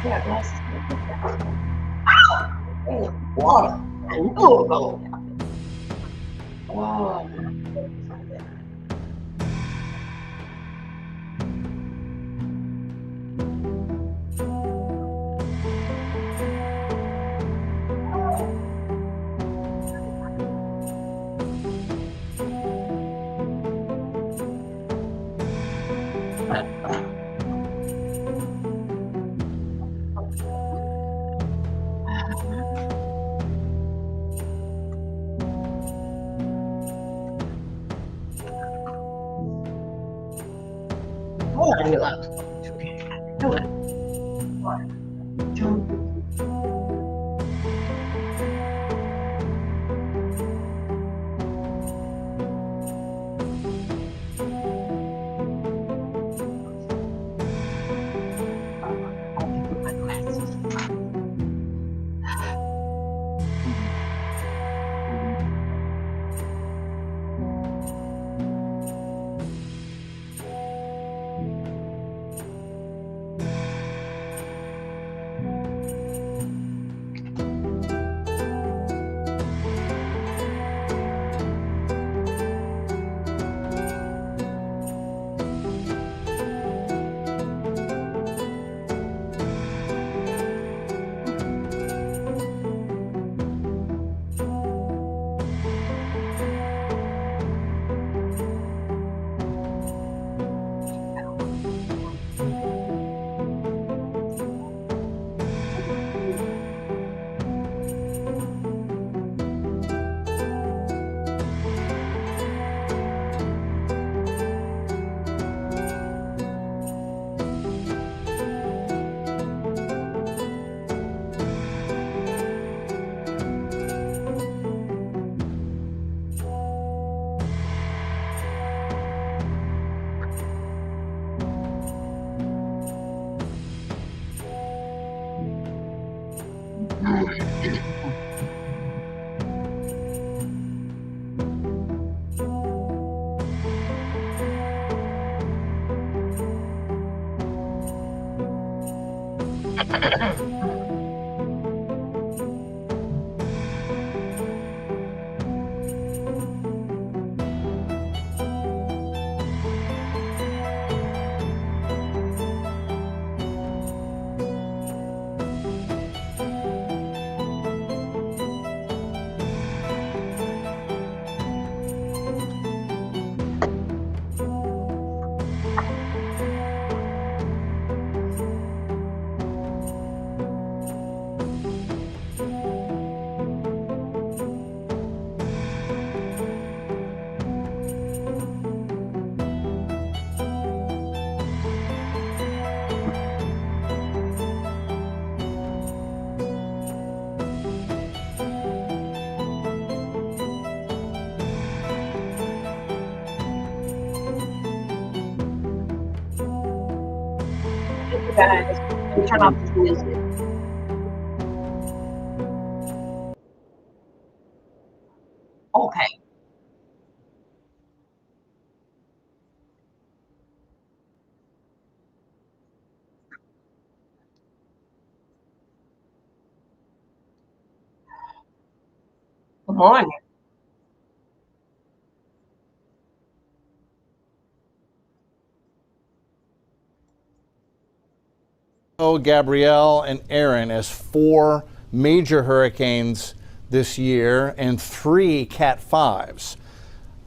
got glasses. Oh, water. I knew it was going to happen. Oh. I knew I was going to. Do it. Guys, turn off this music. Okay. Good morning. Gabrielle and Aaron as 4 major hurricanes this year and 3 Cat 5s.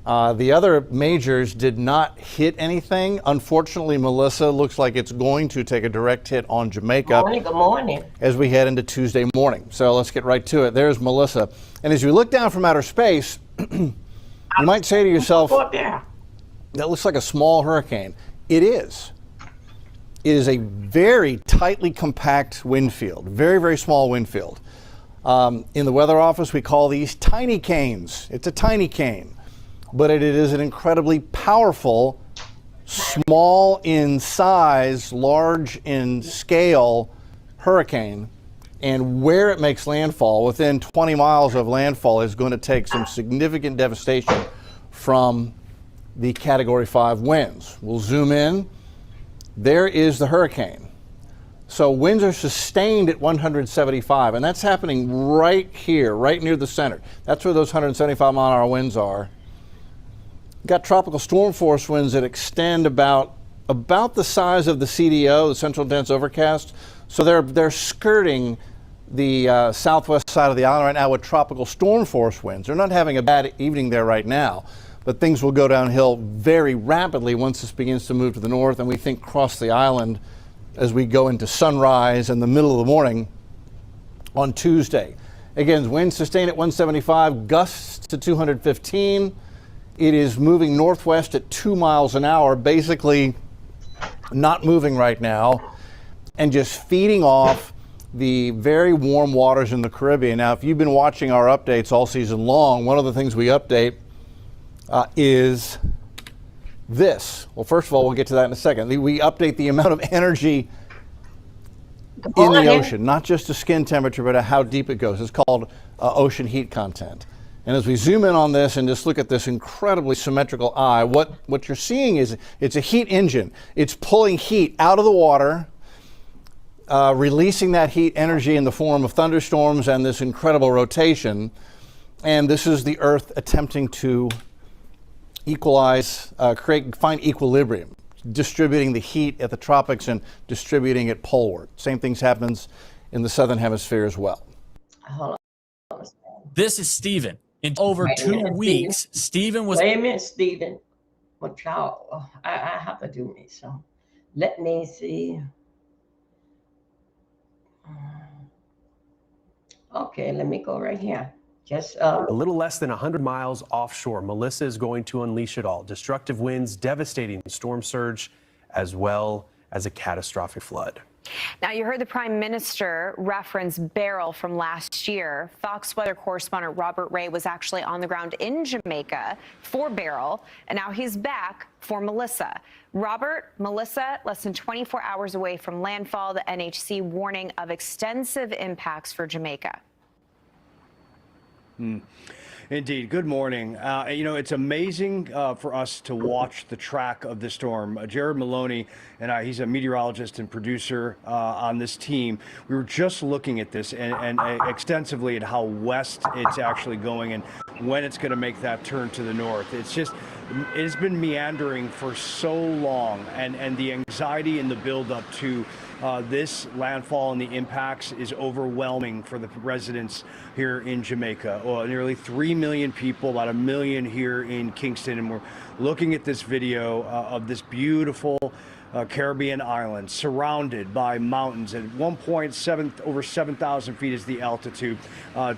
The other majors did not hit anything. Unfortunately, Melissa, looks like it's going to take a direct hit on Jamaica. Good morning. As we head into Tuesday morning. So let's get right to it. There's Melissa. And as you look down from outer space, you might say to yourself, that looks like a small hurricane. It is. It is a very tightly compact wind field, very, very small wind field. In the weather office, we call these tiny canes. It's a tiny cane, but it is an incredibly powerful, small in size, large in scale hurricane. And where it makes landfall, within 20 miles of landfall, is going to take some significant devastation from the Category 5 winds. We'll zoom in. There is the hurricane. So winds are sustained at 175, and that's happening right here, right near the center. That's where those 175-mile-an-hour winds are. Got tropical storm force winds that extend about the size of the CDO, the Central Dense Overcast. So they're skirting the southwest side of the island right now with tropical storm force winds. They're not having a bad evening there right now, but things will go downhill very rapidly once this begins to move to the north, and we think cross the island as we go into sunrise in the middle of the morning on Tuesday. Again, winds sustained at 175, gusts to 215. It is moving northwest at 2 miles an hour, basically not moving right now, and just feeding off the very warm waters in the Caribbean. Now, if you've been watching our updates all season long, one of the things we update is this. Well, first of all, we'll get to that in a second. We update the amount of energy in the ocean, not just the skin temperature, but how deep it goes. It's called ocean heat content. And as we zoom in on this and just look at this incredibly symmetrical eye, what you're seeing is it's a heat engine. It's pulling heat out of the water, releasing that heat energy in the form of thunderstorms and this incredible rotation. And this is the Earth attempting to equalize, find equilibrium, distributing the heat at the tropics and distributing it poleward. Same things happens in the southern hemisphere as well. Hold on. This is Stephen. In over 2 weeks, Stephen was... Wait a minute, Stephen. What y'all, I have to do me, so let me see. Okay, let me go right here. Just a little less than 100 miles offshore, Melissa is going to unleash it all. Destructive winds, devastating storm surge, as well as a catastrophic flood. Now, you heard the Prime Minister reference Beryl from last year. Fox weather correspondent Robert Ray was actually on the ground in Jamaica for Beryl, and now he's back for Melissa. Robert, Melissa, less than 24 hours away from landfall, the NHC warning of extensive impacts for Jamaica. Indeed. Good morning. You know, it's amazing for us to watch the track of the storm. Jared Maloney and I, he's a meteorologist and producer on this team. We were just looking at this and extensively at how west it's actually going and when it's going to make that turn to the north. It's been meandering for so long, and the anxiety and the buildup to this landfall and the impacts is overwhelming for the residents here in Jamaica. Well, nearly 3 million people, about 1 million here in Kingston, and we're looking at this video of this beautiful Caribbean island surrounded by mountains. At one point, over 7,000 feet is the altitude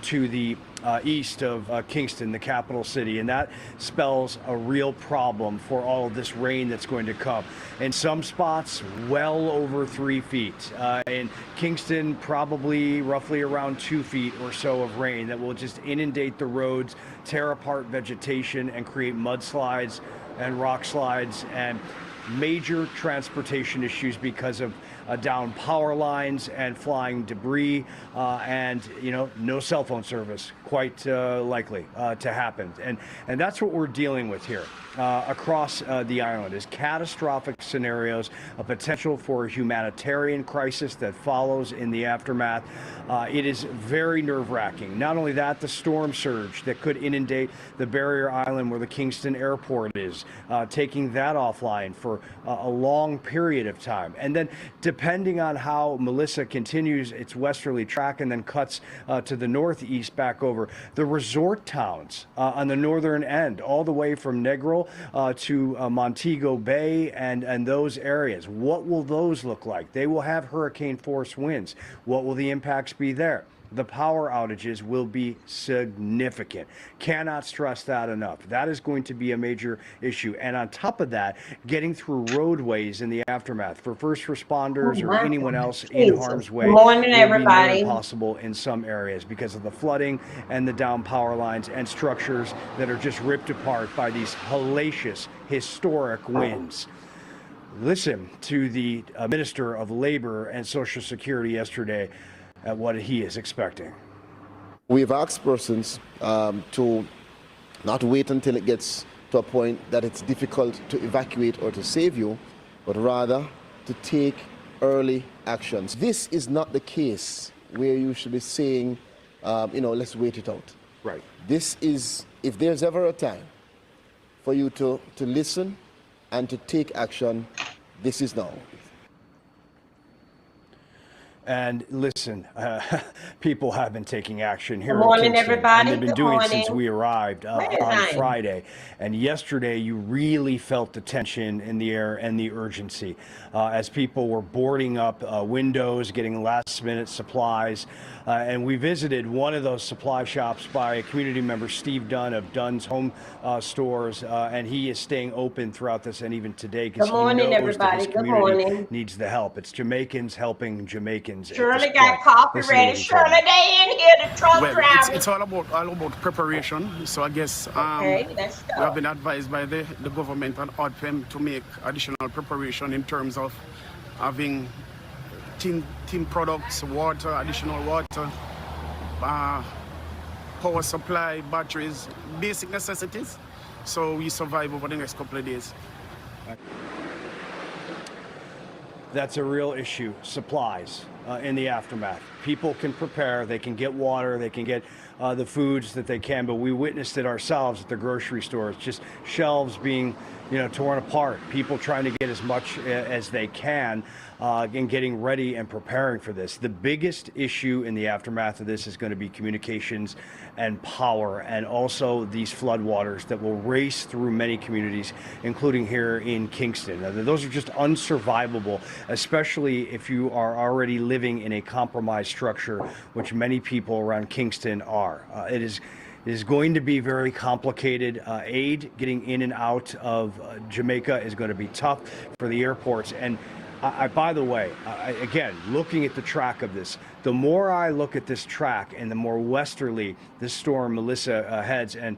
to the east of Kingston, the capital city, and that spells a real problem for all of this rain that's going to come. In some spots, well over 3 feet. In Kingston, probably roughly around 2 feet or so of rain that will just inundate the roads, tear apart vegetation, and create mudslides and rock slides and major transportation issues because of down power lines and flying debris, and no cell phone service quite likely to happen. And that's what we're dealing with here across the island is catastrophic scenarios, a potential for a humanitarian crisis that follows in the aftermath. It is very nerve-wracking. Not only that, the storm surge that could inundate the barrier island where the Kingston airport is, taking that offline for a long period of time. And then depending on how Melissa continues its westerly track and then cuts to the northeast back over, the resort towns on the northern end, all the way from Negril to Montego Bay and those areas. What will those look like? They will have hurricane force winds. What will the impacts be there? The power outages will be significant. Cannot stress that enough. That is going to be a major issue. And on top of that, getting through roadways in the aftermath for first responders or anyone else in harm's way will be nearly impossible in some areas because of the flooding and the down power lines and structures that are just ripped apart by these hellacious, historic winds. Listen to the Minister of Labor and Social Security yesterday at what he is expecting. We've asked persons to not wait until it gets to a point that it's difficult to evacuate or to save you, but rather to take early actions. This is not the case where you should be saying, let's wait it out. Right. This is, if there's ever a time for you to listen and to take action, this is now. And listen, people have been taking action here Good morning, in Kingston, everybody. and they've been Good doing it morning. since we arrived on Hi. Friday. And yesterday, you really felt the tension in the air and the urgency as people were boarding up windows, getting last-minute supplies. And we visited one of those supply shops by a community member, Steve Dunn of Dunn's Home Stores, and he is staying open throughout this and even today because he knows that his community needs the help. It's Jamaicans helping Jamaicans. Shirley got coffee ready. Shirley, they in here, the truck driver. It's all about preparation. So I guess Okay, let's go. we have been advised by the government and ODPEM to make additional preparation in terms of having team products, water, additional water, power supply, batteries, basic necessities. So we survive over the next couple of days. That's a real issue, supplies in the aftermath. People can prepare, they can get water, they can get the foods that they can, but we witnessed it ourselves at the grocery stores, just shelves being torn apart, people trying to get as much as they can and getting ready and preparing for this. The biggest issue in the aftermath of this is going to be communications and power, and also these floodwaters that will race through many communities, including here in Kingston. Now, those are just unsurvivable, especially if you are already living in a compromised structure, which many people around Kingston are. It is going to be very complicated. Aid getting in and out of Jamaica is going to be tough for the airports. And by the way, again, looking at the track of this, the more I look at this track and the more westerly this storm Melissa heads, and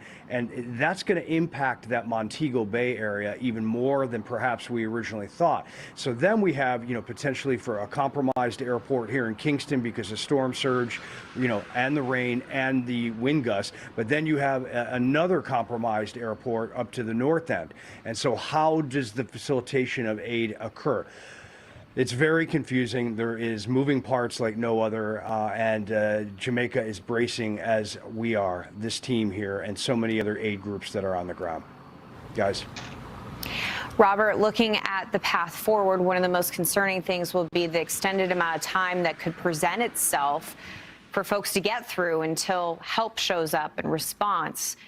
that's going to impact that Montego Bay area even more than perhaps we originally thought. So then we have, potentially for a compromised airport here in Kingston because of storm surge, and the rain and the wind gusts. But then you have another compromised airport up to the north end. And so how does the facilitation of aid occur? It's very confusing. There is moving parts like no other, and Jamaica is bracing as we are, this team here, and so many other aid groups that are on the ground. Guys. Robert, looking at the path forward, one of the most concerning things will be the extended amount of time that could present itself for folks to get through until help shows up in response.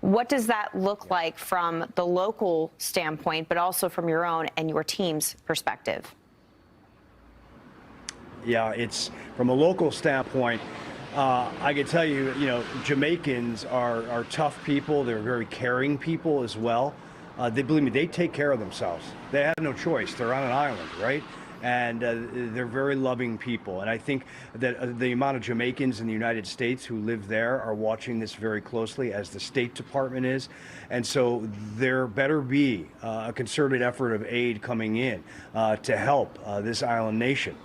What does that look like from the local standpoint, but also from your own and your team's perspective? Yeah, it's from a local standpoint. I can tell you, Jamaicans are tough people. They're very caring people as well. They believe me, they take care of themselves. They have no choice. They're on an island, right? And they're very loving people. And I think that the amount of Jamaicans in the United States who live there are watching this very closely, as the State Department is. And so there better be a concerted effort of aid coming in to help this island nation.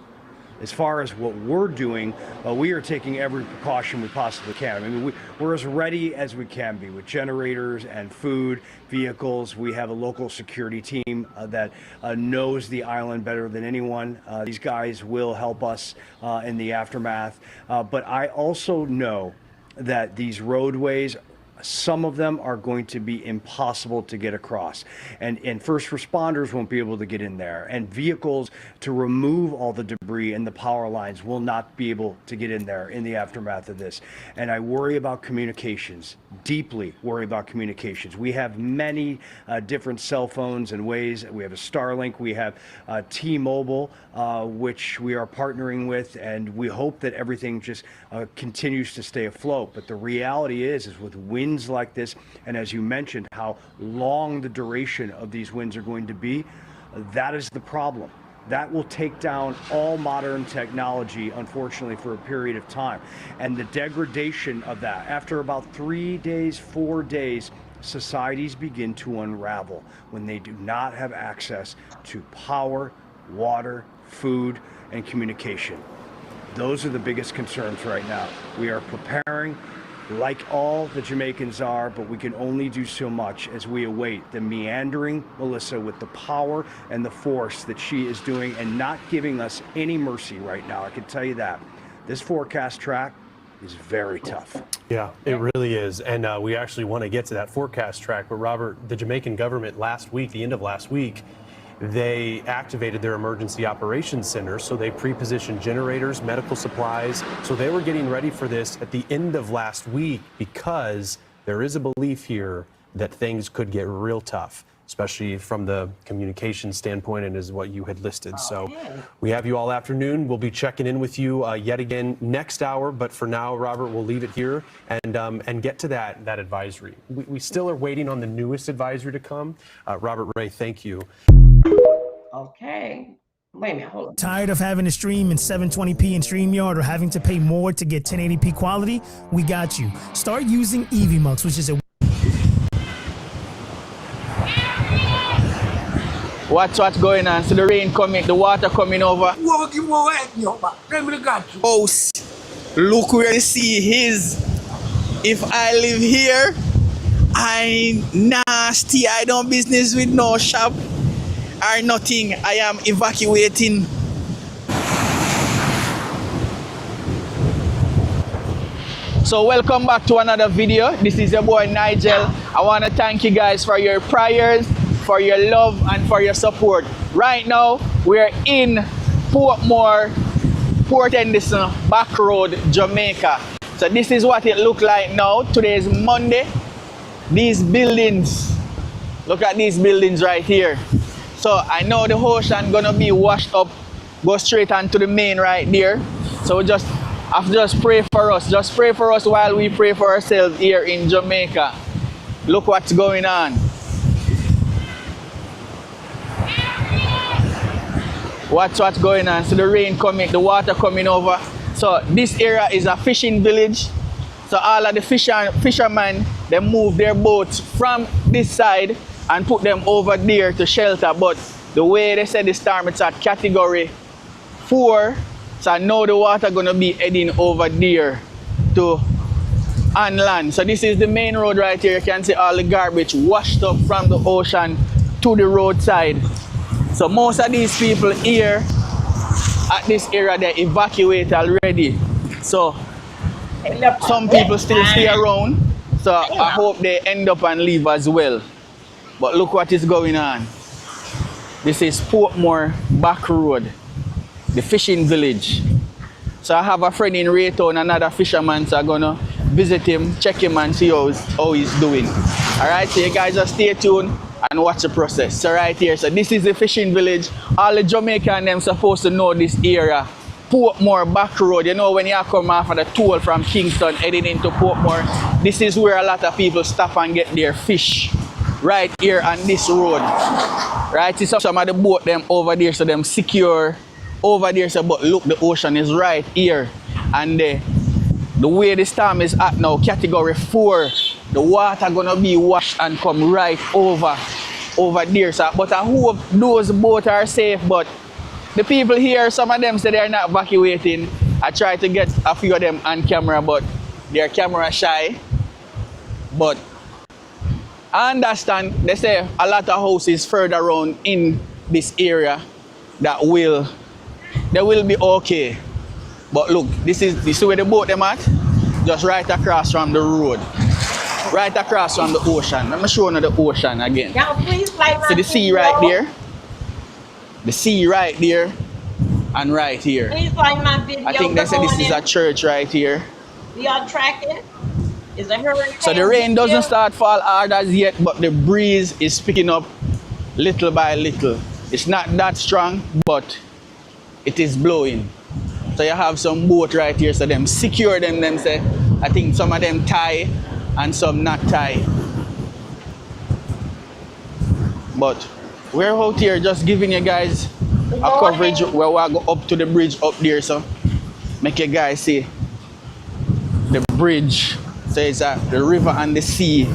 As far as what we're doing, we are taking every precaution we possibly can. I mean, we're as ready as we can be with generators and food, vehicles. We have a local security team that knows the island better than anyone. These guys will help us in the aftermath. But I also know that these roadways, some of them are going to be impossible to get across, and first responders won't be able to get in there, and vehicles to remove all the debris and the power lines will not be able to get in there in the aftermath of this. And I worry about communications, deeply worry about communications. We have many different cell phones and ways. We have a Starlink, we have T-Mobile, which we are partnering with, and we hope that everything just continues to stay afloat. But the reality is with winds like this, and as you mentioned, how long the duration of these winds are going to be, that is the problem. That will take down all modern technology, unfortunately, for a period of time. And the degradation of that, after about 3 days, 4 days, societies begin to unravel when they do not have access to power, water, food, and communication. Those are the biggest concerns right now. We are preparing, like all the Jamaicans are, but we can only do so much as we await the meandering Melissa with the power and the force that she is doing and not giving us any mercy right now. I can tell you that. This forecast track is very tough. Yeah, it really is. And we actually want to get to that forecast track. But Robert, the Jamaican government last week, the end of last week, they activated their emergency operations center. So they pre-positioned generators, medical supplies. So they were getting ready for this at the end of last week because there is a belief here that things could get real tough, especially from the communication standpoint and is what you had listed. So we have you all afternoon. We'll be checking in with you yet again next hour. But for now, Robert, we'll leave it here and get to that advisory. We still are waiting on the newest advisory to come. Robert Ray, thank you. Okay. Wait a minute, hold on. Tired of having to stream in 720p in StreamYard or having to pay more to get 1080p quality? We got you. Start using EVMux, which is a What's going on? So the rain coming, the water coming over. House, look where the sea is. If I live here, I nasty. I don't business with no shop or nothing. I am evacuating. So welcome back to another video. This is your boy Nigel. I want to thank you guys for your prayers, for your love and for your support. Right now we're in Portmore, Port Henderson, Back Road, Jamaica. So this is what it looks like now. Today is Monday. These buildings, look at these buildings right here. So I know the ocean gonna be washed up, go straight onto the main right there. So we just have to just pray for us. Just pray for us while we pray for ourselves here in Jamaica. Look what's going on. What's going on? So the rain coming, the water coming over. So this area is a fishing village. So all of the fishermen, they move their boats from this side and put them over there to shelter. But the way they said the storm, it's at category 4. So now the water gonna be heading over there to on land. So this is the main road right here. You can see all the garbage washed up from the ocean to the roadside. So most of these people here at this area, they evacuate already. So some people still stay around. So I hope they end up and leave as well. But look what is going on. This is Portmore Back Road, the fishing village. So I have a friend in Raytown, another fisherman, so I'm gonna visit him, check him and see how he's doing. Alright, so you guys just stay tuned and watch the process. So right here, so this is the fishing village. All the Jamaican them supposed to know this area. Portmore Back Road, you know when you come off of the toll from Kingston heading into Portmore, this is where a lot of people stop and get their fish. Right here on this road. Right, see some of the boat them over there, so them secure over there. So but look, the ocean is right here. And the way the storm is at now, category 4, the water gonna be washed and come right over there. So, but I hope those boats are safe. But the people here, some of them say they are not evacuating. I try to get a few of them on camera, but they're camera shy. But I understand they say a lot of houses further around in this area that they will be okay. But look, this is where the boat them at, just right across from the road, right across from the ocean. Let me show you the ocean again. See the sea right there, the sea right there, and right here. I think they said this is a church right here. We are tracking. Is a hurricane. So the rain doesn't start fall hard as yet, but the breeze is picking up little by little. It's not that strong, but it is blowing. So you have some boat right here, so them secure them say, I think some of them tie and some not tie. But we're out here just giving you guys a coverage where we go up to the bridge up there, so make you guys see the bridge. So it's the river and the sea,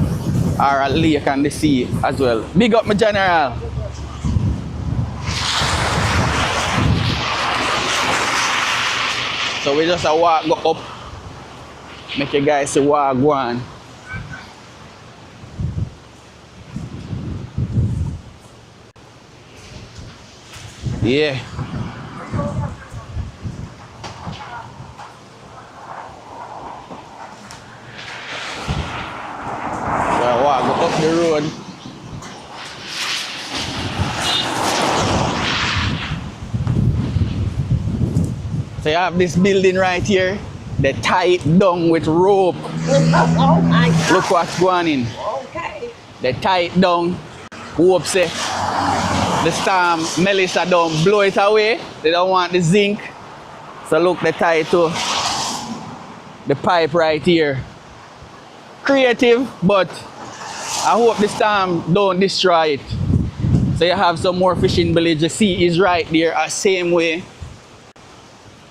or a lake and the sea as well. Big up my general. So we just go up Make you guys see what go on. Yeah. So what, go up the road. So you have this building right here. They tie it down with rope. Oh my God. Look what's going in. Okay. They tie it down. Hope say the storm Melissa don't blow it away. They don't want the zinc. So look, they tie it to the pipe right here. Creative, but I hope the storm don't destroy it. So you have some more fishing village. The sea is right there, same way.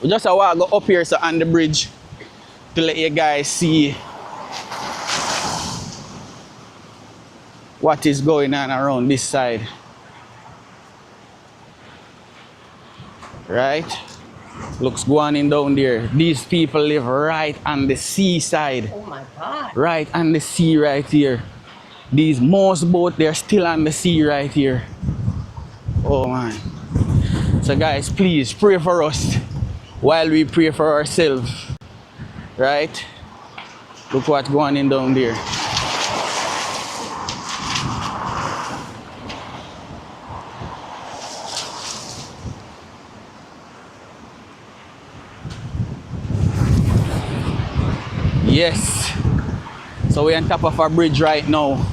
We just walk go up here so on the bridge to let you guys see what is going on around this side. Right? Looks going in down there. These people live right on the seaside. Oh my God. Right on the sea right here. These most boats, they're still on the sea right here. Oh man. So guys, please pray for us while we pray for ourselves. Right? Look what's going in down there. Yes. So we're on top of our bridge right now.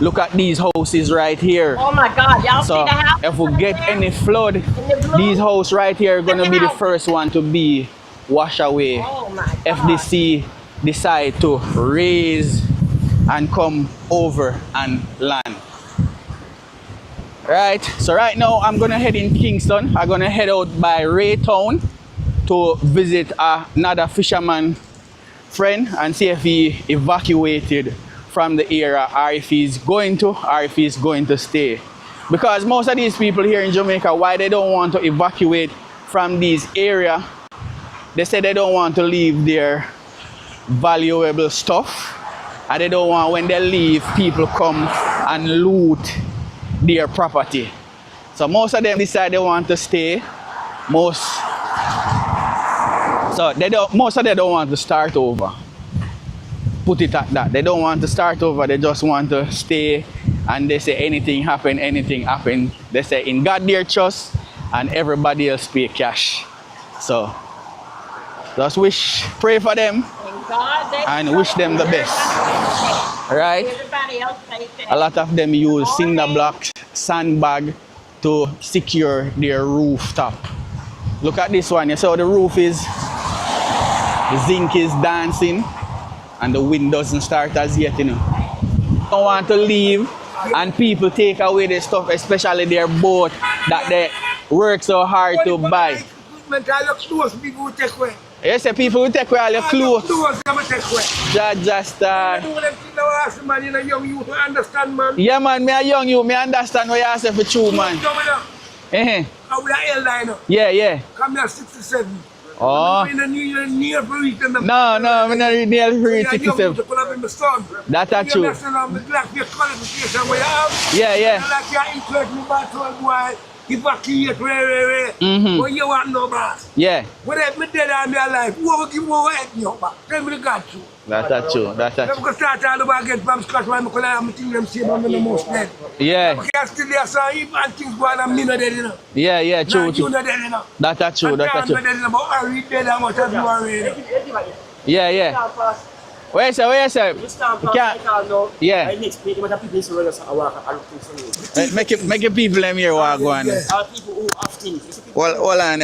Look at these houses right here. Oh my God, y'all see the house? If we get any flood, these houses right here are gonna be the first one to be washed away. Oh my God. If the sea decide to raise and come over and land. Right, so right now I'm gonna head in Kingston. I'm gonna head out by Raytown to visit another fisherman friend and see if he evacuated from the area, or if he's going to, or if he's going to stay. Because most of these people here in Jamaica, why they don't want to evacuate from these areas, they say they don't want to leave their valuable stuff, and they don't want, when they leave, people come and loot their property. So most of them decide they want to stay. Most of them don't want to start over. Put it at that. They don't want to start over, they just want to stay, and they say anything happen, they say in God their trust, and everybody else pay cash. So just pray for them and wish them the best. Right? A lot of them use cinder blocks, sandbag to secure their rooftop. Look at this one, you see how the roof is? The zinc is dancing. And the wind doesn't start as yet, you know. Don't want to leave and people take away their stuff, especially their boat that they work so hard to buy. You say people will take away all your clothes. Just yeah man, me a young you, me understand what you say for true man. Yeah. Come here 67. Oh. No, I'm not near 67. That's true. Yeah. Evacuate, but you want no boss. Yeah. Whatever me dead on their life, who will give more head in your back? Tell me the God true. That's true. I'm going to start all over again from scratch while I'm going to them same I'm the most dead. Yeah. I can still there, so even things going on, me not dead, you know. Yeah, true. You not dead, you know. That's true. But I read dead how much as you are reading. Yeah. Where is it? Yeah. Make your people them here walk on. People who have things. Hold on,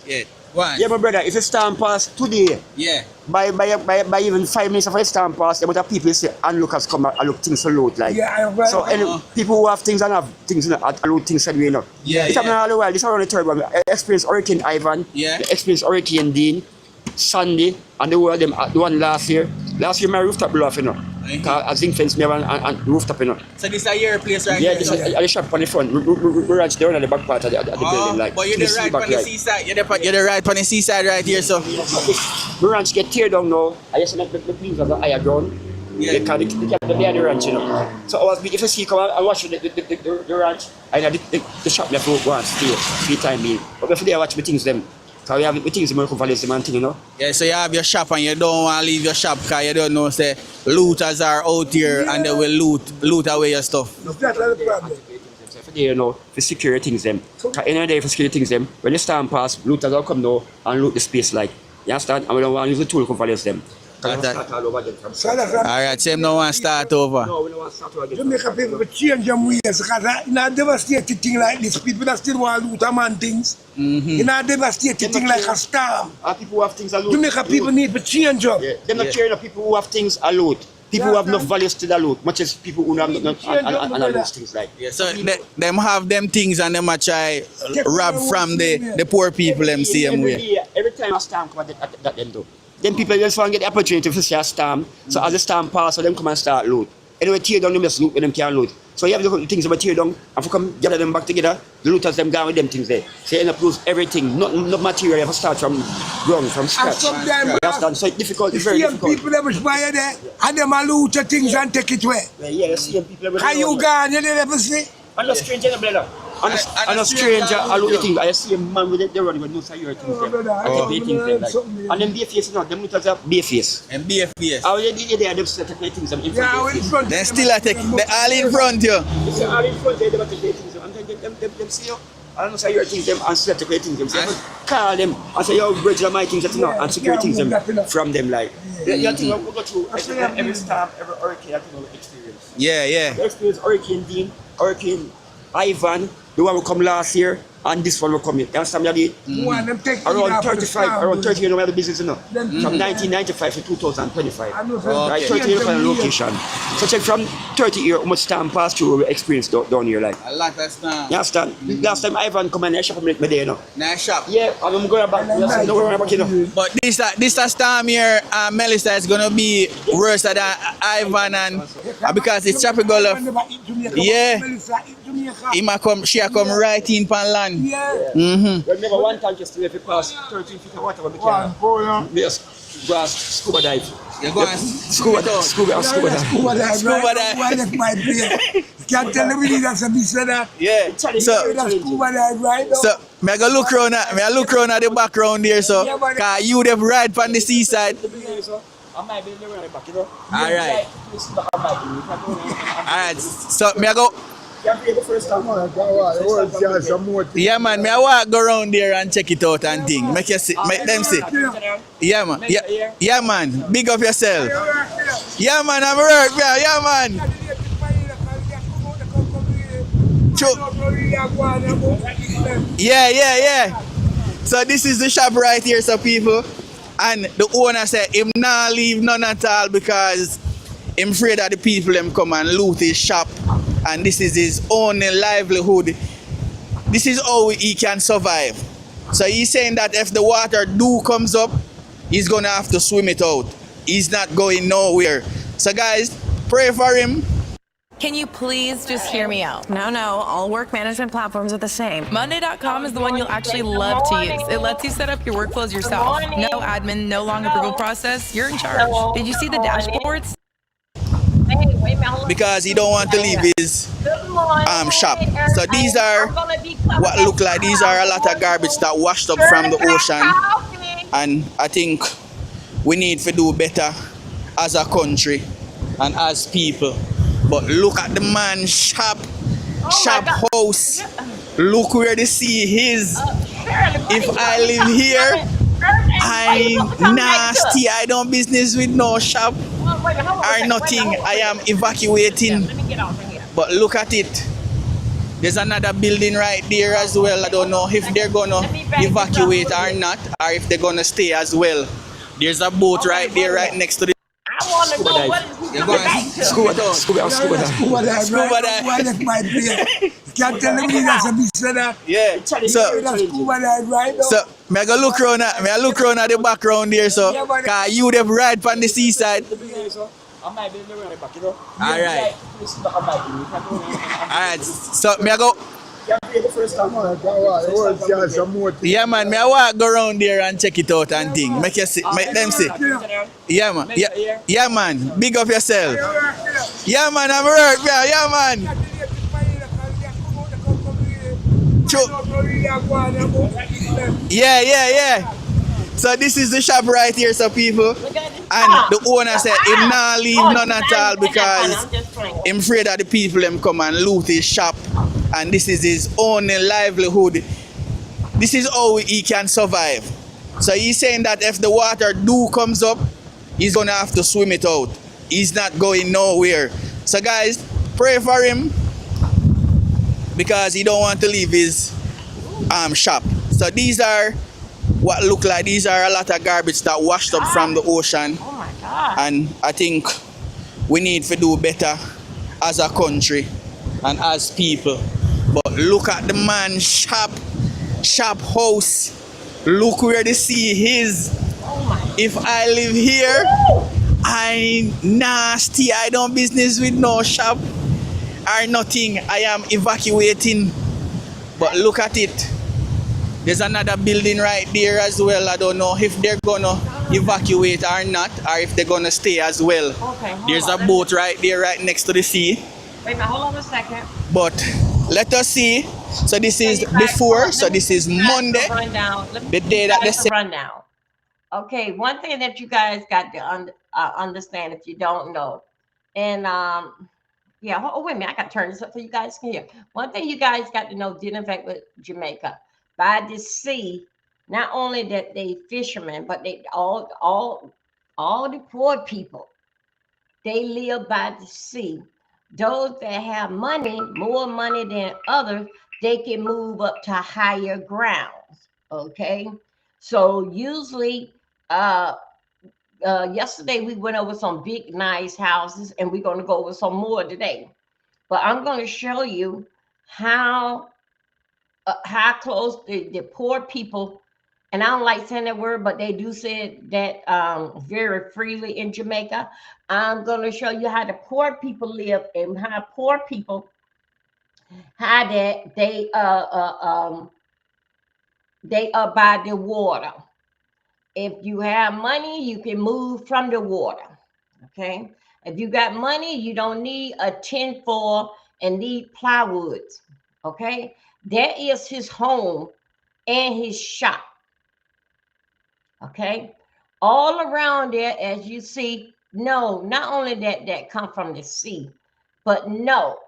yeah. One. Yeah, my brother, if you stand past today, yeah. By even 5 minutes of a stand past, there are people say onlookers come and look things to load like. Yeah, right. So people who have things and have things load things that we know. Yeah. It's happening all the while. This is around the third one. I experienced Hurricane Ivan. Yeah. I experienced Hurricane Dean, Sandy, and the one last year. Last year my rooftop blew off, you know. A zinc fence me and rooftop, you know. So this is your place right Yeah, here? this is the shop on the front. We ranch down at the back part of the building. Like, but you're the right on the seaside. You're the right on the seaside right here, so. The ranch get teared down now. I just make the things of the higher ground. Yeah. They can't the ranch, you know. So I was, if you see, come and watch the ranch, I know the shop left go and stay 3 times meal. But before they watch my things them. So we have the things in Valais, you know. Yeah, so you have your shop and you don't want to leave your shop because you don't know, say, looters are out here and they will loot away your stuff. That's the problem. You know, for secure things them. Because any day for secure things them, when the storm pass, looters will come now and loot the space like. You understand? And we don't want to use the tool to Valais them. Alright, same no one start over. No, we don't want to start over again. Jamaica people change them ways because in a devastating thing like this, people that still want to loot a man things. In a devastating thing like a storm. People who have things a loot. Jamaica people need to change up. Yeah. They're not caring of people who have things a loot. People who have enough values to the loot, much as people who have not and those things like. Yeah, so them have them things and them a try rob from the poor people them same way. Every time a storm come at that end though. Then people just want to get the opportunity to see a storm. So as the storm passes, so them come and start loot. Anyway, tear down them just loot when them can loot. So you have the things that tear down and for come gather them back together, the looters them gone with them things there. So you end up lose everything, not material, you have to start from ground, from scratch. And sometimes so it's difficult, it's very difficult. people that was buy there and them a loot the things and take it away. Yeah, the same people. Can you gone, you never see? And the stranger, brother. And a stranger, I look at things. I see a man with the road with no side things. And them bare face, no, them looters are bare face. And bare face. How they them set up things in front. They still are taking the all in front you. They all in front, they never take things. And then them see you. I don't know say your things them and set up things them. So call them and say your regular my things that you know and secure things them from them like. You think we go through every storm, every hurricane, I think we experience. Yeah. We experience Hurricane Dean, Hurricane Ivan, the one will come last year, and this one will come in. You understand me? Around 35, around 30 years we have the business, you know. From 1995 to 2025. Right, 30 years on location. So check from 30 years, how much time passed through we experience down here, like. A lot of time. You understand? Last time Ivan come in, I shop make me there, you know. Nice shop. Yeah, I'm going back. No, we're back, you know. But this storm here, Melissa, is going to be worse than Ivan and because it's tropical. Yeah. She come right in pan land. Yeah. Remember one time just if you pass 13 feet of water when we can. Yes, grass, scuba dive. You're going scuba dive. Scuba dive. Why that's my brain? Can't tell me that's a piece of that. Yeah. Scuba dive right now. So me go look around at the background there, so cause you them right from the seaside. Alright. Alright. So me go. Yeah man, me I walk go around there and check it out and thing. Make you see, make them see. Yeah man, yeah man. Big up yourself. Yeah man, I'm work, yeah man. Yeah. So this is the shop right here, so people. And the owner said him not leave none at all because him afraid that the people them come and loot his shop. And this is his only livelihood. This is how he can survive. So he's saying that if the water comes up, he's gonna have to swim it out. He's not going nowhere. So guys, pray for him. Can you please just hear me out? No, all work management platforms are the same. Monday.com is the one you'll actually love to use. It lets you set up your workflows yourself. No admin, no long approval process. You're in charge. Did you see the dashboards? Because he don't want to leave his shop. So these are what look like these are a lot of garbage that washed up from the ocean. And I think we need to do better as a country and as people. But look at the man's shop house. Look where the sea is. If I live here, I'm nasty. I don't business with no shop or nothing. I am evacuating. But look at it. There's another building right there as well. I don't know if they're gonna evacuate or not, or if they're gonna stay as well. There's a boat right there, right next to the Scuba dive. Why that's my brain? Can't tell me that's a piece of that. Yeah. Scuba dive right now. So me go look around at the background there, so cause you them right from the seaside. I might be in the running back, you know. All right. All right. So me I go. The first time. Yeah, man. Me I walk go around there and check it out and thing. Make you see. Make them see. Yeah, man. Yeah, yeah, man. Big up yourself. Yeah, man. I'm work. Yeah, man. Yeah. So this is the shop right here, so people. And the owner said him not leave none at all because him afraid that the people them come and loot his shop. And this is his only livelihood. This is how he can survive. So he's saying that if the water comes up, he's gonna have to swim it out. He's not going nowhere. So guys, pray for him because he don't want to leave his shop. So these are what look like these are a lot of garbage that washed up from the ocean. Oh my God. And I think we need to do better as a country and as people. But look at the man's shop house. Look where the sea is. Oh if I live here, I nasty. I don't business with no shop or nothing. I am evacuating. But look at it. There's another building right there as well. I don't know if they're gonna evacuate or not, or if they're gonna stay as well. Okay, there's a boat right there, right next to the sea. Wait a minute, hold on a second. But let us see. So this is before. So this is Monday. The day that they say. Rundown. Okay, one thing that you guys got to understand if you don't know, and yeah. Oh wait a minute, I got to turn this up so you guys can hear. One thing you guys got to know dealing with Jamaica. By the sea, not only that they fishermen, but they all the poor people, they live by the sea. Those that have money, more money than others, they can move up to higher grounds. Okay, so usually, yesterday we went over some big nice houses, and we're going to go over some more today. But I'm going to show you how close the poor people, and I don't like saying that word, but they do say that very freely in Jamaica. I'm going to show you how the poor people live and how poor people, how that they are by the water. If you have money, you can move from the water. Okay. If you got money, you don't need a tin foil and need plywood. Okay. That is his home and his shop. Okay. All around there, as you see, no, not only that come from the sea, but no,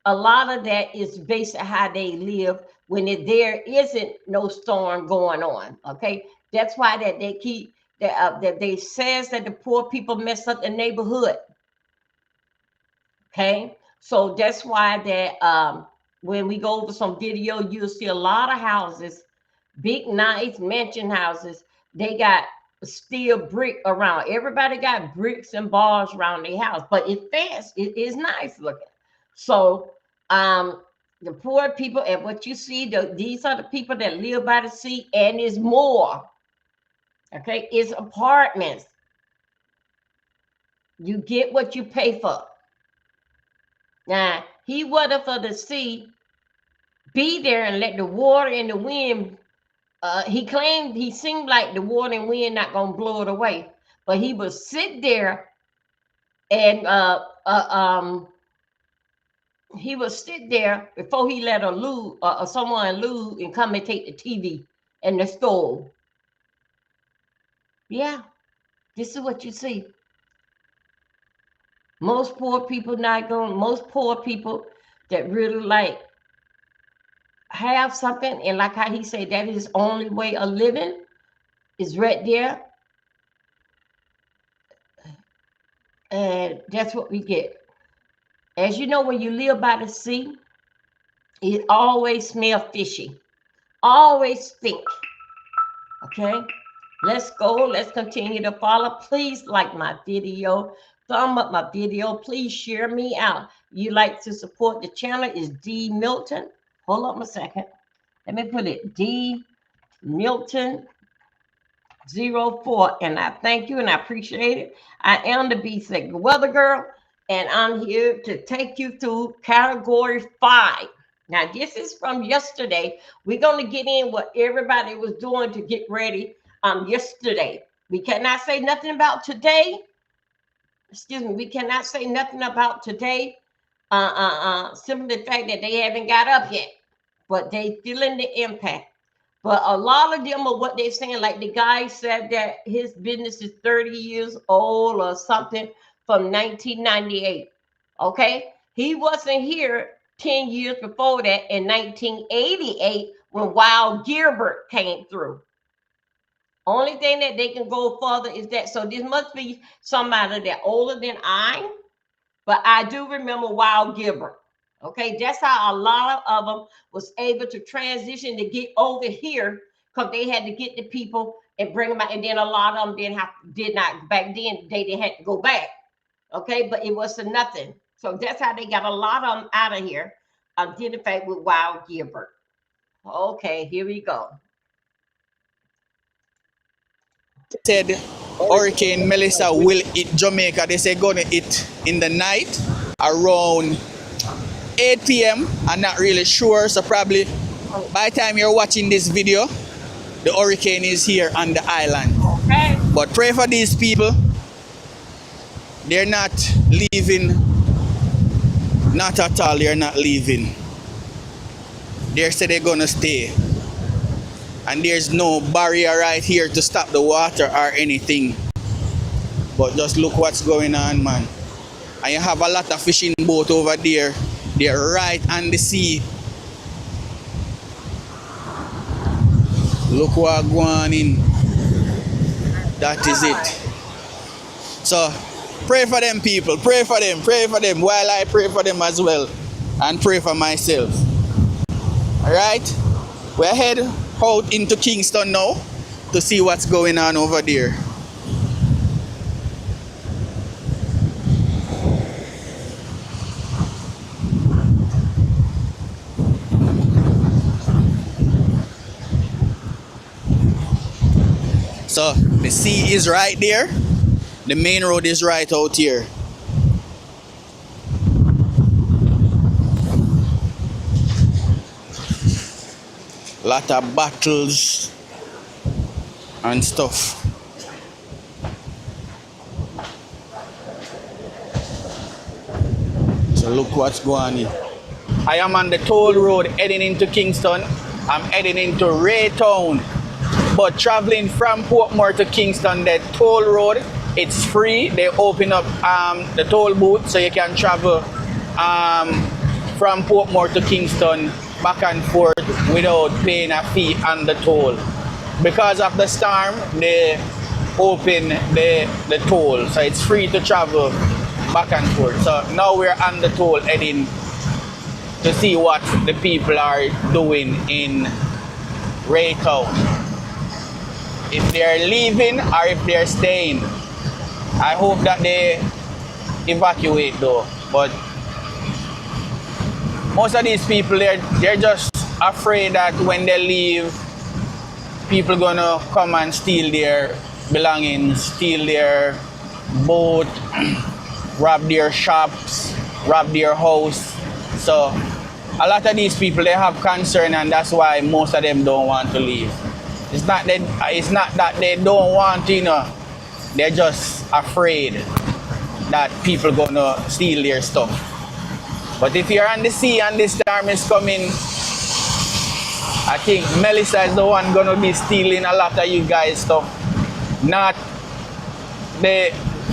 a lot of that is based on how they live when there isn't no storm going on. Okay. That's why that they keep that they says that the poor people mess up the neighborhood. Okay. So that's why that when we go over some video, you'll see a lot of houses, big, nice mansion houses. They got steel brick around. Everybody got bricks and bars around their house, but it's fast. It is nice looking. So the poor people, and what you see, these are the people that live by the sea, and it's more. Okay, it's apartments. You get what you pay for. Now, he wanted for the sea be there and let the water and the wind. He claimed he seemed like the water and wind not gonna blow it away, but he would sit there and he would sit there before he let someone lose and come and take the TV and the stove. Yeah, this is what you see. Most poor people most poor people that really like have something, and like how he said that is his only way of living is right there. And that's what we get. As you know, when you live by the sea, it always smells fishy. Always stink. Okay? Let's go. Let's continue to follow. Please like my video. Thumb up my video. Please share me out. You like to support the channel is D Milton. Hold on a second. Let me put it D Milton 04. And I thank you and I appreciate it. I am the B-Sick Weather Girl, and I'm here to take you through category 5. Now, this is from yesterday. We're going to get in what everybody was doing to get ready yesterday. We cannot say nothing about today. Excuse me. We cannot say nothing about today. Simply the fact that they haven't got up yet, but they feeling the impact. But a lot of them are what they're saying. Like the guy said that his business is 30 years old or something from 1998. Okay. He wasn't here 10 years before that in 1988 when Wild Gilbert came through. Only thing that they can go further is that. So this must be somebody that older than I, but I do remember Wild Gilbert. Okay, that's how a lot of them was able to transition to get over here because they had to get the people and bring them out. And then a lot of them did not back then. They didn't have to go back. Okay, but it was to nothing. So that's how they got a lot of them out of here. Identified with Wild Gilbert. Okay, here we go. Said Hurricane Melissa will hit Jamaica. They say gonna hit in the night around 8 p.m. I'm not really sure, so probably by the time you're watching this video, the hurricane is here on the island. Okay. But pray for these people. They're not leaving. Not at all, they're not leaving. They say they're gonna stay. And there's no barrier right here to stop the water or anything. But just look what's going on, man. And you have a lot of fishing boat over there. They're right on the sea. Look what going in. That is it. So pray for them, people. Pray for them. Pray for them while I pray for them as well. And pray for myself. Alright? We're headed out into Kingston now to see what's going on over there. So the sea is right there. The main road is right out here. Lot of bottles and stuff. So look what's going on. I am on the toll road heading into Kingston. I'm heading into Raytown. But traveling from Portmore to Kingston, the toll road, it's free. They open up the toll booth so you can travel from Portmore to Kingston back and forth without paying a fee on the toll. Because of the storm, they open the toll, so it's free to travel back and forth. So now we're on the toll heading to see what the people are doing in Raytown. If they're leaving or if they're staying. I hope that they evacuate though, but most of these people, they're just afraid that when they leave, people gonna come and steal their belongings, steal their boat, rob their shops, rob their house. So a lot of these people, they have concern, and that's why most of them don't want to leave. It's not that they don't want to, you know, they're just afraid that people gonna steal their stuff. But if you're on the sea and this storm is coming, I think Melissa is the one gonna be stealing a lot of you guys' stuff, not the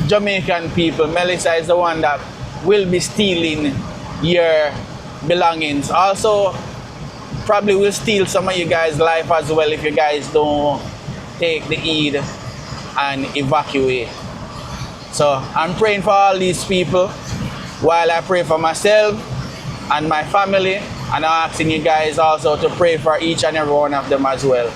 Jamaican people. Melissa is the one that will be stealing your belongings. Also, probably will steal some of you guys' life as well if you guys don't take the heed and evacuate. So I'm praying for all these people while I pray for myself and my family, and I'm asking you guys also to pray for each and every one of them as well.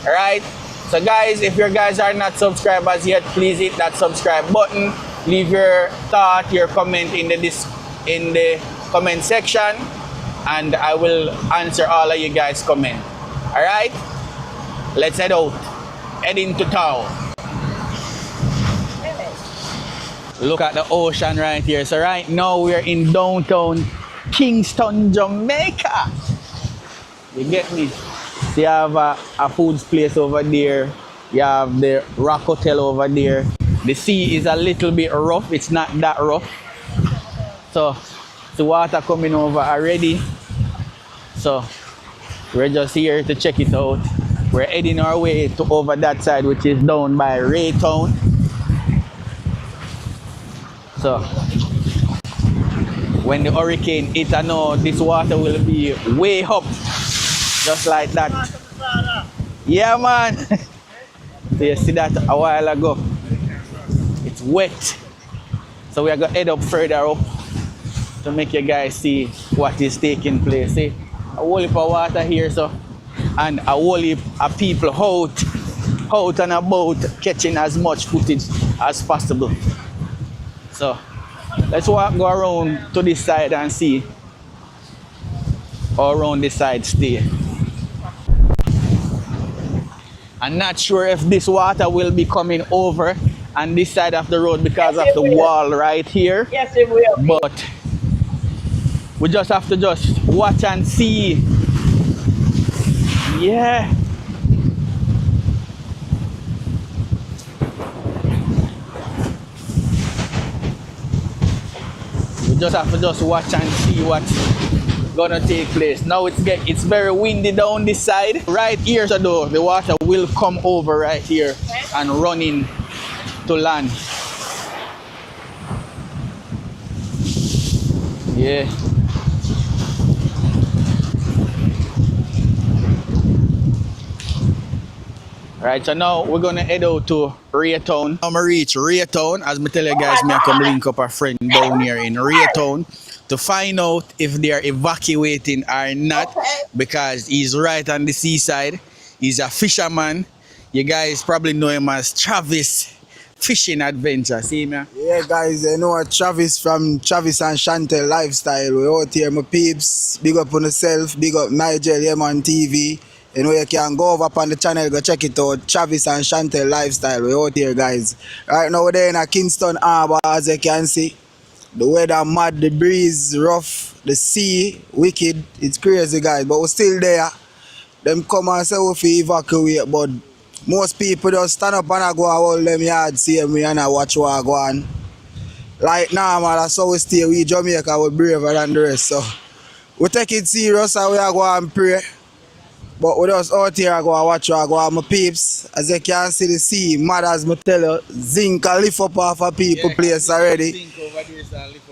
Alright? So guys, if you guys are not subscribed as yet, please hit that subscribe button. Leave your thought, your comment in the comment section, and I will answer all of you guys' comment. Alright? Let's head out. heading to town. Look at the ocean right here. So right now we're in downtown Kingston, Jamaica. You get me? So you have a food place over there. You have the Rock Hotel over there. The sea is a little bit rough. It's not that rough. So the water coming over already. So we're just here to check it out. We're heading our way to over that side, which is down by Raytown. So when the hurricane hit, I know this water will be way up, just like that. Yeah, man. So you see that a while ago. It's wet. So we are going to head up further up to make you guys see what is taking place. See, a whole heap of water here, so, and a whole heap of people out and about catching as much footage as possible. So let's go around to this side and see how around this side stay. I'm not sure if this water will be coming over on this side of the road because of the wall right here. Yes, it will. But we just have to just watch and see. Yeah. We just have to just watch and see what's gonna take place. Now it's very windy down this side. Right here, so though, the water will come over right here and run in to land. Yeah. Right, so now we're gonna head out to Raytown. I'm gonna reach Raytown. As I tell you guys, I come link up a friend down here in Raytown to find out if they are evacuating or not, because he's right on the seaside. He's a fisherman. You guys probably know him as Travis Fishing Adventure. See me? Yeah, guys, you know Travis from Travis and Chantel Lifestyle. We're out here, my peeps. Big up on yourself. Big up Nigel, yeah, on TV. You know, you can go over on the channel, go check it out. Travis and Chantel Lifestyle. We're out here, guys. Right now, we're there in a Kingston Harbour, as you can see. The weather mad, the breeze rough, the sea wicked. It's crazy, guys, but we're still there. Them come and say we evacuate, but most people just stand up and go and hold them yard, see me and I watch what go on. Like now, man, that's how we stay. We Jamaica, we're braver than the rest. So we take it serious and we are go and pray. But we just out here I go and watch what go on, my peeps. As you can see the sea, mad as me tell you, zinc and lift up off a people place already.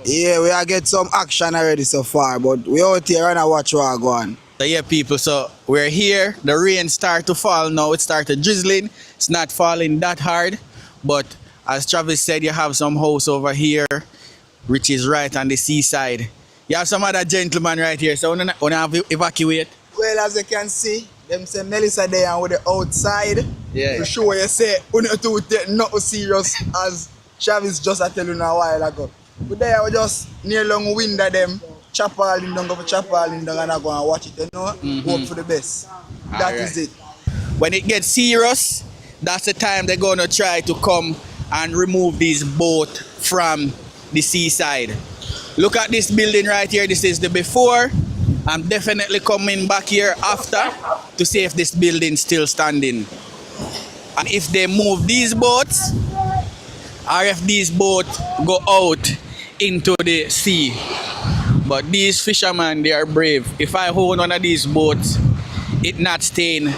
Yeah, we are get some action already so far, but we out here and I watch what go on. So yeah, people, so we're here. The rain start to fall now. It started drizzling. It's not falling that hard, but as Travis said, you have some house over here, which is right on the seaside. You have some other gentleman right here, so we have to evacuate. Well, as you can see, them say Melissa there and with the outside. Yeah. For sure you say, we need to take nothing serious as Travis just a tell you a while ago. But there we just near long window them. Chop all in down, go for chop all in down and I go and watch it, you know? Hope for the best. That is it. When it gets serious, that's the time they're gonna try to come and remove this boat from the seaside. Look at this building right here. This is the before. I'm definitely coming back here after to see if this building's still standing. And if they move these boats, or if these boats go out into the sea. But these fishermen, they are brave. If I hold one of these boats, it not staying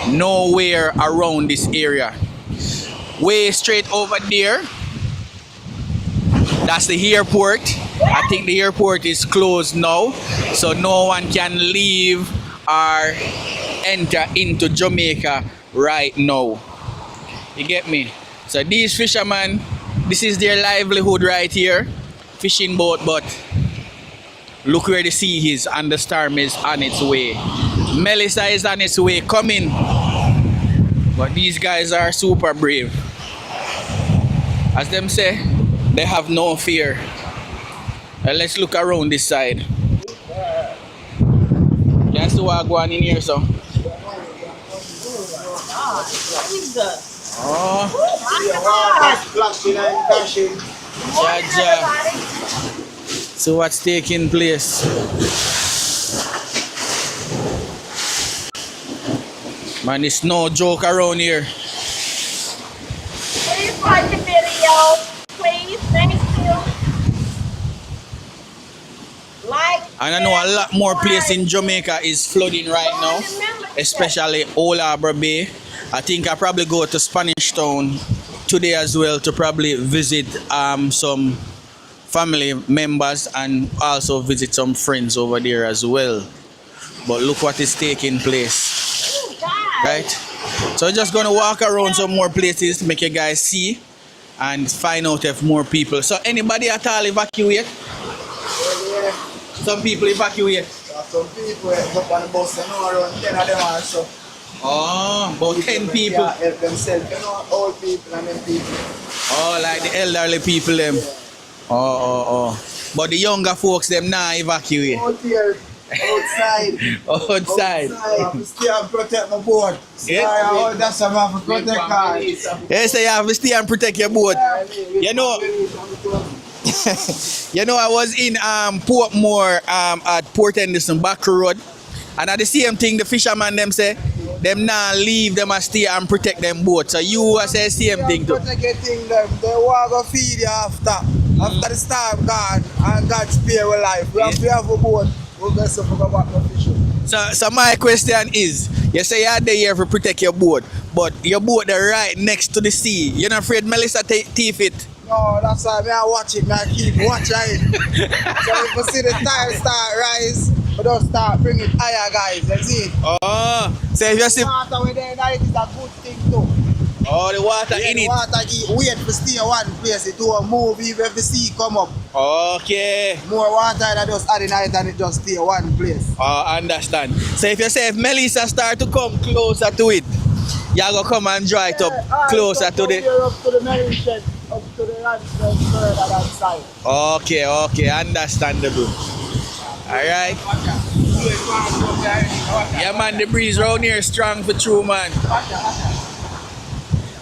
nowhere around this area. Way straight over there, that's the airport. I think the airport is closed now, so no one can leave or enter into Jamaica right now. You get me? So these fishermen, this is their livelihood right here. Fishing boat, but look where the sea is and the storm is on its way. Melissa is on its way coming. But these guys are super brave. As them say, they have no fear. Let's look around this side. You see what going in here, so. God. Jesus. Oh. My God. Splashing and dashing. Morning, Jaja. everybody. So what's taking place? Man, it's no joke around here. Please like the video. Please. Thank you. Like, And I know share, a lot more places in subscribe. Jamaica is flooding right now, Join the membership. especially Old Harbour Bay. I think I probably go to Spanish Town today as well to probably visit some family members and also visit some friends over there as well. But look what is taking place, Oh, God. right? So we're just gonna walk around some more places to make you guys see and find out if more people. So anybody at all evacuate? Yeah. Some people evacuate. Some people up on the bus, you know, around 10 of them also. Oh, about 10 people. Help themselves, you know, old people and them people. Oh, like the elderly people them. Yeah. Oh. But the younger folks them now evacuate. Out here, outside. Outside. I have to stay and protect my boat. Yeah. That's what I have to protect cars. Yes, you have to stay and protect your boat. You know, you know, I was in Portmore at Port Henderson back road, and at the same thing the fishermen them say them now leave, them a stay and protect them boat. So you say same thing too. Protect your thing them. They want to feed you after the storm gone and God spare our life. We have a boat. We'll get some go back to fishing. So my question is, you say you're there to protect your boat, but your boat is right next to the sea. You're not afraid Melissa thief it? No, that's why I watch it, I keep watching it. So if you see the tide start rise, we don't start bring it higher, guys. That's it. Oh, so if you see water with there, that is a good thing too. Oh, the water in it. The water wait for stay one place, it will move even if the sea come up. Okay. More water that just add in it and it just stay one place. Oh, understand. So if you say if Melissa start to come closer to it, you go come and draw it up closer to the... Up to the marine shed, up to the land further that side. Okay, understandable. Alright. Yeah man, the breeze round here is strong for true man.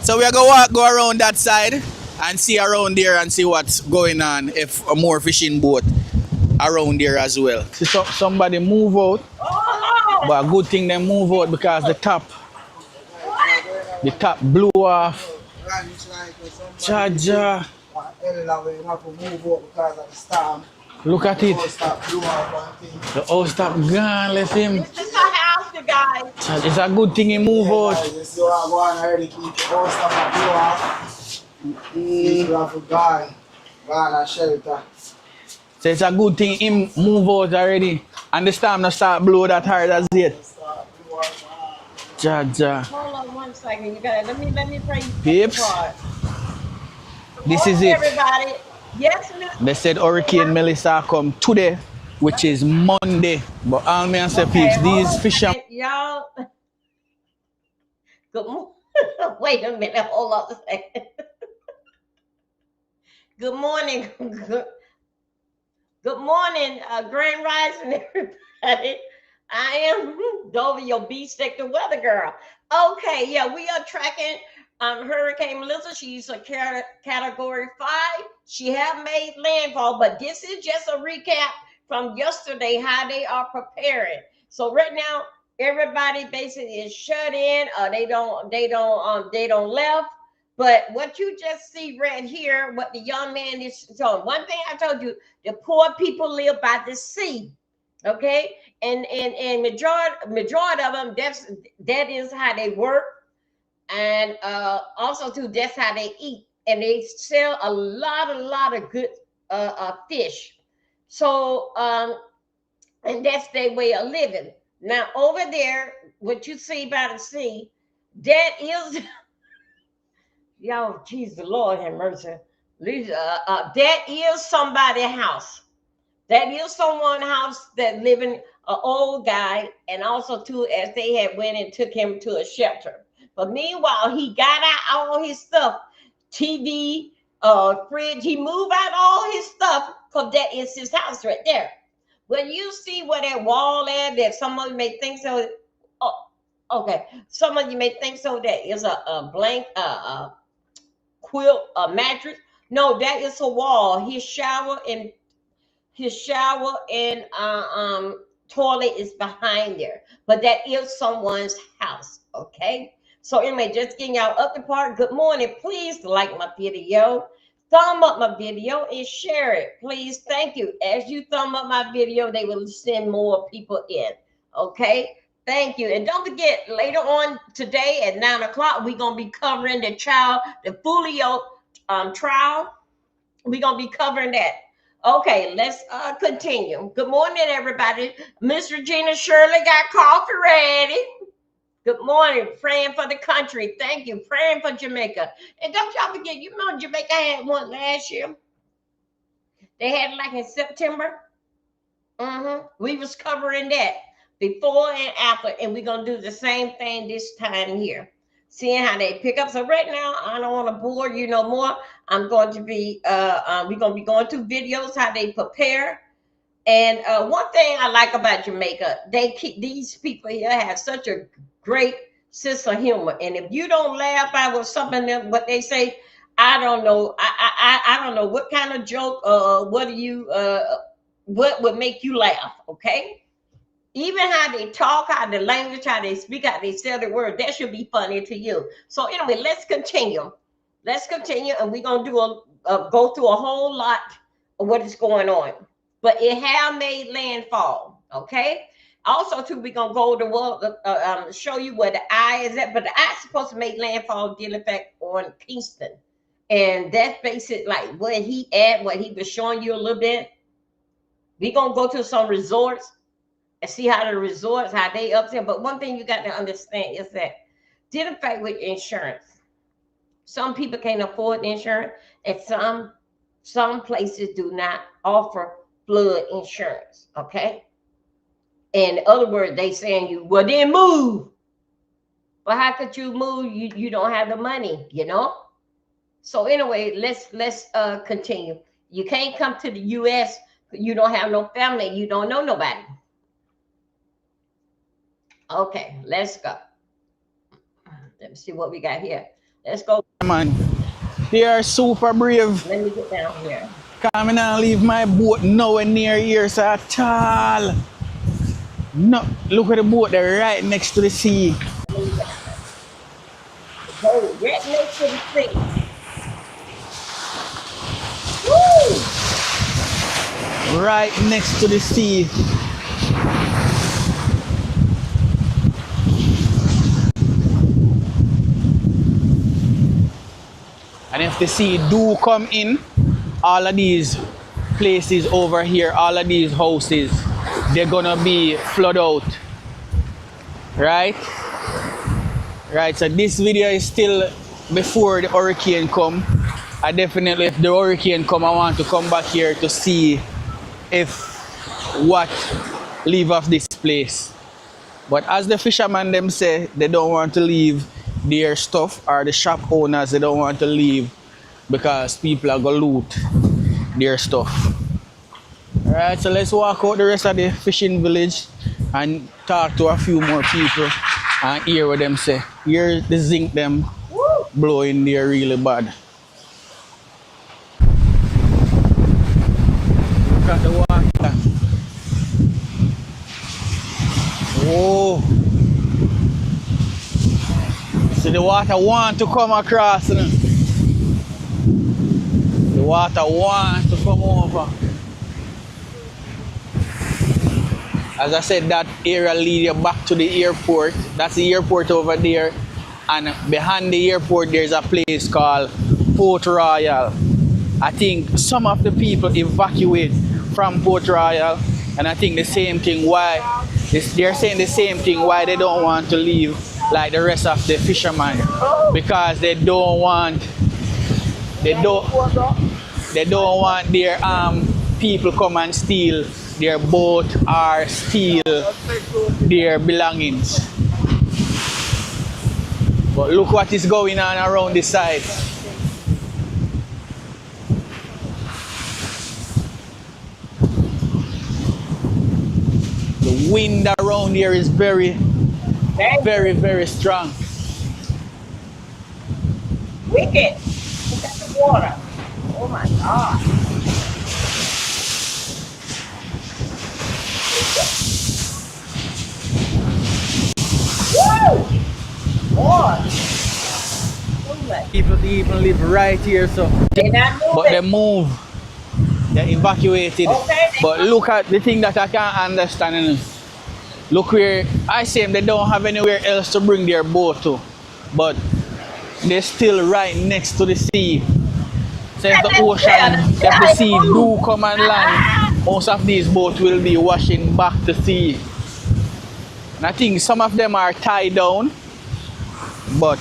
So we're gonna go around that side and see around there and see what's going on if a more fishing boat around there as well. See somebody move out, but a good thing they move out because the top blew off. Jaja. Look at it. The house stop gone, let him. This is our house, you guys. It's a good thing he move out. So it's a good thing him move out already. And the storm not start blow that hard as yet. Jaja. Hold on 1 second, you guys. Let me pray. Peeps. This is it. Everybody. Yes, Miss. They said Hurricane Melissa come today, which is Monday. But all me and say, peeps, these fishermen. Y'all. Good morning. Wait a minute. Hold on a second. Good morning. Good morning, Grand Rising, everybody. I am Dover, your beefsteak, the weather girl. Okay, yeah, we are tracking Hurricane Melissa. She's a category 5. She have made landfall, but this is just a recap from yesterday how they are preparing. So right now, everybody basically is shut in. They don't left. But what you just see right here, what the young man is showing. One thing I told you, the poor people live by the sea. Okay, and majority of them, that is how they work, and also too, that's how they eat, and they sell a lot of good fish. So and that's their way of living. Now over there, what you see by the sea, that is y'all, Jesus, the Lord have mercy. That is somebody's house. That is someone's house that living an old guy, and also too, as they had went and took him to a shelter. But meanwhile, he got out all his stuff, TV, fridge. He moved out all his stuff because that is his house right there. When you see where that wall at, that someone may think so. Oh, Okay, some of you may think so. That is a blank quilt, a mattress. No, that is a wall. His shower and toilet is behind there, but that is someone's house. Okay, so anyway, just getting y'all up the part. Good morning. Please like my video, thumb up my video, and share it, please. Thank you. As you thumb up my video, they will send more people in. Okay, thank you. And don't forget, later on today at 9 o'clock, we're gonna be covering the Fulio trial. We're gonna be covering that. Okay, let's continue. Good morning, everybody. Miss Regina Shirley got coffee ready. Good morning. Praying for the country. Thank you. Praying for Jamaica. And don't y'all forget, you know Jamaica had one last year. They had it like in September. We was covering that before and after, and we're gonna do the same thing this time here. Seeing how they pick up. So right now, I don't want to bore you no more. I'm going to be we're gonna be going through videos how they prepare. And one thing I like about Jamaica, they keep these people here have such a great sense of humor. And if you don't laugh out with something that what they say, I don't know. I don't know what kind of joke what would make you laugh, okay? Even how they talk, how the language, how they speak, how they say the word, that should be funny to you. So anyway, let's continue. Let's continue, and we're gonna do go through a whole lot of what is going on. But it have made landfall, okay? Also, too, we're gonna go to show you where the eye is at, but the eye is supposed to make landfall deal effect on Kingston, and that's basically like where he at, what he was showing you a little bit. We're gonna go to some resorts and see how the resorts, how they up there. But one thing you got to understand is that didn't affect with insurance. Some people can't afford insurance, and some places do not offer flood insurance. Okay. In other words, they saying you, well, then move. But how could you move? You don't have the money, you know? So anyway, let's continue. You can't come to the US, you don't have no family, you don't know nobody. Okay, let's go. Let me see what we got here. Let's go. Man, they are super brave. Let me get down here. Can't now leave my boat nowhere near here at all. No, look at the boat, they're right next to the sea. Oh, right next to the sea. Woo! Right next to the sea. And if the sea do come in, all of these places over here, all of these houses, they're gonna be flood out. Right? Right, so this video is still before the hurricane come. I definitely, if the hurricane come, I want to come back here to see if what leave of this place. But as the fishermen them say, they don't want to leave their stuff, or the shop owners, they don't want to leave because people are going to loot their stuff. Alright, so let's walk out the rest of the fishing village and talk to a few more people and hear what them say. Hear the zinc them blowing there really bad. Look at the water. Whoa. So the water want to come across. You know? The water want to come over. As I said, that area lead you back to the airport. That's the airport over there. And behind the airport, there's a place called Port Royal. I think some of the people evacuate from Port Royal. And I think the same thing why, they're saying the same thing why they don't want to leave like the rest of the fishermen. Because they don't want their people come and steal their boat or steal their belongings. But look what is going on around this side. The wind around here is very Very, very strong. Wicked. Look at the water. Oh my God. Woo! Boy. People even live right here, so but they move. They evacuated. But look at the thing that I can't understand. Look where I say they don't have anywhere else to bring their boat to, but they're still right next to the sea. So if the ocean, if the sea do come and land, most of these boats will be washing back to sea. And I think some of them are tied down, but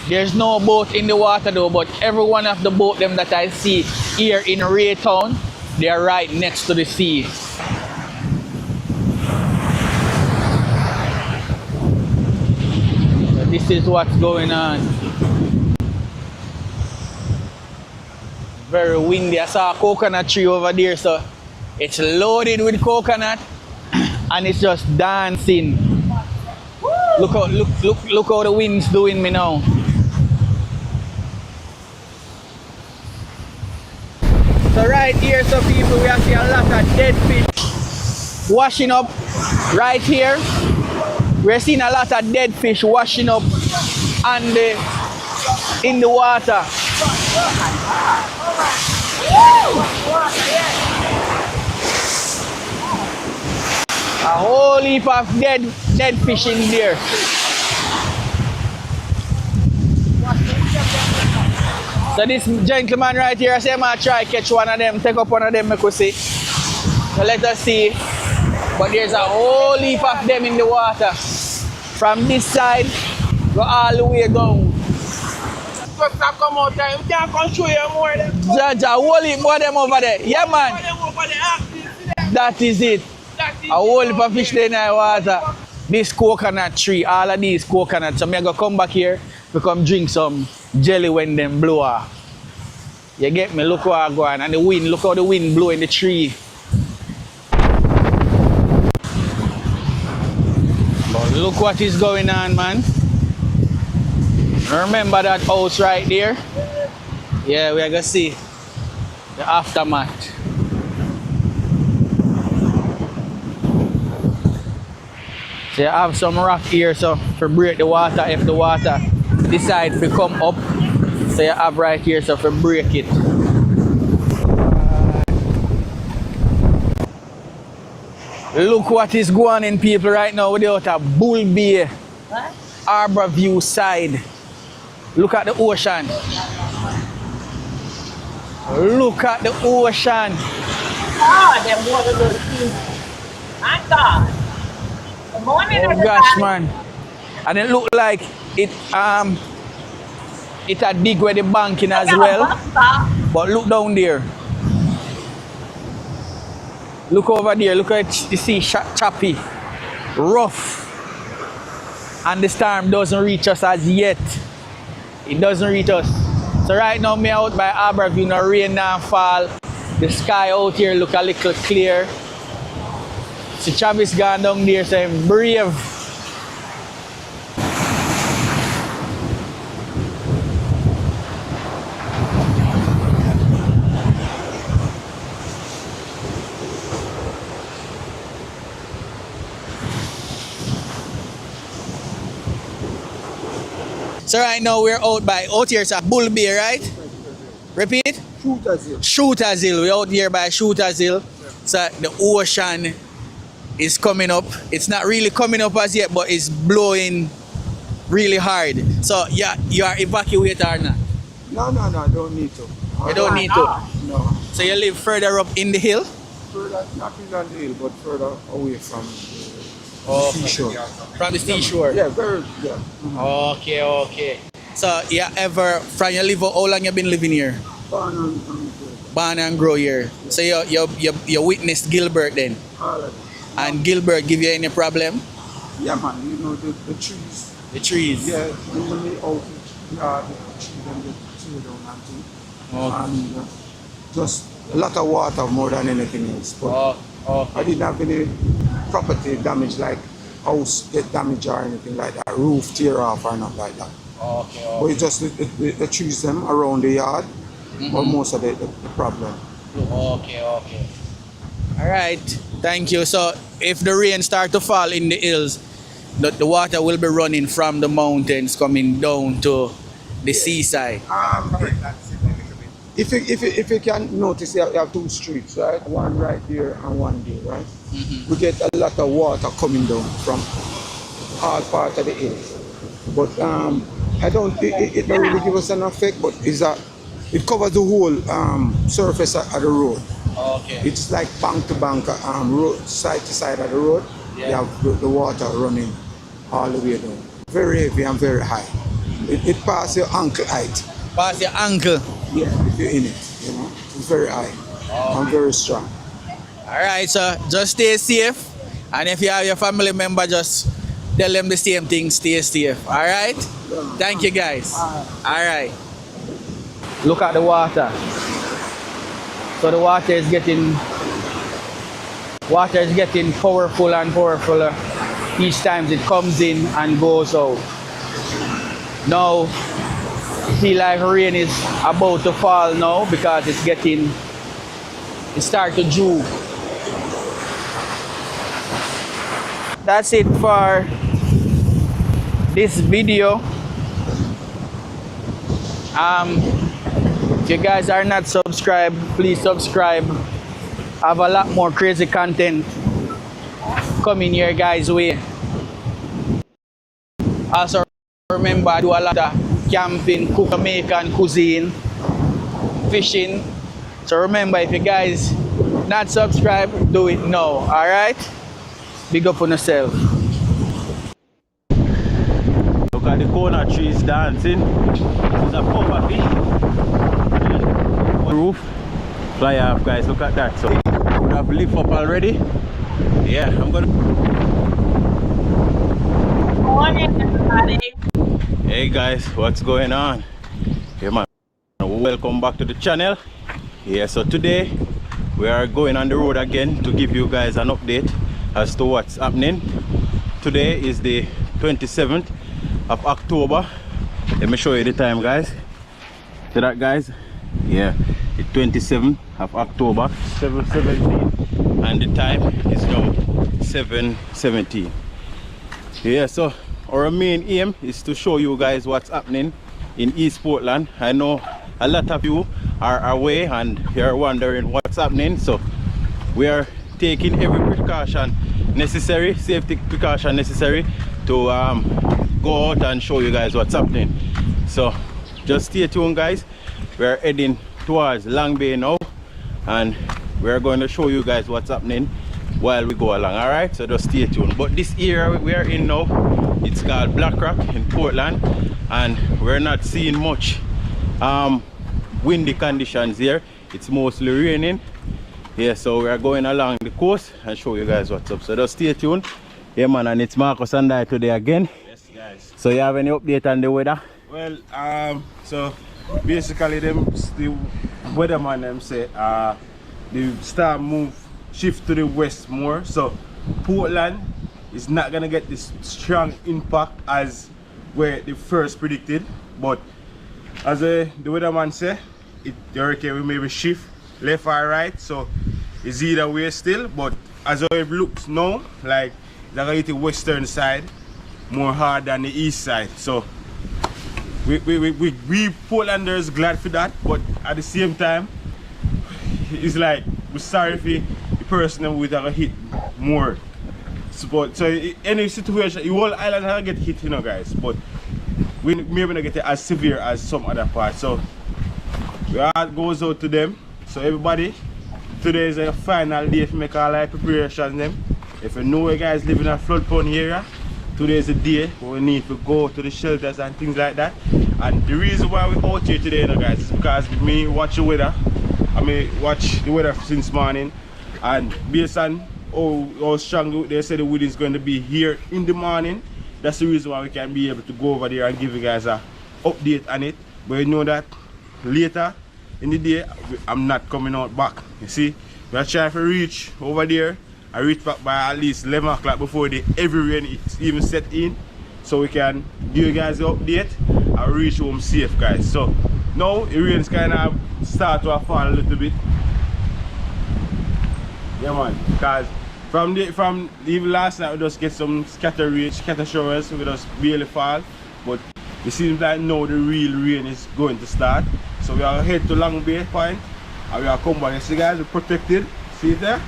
there's no boat in the water though. But every one of the boat them that I see here in Raytown, they are right next to the sea. So this is what's going on. Very windy. I saw a coconut tree over there, so it's loaded with coconut and it's just dancing. Look how the wind's doing me now. So right here, so people, we have see a lot of dead fish washing up right here. We're seeing a lot of dead fish washing up and in the water. A whole heap of dead fish in there. So this gentleman right here, I say I'm gonna try catch one of them, take up one of them, I could see. So let us see. But there's a whole heap of them in the water. From this side, go all the way down. Come out there, we can't come show you more of them. Jaja, whole heap more of them over there. Yeah, man. That is it. A whole heap of fish there in the water. This coconut tree, all of these coconuts. So I'm going to come back here to come drink some jelly when them blow off. You get me? Look how I go on. And the wind, look how the wind blow in the tree. But look what is going on, man. Remember that house right there? Yeah, we are going to see the aftermath. So you have some rock here, so to break the water, if the water decide to come up, so you have right here, so to break it. Look what is going on in people right now without a Bull Bay, Arbor View side. Look at the ocean. Look at the ocean. Oh, them water little things. My God. Good morning, oh gosh, man. And it look like it had dig where the banking as well. But look down there. Look over there. Look at you see choppy, rough. And the storm doesn't reach us as yet. It doesn't reach us. So right now me out by Arbor View, no rain now fall. The sky out here look a little clear. So Travis gone down there, so I'm brave. So right now we're out here, so Bull Bay, right? Repeat? Shooters Hill. Shooters Hill. We're out here by Shooters Hill. So the ocean is coming up. It's not really coming up as yet, but it's blowing really hard. So yeah, you are evacuated or not? No, I don't need to. You don't need to? No. So you live further up in the hill? Further, not in the hill, but further away from Oh, the seashore. From the seashore? Yeah, very, yeah. Okay. So you ever, from your live, how long you been living here? Born and grow here. So you witnessed Gilbert then? And Gilbert give you any problem? Yeah, man, you know, the trees. The trees? Yeah, usually out the trees and the tree down and things. And just a lot of water more than anything else. But I didn't have any property damage like house get damaged or anything like that, roof tear off or not like that. Okay. But it's just the trees them around the yard, or most of the problem. Okay. All right. Thank you. So if the rain start to fall in the hills, the water will be running from the mountains coming down to the seaside. If you can notice, you have two streets, right? One right there and one there, right? We get a lot of water coming down from all parts of the hills. But I don't. It don't really give us an effect, but it covers the whole surface of the road. Okay. It's like bank to bank, road, side to side of the road. Yeah. You have the water running all the way down. Very heavy and very high. It passes your ankle height. Pass your ankle? Yeah, if you're in it, you know. It's very high and very strong. Alright, so just stay safe. And if you have your family member, just tell them the same thing, stay safe. Alright? Thank you guys. Alright. Look at the water. So the water is getting powerful and powerful each time it comes in and goes out. Now, feel like rain is about to fall now because it start to droop. That's it for this video. If you guys are not subscribed, please subscribe. I have a lot more crazy content coming your guys' way. Also remember, I do a lot of camping, Jamaican cuisine, fishing. So remember, if you guys not subscribed, do it now. Alright? Big up on yourself. Look at the corner trees dancing. This is a puffer fish. Roof fly off, guys. Look at that. So I would have lift up already. Yeah, I'm gonna. Morning, everybody. Hey guys, what's going on? Hey man, welcome back to the channel. Yeah, so today we are going on the road again to give you guys an update as to what's happening. Today is the 27th of October. Let me show you the time, guys. See that, guys? Yeah, the 27th of October, 7:17, and the time is now 7:17. Yeah, so our main aim is to show you guys what's happening in East Portland. I know a lot of you are away and you're wondering what's happening, so we are taking every precaution necessary, safety precaution necessary to go out and show you guys what's happening. So just stay tuned, guys. We're heading towards Long Bay now and we're going to show you guys what's happening while we go along. All right, so just stay tuned. But this area we are in now, it's called Black Rock in Portland, and we're not seeing much windy conditions here. It's mostly raining. Yeah, so we're going along the coast and show you guys what's up. So just stay tuned. Yeah man, and it's Marcus and I today again. Yes guys. So you have any update on the weather? Well, so basically the weatherman them say the star move shift to the west more, so Portland is not gonna get this strong impact as where they first predicted, but as the weatherman say, the hurricane will maybe shift left or right, so it's either way still, but as it looks now, like they're gonna hit the western side more hard than the east side. So we Portlanders glad for that, but at the same time it's like we're sorry for the person that we gonna hit more. So any situation, the whole island will get hit, you know guys, but we maybe not get it as severe as some other parts. So our heart goes out to them. So everybody, today is a final day to make all our preparations them. If you know you guys live in a flood-prone area, today is the day where we need to go to the shelters and things like that. And the reason why we're out here today, you know, guys, is because me watch the weather. I mean, watch the weather since morning, and based on how strong they say the wind is going to be here in the morning, that's the reason why we can be able to go over there and give you guys a update on it. But you know that later in the day I'm not coming out back. You see, we're trying to reach over there I reach back by at least 11 o'clock before the heavy rain even set in, so we can give you guys the update and reach home safe, guys. So now the rain's kind of start to fall a little bit. Yeah man, because from even last night we just get some scatter showers, we just barely fall, but it seems like now the real rain is going to start. So we are head to Long Bay Point and we are come back. You see guys, we're protected. See it there?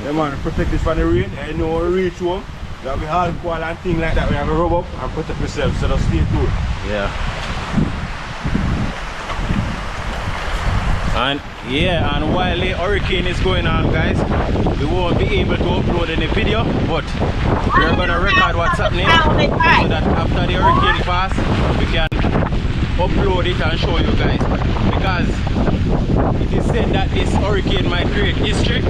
Yeah man, we're protected from the rain. And you know when we reach home, we have the alcohol and things like that. We have to rub up and protect ourselves, so just stay tuned. Yeah. And yeah, and while the hurricane is going on, guys, we won't be able to upload any video, but we're gonna record what's happening so that after the hurricane pass, we can upload it and show you guys. Because it is said that this hurricane might create history,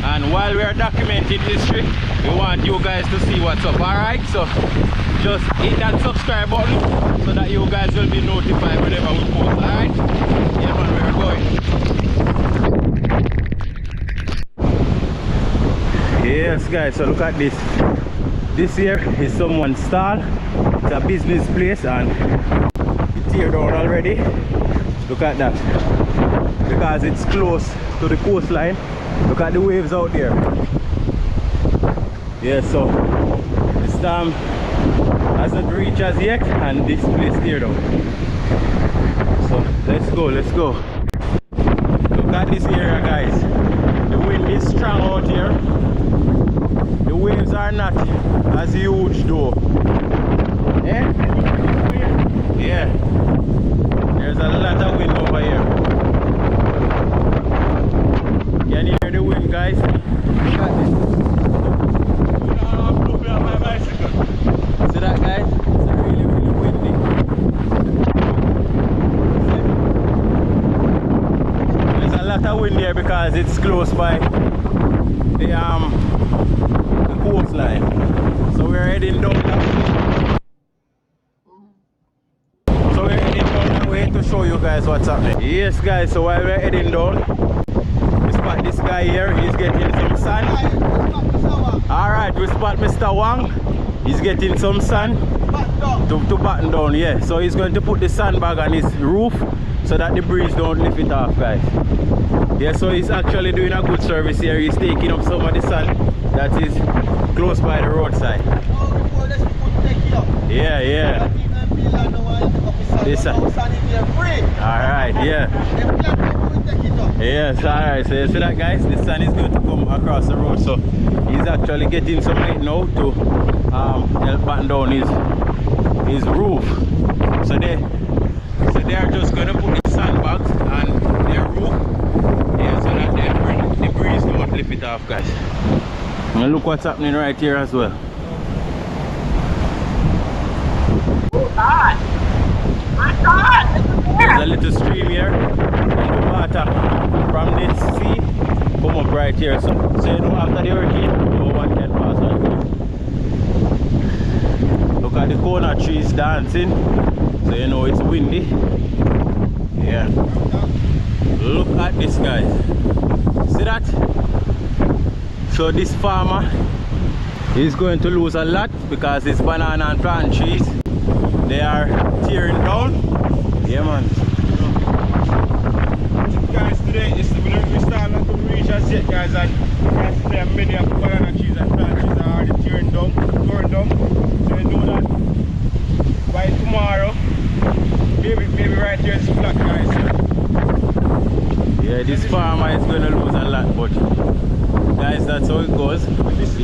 and while we are documenting history, we want you guys to see what's up. Alright, so just hit that subscribe button so that you guys will be notified whenever we post. Alright? Yeah man, we're going. Yes guys, so look at this. This here is someone's stall. It's a business place and it's teared down already. Look at that. Because it's close to the coastline. Look at the waves out there. Yeah, so the storm hasn't reached as yet and this place teared down. So let's go, let's go. Look at this area guys. The wind is strong out here. The waves are not as huge though. Yeah? Yeah. There's a lot of wind over here. Can you hear the wind guys? Look at this. See that guys? It's really windy. There's a lot of wind here because it's close by the coastline. So we're heading down that way. So we're heading down that way to show you guys what's happening. Yes guys, so while we're heading down, we spot this guy here, he's getting some sun. Alright, we spot Mr. Wang. He's getting some sun to batten down, yeah. So he's going to put the sandbag on his roof so that the breeze don't lift it off, guys. Yeah, so he's actually doing a good service here. He's taking up some of the sun that is close by the roadside. Yeah, yeah. This alright, yeah. Yes, alright. So you see that guys, the sun is going to come across the road. So he's actually getting some light now to help batten down his roof. So they are just gonna put the sandbags on their roof. Yeah, so that the breeze don't lift it off, guys. And look what's happening right here as well. Oh God! My God! There's a little stream here, and the water from this sea come up right here. So you know after the hurricane, no one can pass right here. Look at the coconut trees dancing, so you know it's windy. Yeah. Look at this guys. See that? So this farmer is going to lose a lot because his banana and plant trees, they are tearing down. Yeah man. Guys, today we start not to reach as yet guys, and there are many of the banana trees and plant trees are already tearing down. So you know that by tomorrow, maybe right here it's flat guys. Yeah, this farmer is going to lose a lot, but guys, that's how it goes. This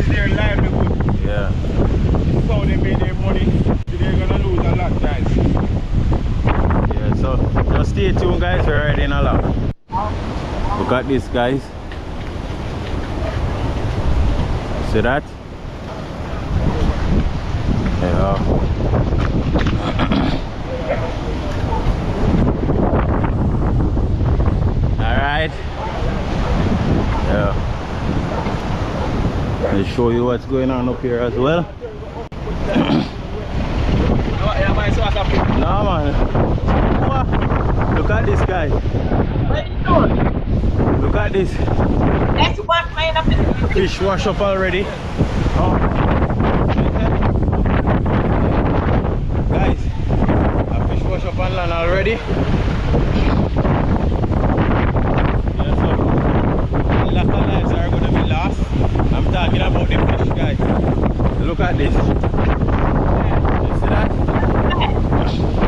is their livelihood. Yeah. That's how they made their money. They're going to lose a lot, guys. Yeah, so just stay tuned, guys. We're riding along. Look at this, guys. See that? Yeah. Alright. Yeah. I'll show you what's going on up here as well. No man. Look at this guy. What are you doing? Look at this. That's what's playing up in the Fish wash up already. Oh. Guys, a fish wash up on land already. Yeah, so a lot of lives are going to be lost. I'm talking about the fish, guys. Look at this. You see that?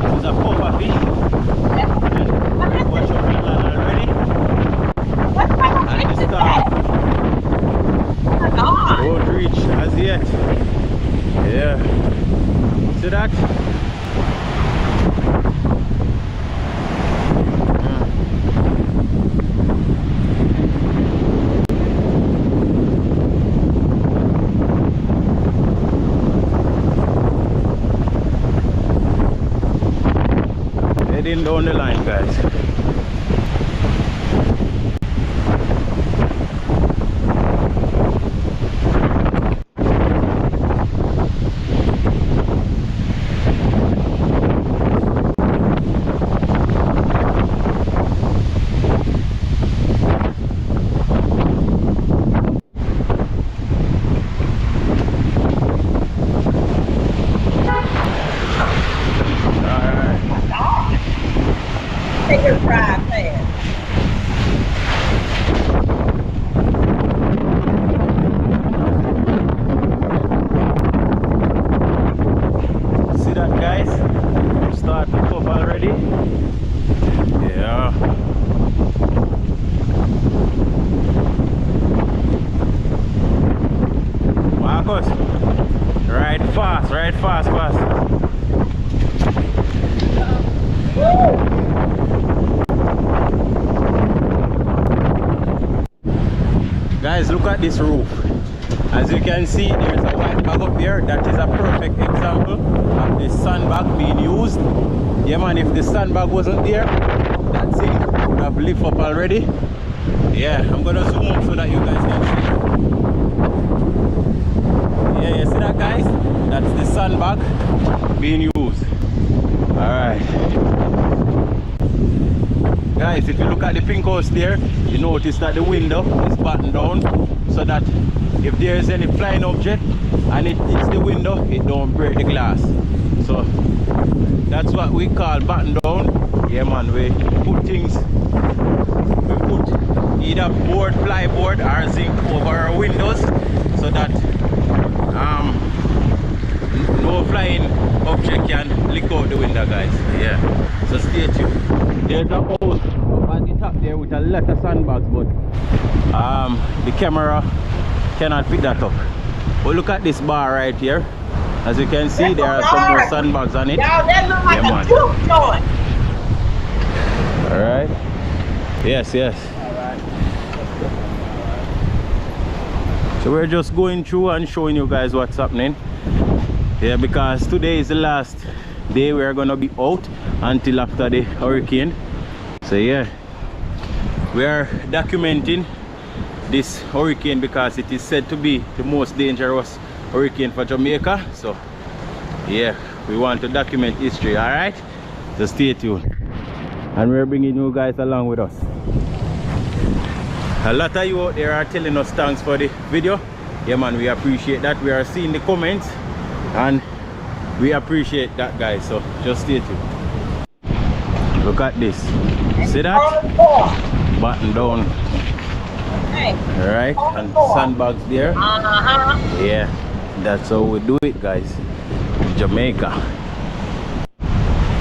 This is a puffer fish. And wash up on land already. And the storm won't reach as yet. Yeah. See that? Heading down the line, guys. Right fast. Guys, look at this roof. As you can see, there's a white bag up there. That is a perfect example of the sandbag being used. Yeah man, if the sandbag wasn't there, that thing would have lifted up already. Yeah, I'm gonna zoom up so that you guys can see. Yeah, you see that, guys? That's the sandbag being used. Alright. Guys, if you look at the pink house there, you notice that the window is battened down so that if there is any flying object and it hits the window, it don't break the glass. So that's what we call batten down. Yeah man, we put things, we put either board, plyboard or zinc over our windows so that no flying object can leak out the window, guys. Yeah, so stay tuned. There's a house up at the top there with a lot of sandbags, but the camera cannot pick that up. But look at this bar right here. As you can see, there are some more sandbags on it. That looks like a juke joint. Alright. Yes. So we're just going through and showing you guys what's happening. Yeah, because today is the last day we're gonna be out until after the hurricane. So yeah, we are documenting this hurricane because it is said to be the most dangerous hurricane for Jamaica. So yeah, we want to document history. All right, so stay tuned, and we're bringing you guys along with us. A lot of you out there are telling us thanks for the video. Yeah man, we appreciate that. We are seeing the comments and we appreciate that, guys. So just stay tuned. Look at this. See that? Button down. Alright, and sandbags there. Yeah, that's how we do it, guys, in Jamaica.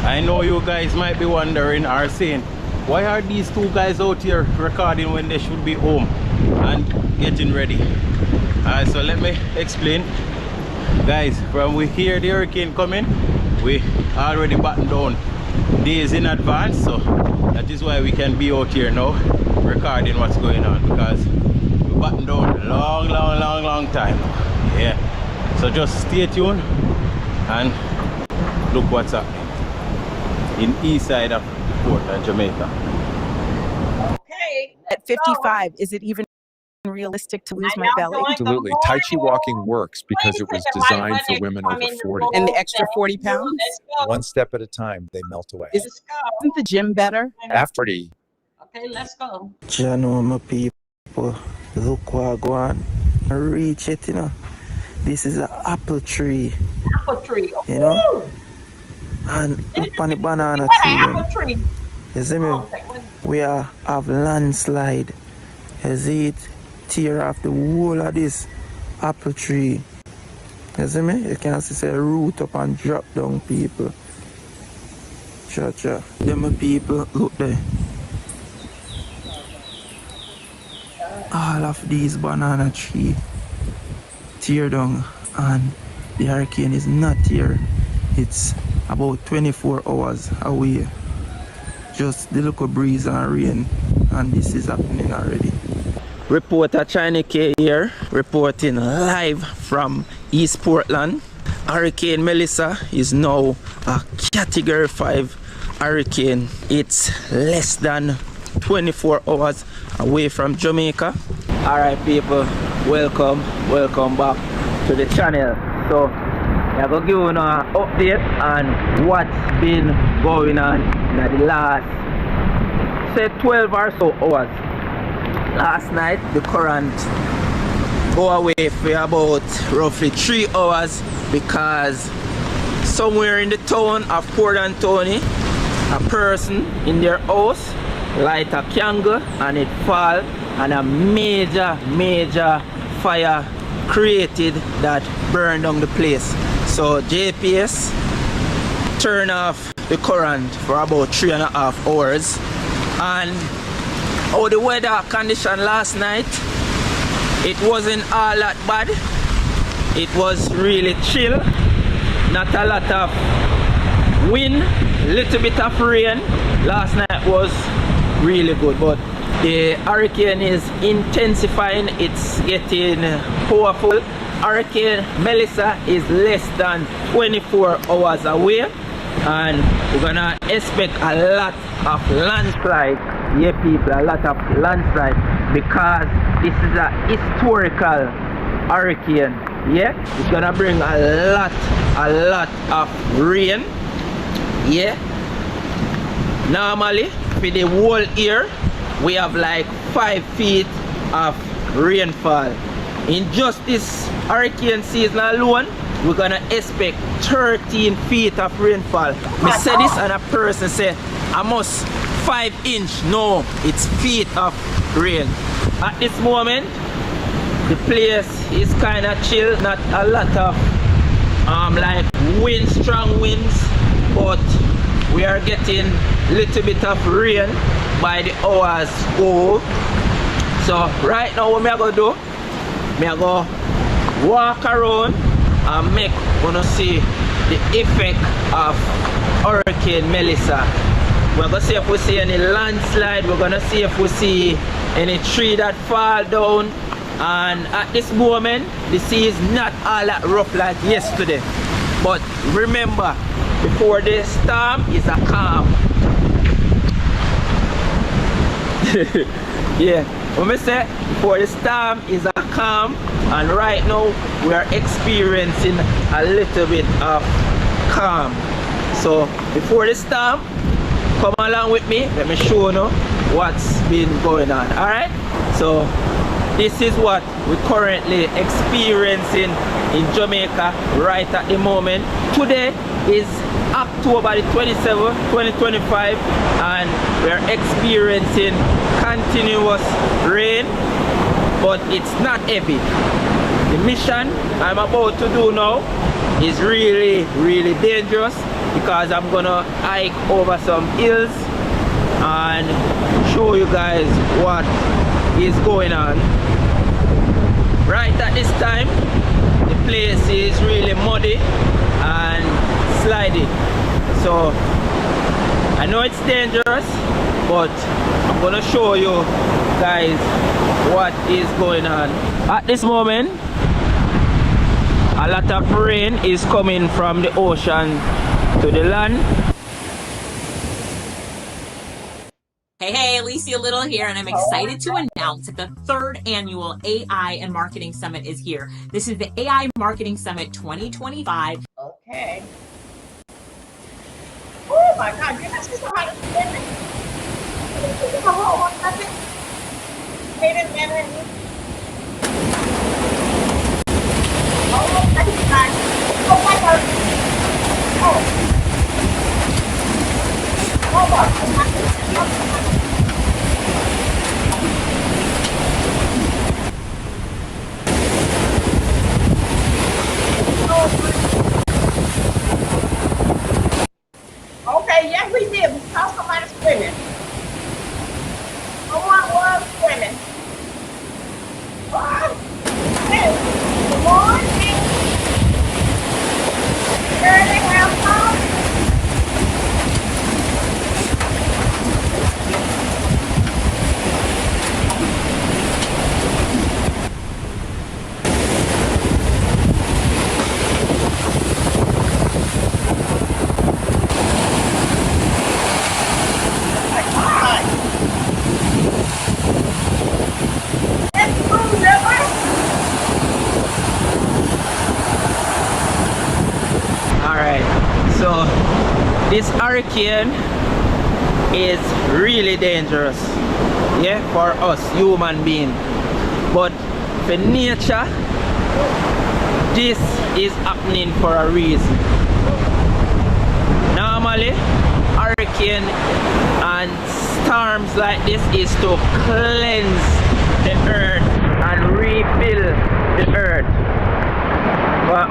I know you guys might be wondering or saying, why are these two guys out here recording when they should be home and getting ready? Alright, so let me explain. Guys, when we hear the hurricane coming, we already buttoned down days in advance, so that is why we can be out here now recording what's going on, because we buttoned down a long time. Yeah, so just stay tuned and look what's happening in east side of Portland, Jamaica. Okay. At 55, is it even realistic to lose my belly? Absolutely. Tai Chi walking works because it was designed for women over 40. And the extra 40 pounds? One step at a time, they melt away. Isn't the gym better? After Okay, let's go. Jano, my people, look what I go on. reach it, you know. This is an apple tree. Apple tree. You know? Ooh. And up on the banana What tree. an Them. apple tree. You see me? We have landslide. You see it? Tear off the whole of this apple tree. You see me? You can see the root up and drop down, people. Cha. Them people, look there. All of these banana tree tear down, and the hurricane is not here. It's about 24 hours away. Just the local breeze and rain, and this is happening already. Reporter China K here, reporting live from East Portland. Hurricane Melissa is now a Category 5 hurricane. It's less than 24 hours away from Jamaica. Alright people, welcome back to the channel. So I'm gonna give you an update on what's been going on in the last, say, 12 or so hours. Last night the current go away for about roughly 3 hours because somewhere in the town of Port Anthony, a person in their house light a candle and it fall, and a major fire created that burned down the place. So JPS turned off the current for about 3.5 hours. And how the weather condition last night, it wasn't all that bad. It was really chill, not a lot of wind, little bit of rain. Last night was really good, but the hurricane is intensifying. It's getting powerful. Hurricane Melissa is less than 24 hours away, and we're gonna expect a lot of landslide. Yeah people, a lot of landslide, because this is a historical hurricane. Yeah, it's gonna bring a lot of rain. Yeah, normally for the whole year we have like 5 feet of rainfall. In just this hurricane season alone, we're gonna expect 13 feet of rainfall. Me say this and a person say I must 5 inch. No, it's feet of rain. At this moment the place is kind of chill, not a lot of like strong winds, but we are getting little bit of rain by the hours go. So right now what I'm gonna do, I'm gonna walk around and make wanna see the effect of Hurricane Melissa. We're gonna see if we see any landslide, we're gonna see if we see any tree that fall down. And at this moment the sea is not all that rough like yesterday, but remember, before the storm is a calm. Yeah, when we say before the storm is a calm, and right now we are experiencing a little bit of calm. So before the storm, come along with me, let me show you what's been going on. Alright, so this is what we're currently experiencing in Jamaica right at the moment. Today is October the 27th, 2025, and we're experiencing continuous rain, but it's not heavy. The mission I'm about to do now is really dangerous, because I'm gonna hike over some hills and show you guys what is going on. Right at this time the place is really muddy and sliding, so I know it's dangerous, but I'm gonna show you guys what is going on. At this moment a lot of rain is coming from the ocean to the land. Hey, Alicia Little here, and I'm excited to announce that the 3rd annual AI and Marketing Summit is here. This is the AI Marketing Summit 2025. Okay. Oh my God, you guys see somebody spinning? Wait a minute. this hurricane is really dangerous, yeah, for us human beings. But for nature, this is happening for a reason. Normally, hurricane and storms like this is to cleanse the earth and rebuild the earth. But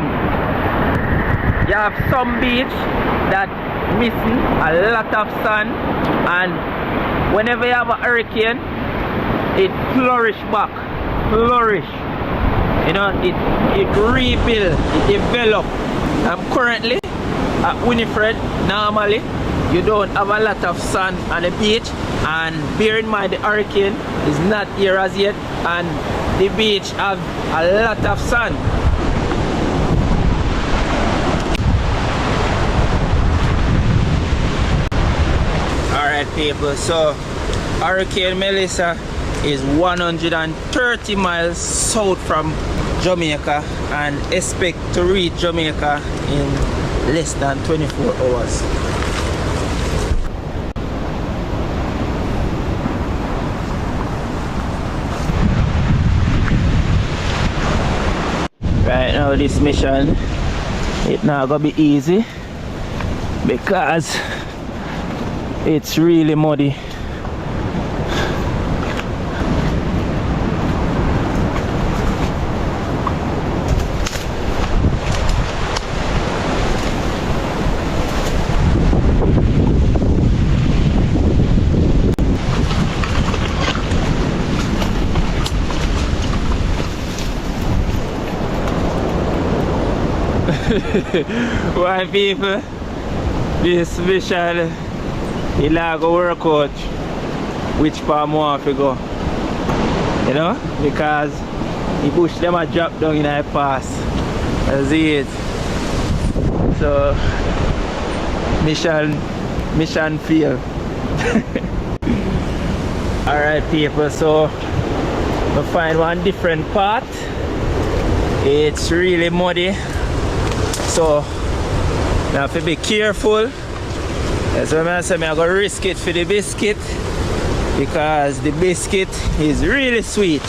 you have some beach that missing a lot of sun, and whenever you have a hurricane, it flourish back, flourish. You know, it rebuild, it develop. Currently at Winifred, normally you don't have a lot of sun on the beach, and bear in mind the hurricane is not here as yet, and the beach have a lot of sun. Alright people, so Hurricane Melissa is 130 miles south from Jamaica and expect to reach Jamaica in less than 24 hours. Right now this mission, it's not gonna be easy because it's really muddy. Why people, this mission it like a workout which part more have to go, you know, because the bush them a drop down in a pass. That's it. So mission fail. Alright people, so we find one different path. It's really muddy, so you have to be careful. That's why I say I'm going to risk it for the biscuit, because the biscuit is really sweet.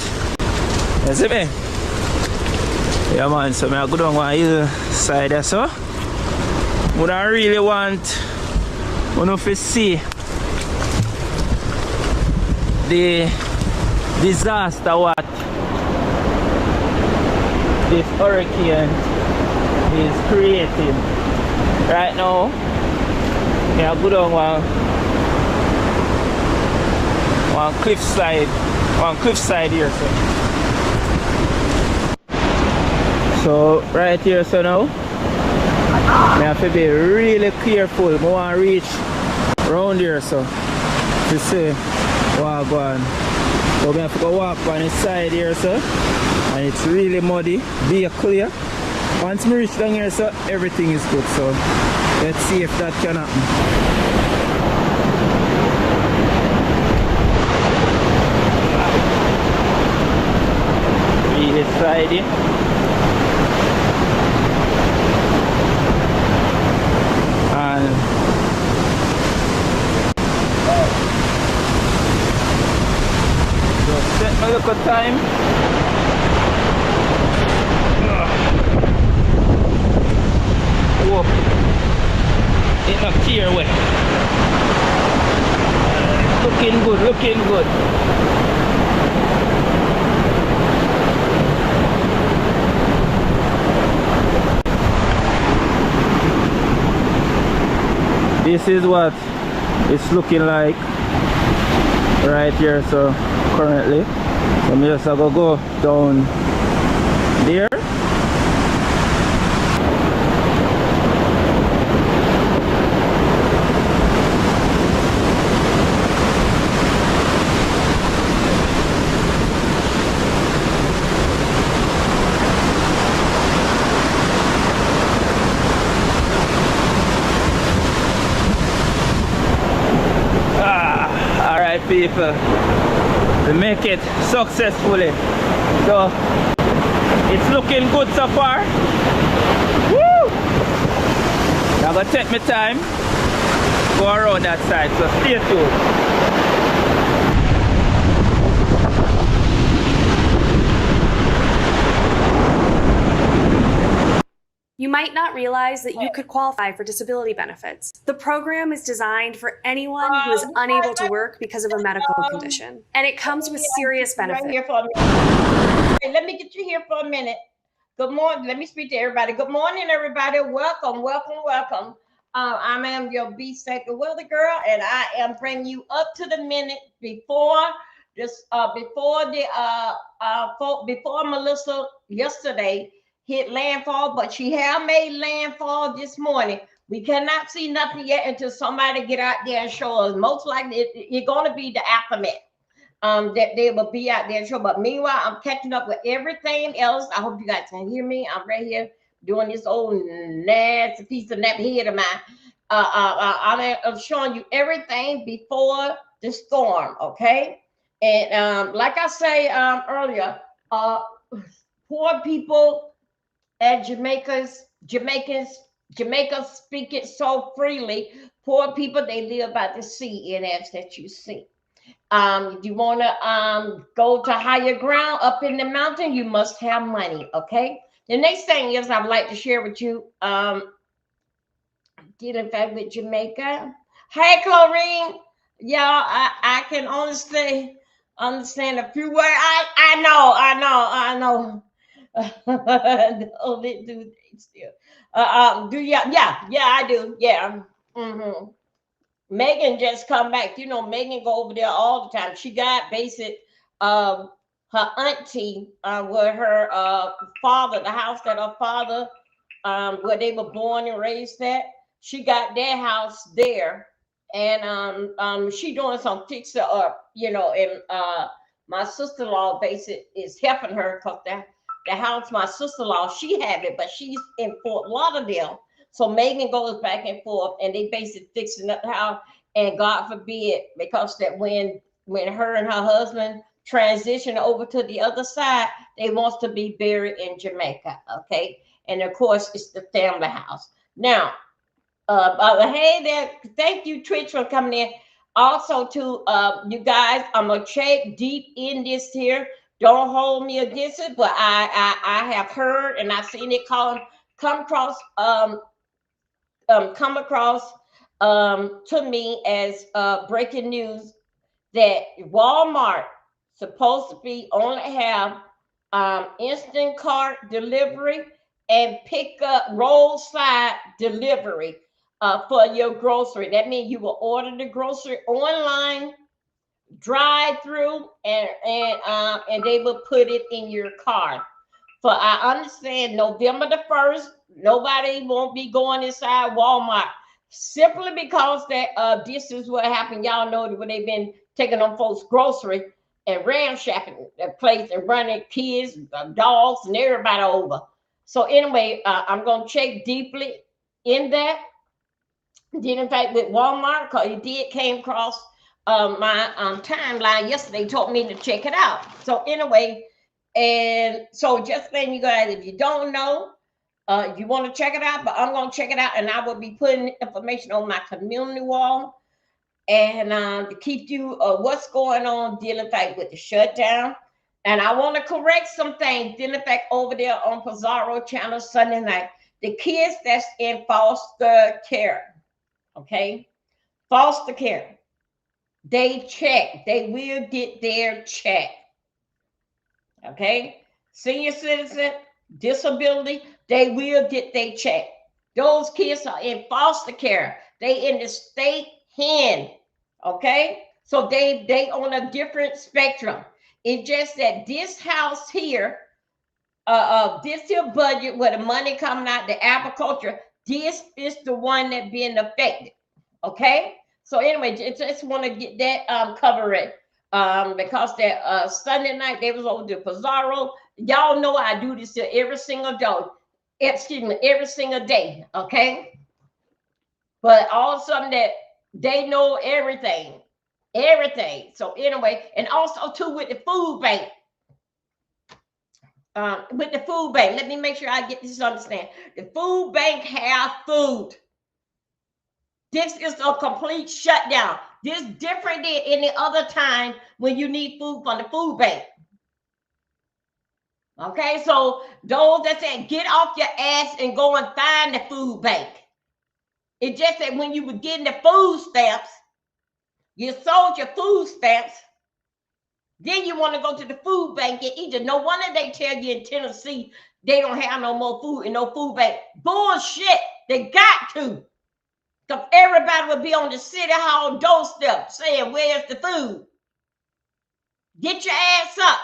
You see me? Yeah man, so I'm going down one hill side there, so but I really want to see the disaster what this hurricane is creating. Right now, yeah, go down one cliffside here, so right here, so now I have to be really careful. I want to reach around here, so to see what I go on. So I have to go walk on the side here, so, and it's really muddy. Be clear. Once I reach down here, so everything is good. So let's see if that can happen. Really slidey. And just set my look at time. It's not clear way. Looking good, looking good. This is what it's looking like right here, so currently. So I'm just gonna go down there. People, we make it successfully, so it's looking good so far. Woo! I'm gonna take my time go around that side, so stay tuned. You might not realize that you could qualify for disability benefits. The program is designed for anyone who is unable to work because of a medical condition, and it comes with serious benefits. Right here for a minute. Hey, let me get you here for a minute. Good morning. Let me speak to everybody. Good morning, everybody. Welcome, welcome, welcome. I am your B-Second Weather Girl, and I am bringing you up to the minute before this, before Melissa yesterday hit landfall, but she have made landfall this morning. We cannot see nothing yet until somebody get out there and show us. Most likely, it's going to be the aftermath. That they will be out there and show. But meanwhile, I'm catching up with everything else. I hope you guys can hear me. I'm right here doing this old nasty piece of nap head of mine. I'm showing you everything before the storm, okay? And like I say earlier, poor people at Jamaica speak it so freely. Poor people, they live by the sea, and as that you see. If you want to go to higher ground up in the mountain, you must have money. Okay. The next thing is I would like to share with you. Dealing back with Jamaica. Hey, Chlorine. Yeah, I can honestly understand a few words. I know. Oh, they do still. Do yeah, I do. Yeah. Mm-hmm. Megan just come back. You know, Megan go over there all the time. She got basic her auntie with her father, the house that her father where they were born and raised at. She got their house there. And she doing some fixer up, you know, and my sister-in-law basic is helping her because the house my sister-in-law, she have it, but she's in Fort Lauderdale. So Megan goes back and forth, and they basically fixing up the house. And God forbid, because that when her and her husband transition over to the other side, they wants to be buried in Jamaica. Okay, and of course it's the family house. Now, hey there, thank you Twitch for coming in. Also to you guys, I'm gonna check deep in this here. Don't hold me against it, but I have heard and I've seen it come across to me as breaking news that Walmart supposed to be only have instant cart delivery and pick up roadside delivery for your grocery. That means you will order the grocery online, drive through, and they will put it in your car. For I understand November the 1st, nobody won't be going inside Walmart simply because that this is what happened. Y'all know when they've been taking on folks' grocery and ramshacking the place and running kids, dogs, and everybody over. So anyway, I'm gonna check deeply in that. Did in fact with Walmart, because it did came across my timeline yesterday, told me to check it out. So anyway, and so just letting you guys, if you don't know, if you want to check it out, but I'm going to check it out, and I will be putting information on my community wall and to keep you what's going on dealing back with the shutdown. And I want to correct some things dealing back over there on Pizarro channel Sunday night. The kids that's in foster care, okay, foster care, they check, they will get their check. Okay, senior citizen, disability, they will get their check. Those kids are in foster care. They in the state hand. Okay, so they on a different spectrum. It's just that this house here, this here budget where the money coming out, the agriculture, this is the one that being affected. Okay, so anyway, just want to get that covered. Because that Sunday night they was over to Pizarro. Y'all know I do this every single day. Excuse me, every single day. Okay, but all of a sudden that they know everything. So anyway, and also too with the food bank. Let me make sure I get this understand. The food bank have food. This is a complete shutdown. This different than any other time when you need food from the food bank. Okay, so those that said get off your ass and go and find the food bank. It just that when you were getting the food stamps, you sold your food stamps, then you want to go to the food bank and eat it. No wonder they tell you in Tennessee they don't have no more food in no food bank. Bullshit. They got to. Because everybody would be on the city hall doorstep saying, where's the food? Get your ass up.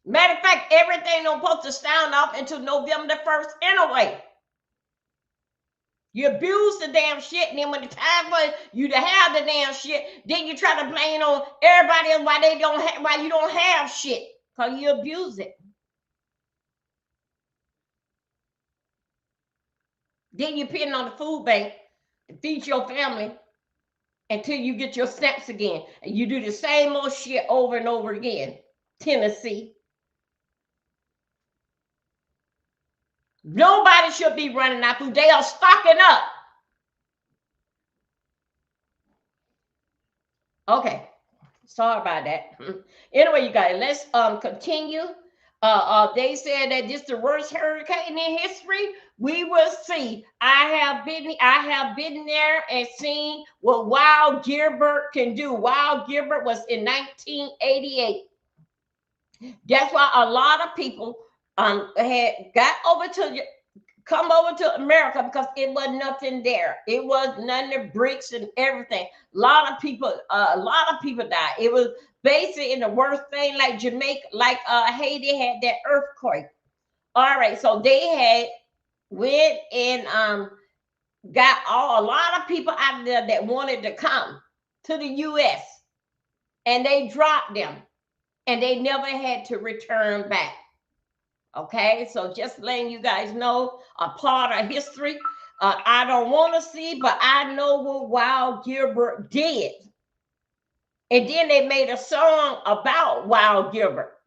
Matter of fact, everything don't supposed to sound off until November the 1st anyway. You abuse the damn shit, and then when it's time for you to have the damn shit, then you try to blame on everybody else why you don't have shit. Because you abuse it. Then you're depending on the food bank to feed your family until you get your stamps again. And you do the same old shit over and over again. Tennessee. Nobody should be running out food. They are stocking up. Okay. Sorry about that. Anyway, you guys, let's continue. They said that this is the worst hurricane in history. We will see. I have been there and seen what Wild Gilbert can do. Wild Gilbert was in 1988. That's why a lot of people had got come over to America because it was nothing there. It was none of bricks and everything. A lot of people died. It was basically in the worst thing, like Jamaica, like Haiti had that earthquake. All right, so they had went and got a lot of people out there that wanted to come to the U.S. and they dropped them, and they never had to return back. Okay, so just letting you guys know a part of history. I don't want to see, but I know what Wild Gilbert did. And then they made a song about Wild Gilbert.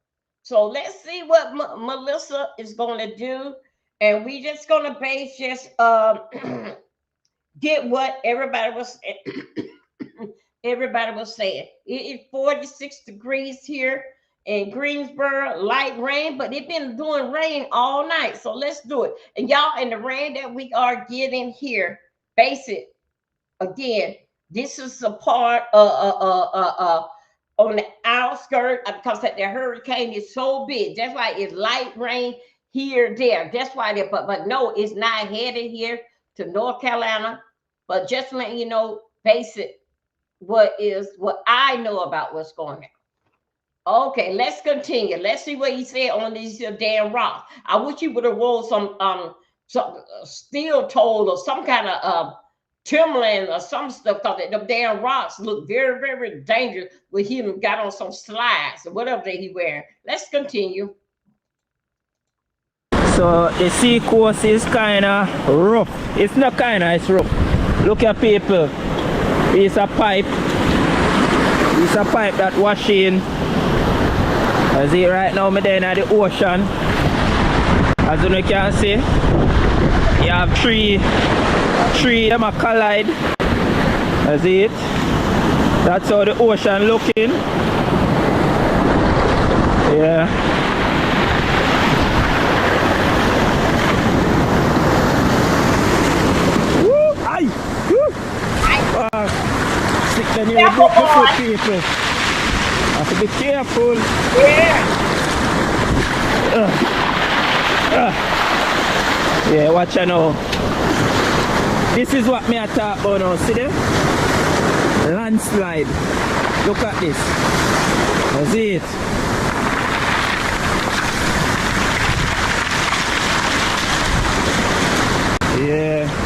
So let's see what Melissa is going to do. And we just going to base just get what everybody was saying. It is 46 degrees here in Greensboro, light rain, but it's been doing rain all night. So let's do it. And y'all, in the rain that we are getting here, base it again. This is a part on the outskirts because the hurricane is so big. That's why it's light rain here, there. That's why but no, it's not headed here to North Carolina. But just letting you know, base it what I know about what's going on. Okay, let's continue. Let's see what he said on these damn rocks. I wish you would have rolled some steel toe or some kind of Timberland or some stuff, because the damn rocks look very, very dangerous with him got on some slides or whatever that he wearing. Let's continue. So the sea coast is kind of rough. It's not kind of, it's rough. Look at people. It's a pipe. It's a pipe that washing. I see right now, I'm there in the ocean. As you can see, you have three them a collide. I see it. That's how the ocean looking. Yeah. Woo! Aye! Woo! Stick the new book before people. Have to be careful. Yeah. Yeah, watch out now. This is what me I talk about now. See there? Landslide. Look at this. That's it. Yeah.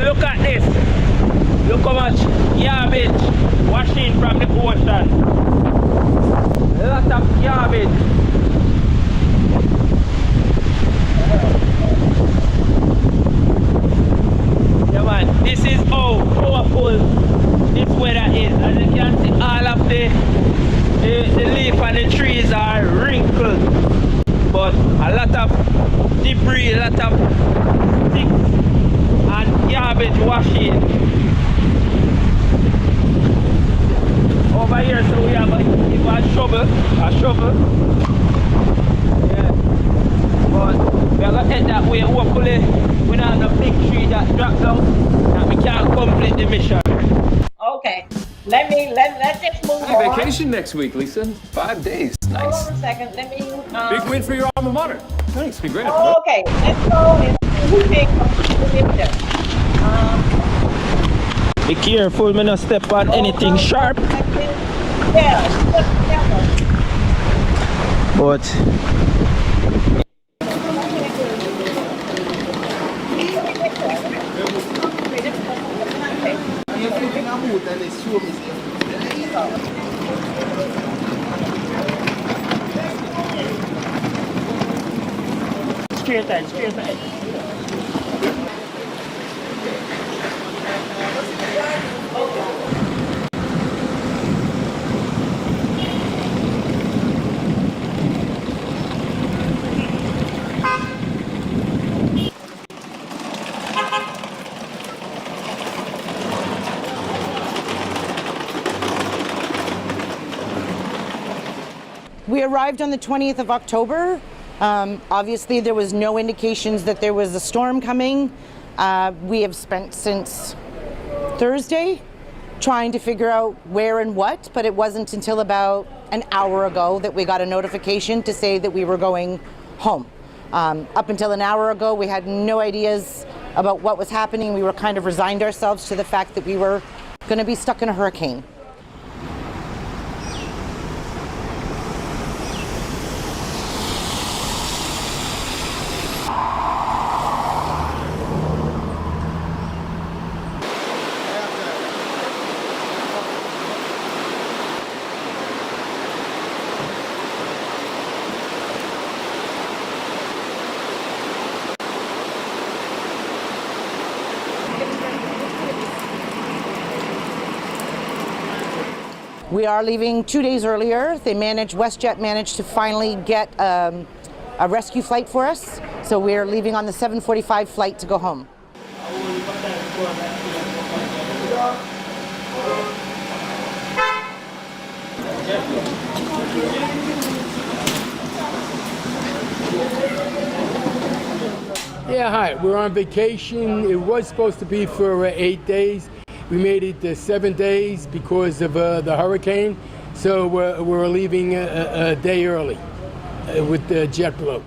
look at this. Look how much garbage washing from the ocean. A lot of garbage. Yeah man, this is how powerful this weather is. As you can see, all of the leaf and the trees are wrinkled. But a lot of debris, a lot of sticks and garbage washing. Over here, so we have a shovel. Yeah. But we are gonna head that way. Hopefully, we don't have a big tree that drops down that we can't complete the mission. Okay. Let's just move Hey, on. vacation next week, Lisa. 5 days. Nice. Hold on a second. Let me. Big win for your alma mater. Thanks. Congrats. Okay, let's go and see who takes the Be careful, me not step on anything sharp. Yeah. But Straight ahead. We arrived on the 20th of October. Obviously, there was no indications that there was a storm coming. We have spent since Thursday trying to figure out where and what, but it wasn't until about an hour ago that we got a notification to say that we were going home. Up until an hour ago, we had no ideas about what was happening. We were kind of resigned ourselves to the fact that we were going to be stuck in a hurricane. We are leaving 2 days earlier. WestJet managed to finally get a rescue flight for us. So we're leaving on the 7:45 flight to go home. Yeah, hi. We're on vacation. It was supposed to be for 8 days. We made it 7 days because of the hurricane, so we're leaving a day early with the JetBlue.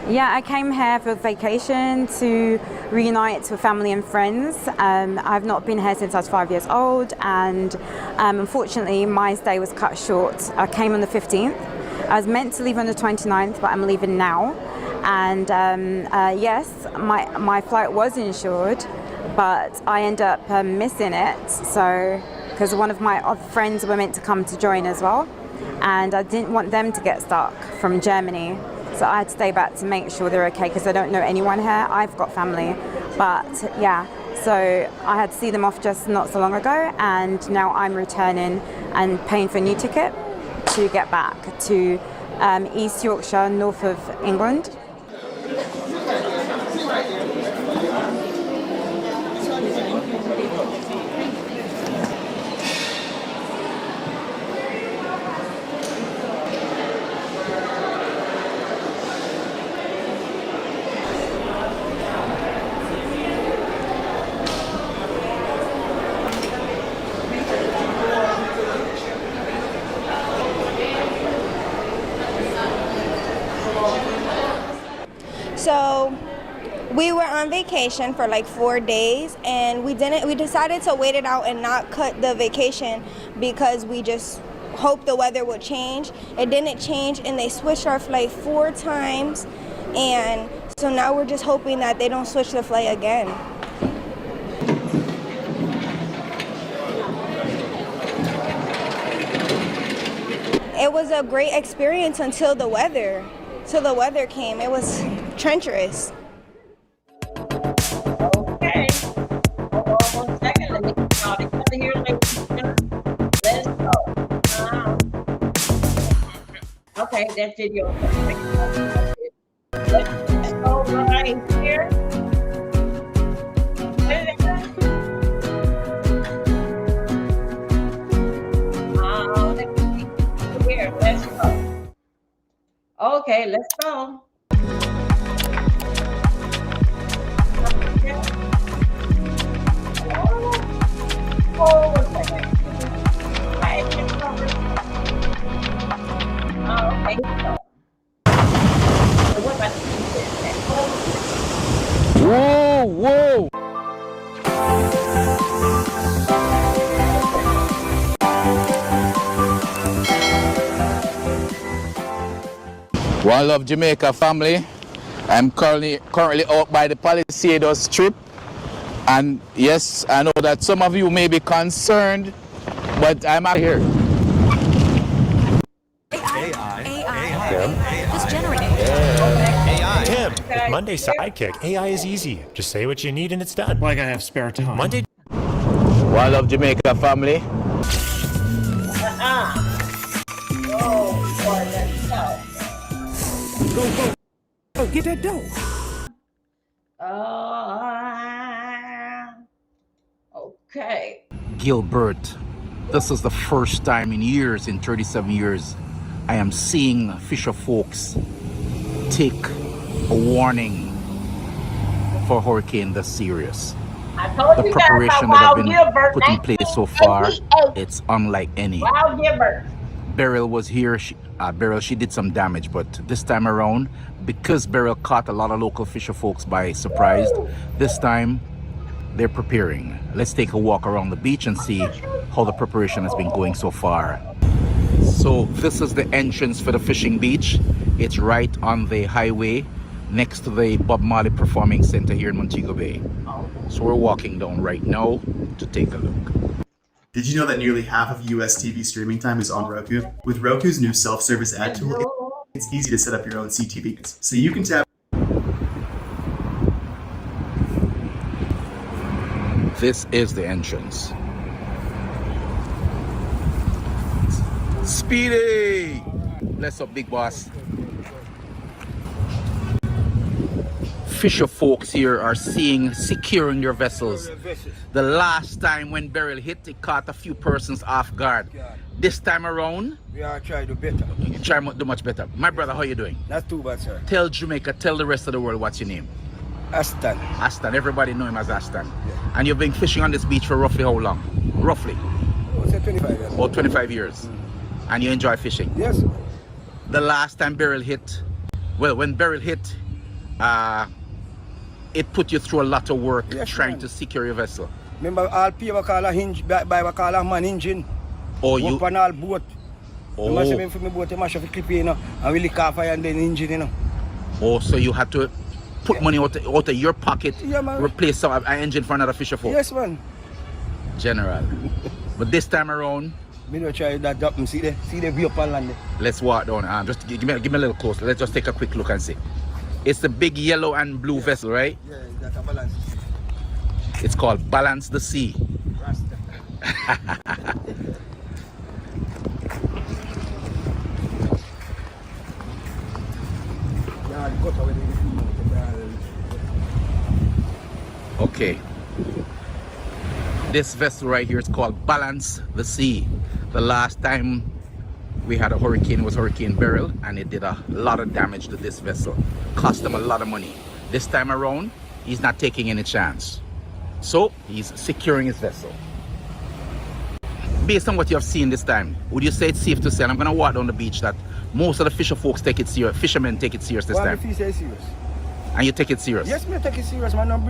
Yeah, I came here for vacation to reunite with family and friends. I've not been here since I was 5 years old, and unfortunately my stay was cut short. I came on the 15th. I was meant to leave on the 29th, but I'm leaving now. And yes, my flight was insured, but I ended up missing it. So, because one of my friends were meant to come to join as well, and I didn't want them to get stuck from Germany. So I had to stay back to make sure they're okay, because I don't know anyone here. I've got family, but yeah. So I had to see them off just not so long ago, and now I'm returning and paying for a new ticket to get back to East Yorkshire, north of England. So we were on vacation for like 4 days, and we decided to wait it out and not cut the vacation because we just hoped the weather would change. It didn't change, and they switched our flight 4 times, and so now we're just hoping that they don't switch the flight again. It was a great experience until the weather came. It was treacherous. Okay. Hold on 1 second. Let me get y'all together here, ladies and gentlemen. Let's go. Okay, that video. Let's go right here. Let's go. Okay, let's go. Oh, 1 second. Okay, here we go. So what about Whoa, whoa. One Love Jamaica family. I'm currently out by the Palisades Strip, and yes, I know that some of you may be concerned, but I'm out here. Just generating. Tim, with Monday Sidekick, AI is easy. Just say what you need and it's done. Well, I gotta have spare time. Monday. One Love Jamaica family. Oh, boy, let's go. Go, get that dough. Okay. Gilbert, this is the first time in years, in 37 years, I am seeing Fisher folks take a warning for hurricane this serious. I told The you guys preparation about that have Wild been Gilbert. put in place so far, it's unlike any. Wild Gilbert. Beryl was here. Beryl, she did some damage, but this time around, because Beryl caught a lot of local fisher folks by surprise, this time they're preparing. Let's take a walk around the beach and see how the preparation has been going so far. So this is the entrance for the fishing beach. It's right on the highway next to the Bob Marley Performing Center here in Montego Bay. So we're walking down right now to take a look. Did you know that nearly half of US TV streaming time is on Roku? With Roku's new self-service ad tool, it's easy to set up your own CTV, so you can tap. This is the entrance. Speedy! Bless up, big boss. Fisher folks here are securing their vessels. The last time when Beryl hit, it caught a few persons off guard. This time around, we are trying to do better. You try to do much better. My brother, how you doing? Not too bad, sir. Tell Jamaica, tell the rest of the world what's your name. Aston. Aston, everybody know him as Aston. Yeah. And you've been fishing on this beach for roughly how long? Roughly? Oh, say 25 years. About 25 years. And you enjoy fishing? Yes. The last time Beryl hit, well, when Beryl hit, it put you through a lot of work trying to secure your vessel. Remember, all people call a hinge, by we call a man engine. Oh, you? Up on all boat. Oh. You must have for my boat, you must have clip, you know, and we lick off and then engine, you know. Oh, so you had to put money out of your pocket, replace an engine for another fisher folk? Yes, man. General. But this time around, me don't try that up and see the view up on land. Let's walk down. Just give me a little close. Let's just take a quick look and see. It's the big yellow and blue vessel, right? Yeah, that's a balance. It's called Balance the Sea. Okay. This vessel right here is called Balance the Sea. The last time we had a hurricane was Hurricane Beryl, and it did a lot of damage to this vessel. Cost them a lot of money. This time around, he's not taking any chance. So he's securing his vessel. based on what you have seen this time, would you say it's safe to say, and I'm going to walk down the beach, that most of the fisher folks take it serious, fishermen take it serious this Well, time? the fish is serious. And you take it serious? Yes, me take it serious, man.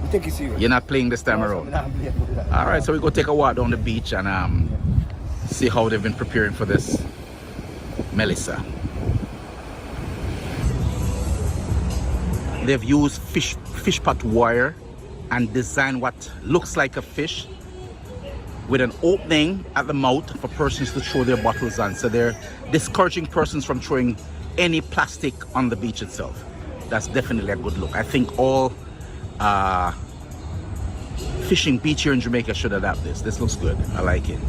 We take it serious. You're not playing this time around? All right, so we go take a walk down the beach and see how they've been preparing for this Melissa. They've used fish pot wire and designed what looks like a fish with an opening at the mouth for persons to throw their bottles on. So they're discouraging persons from throwing any plastic on the beach itself. That's definitely a good look. I think all fishing beach here in Jamaica should adapt this. This looks good. I like it.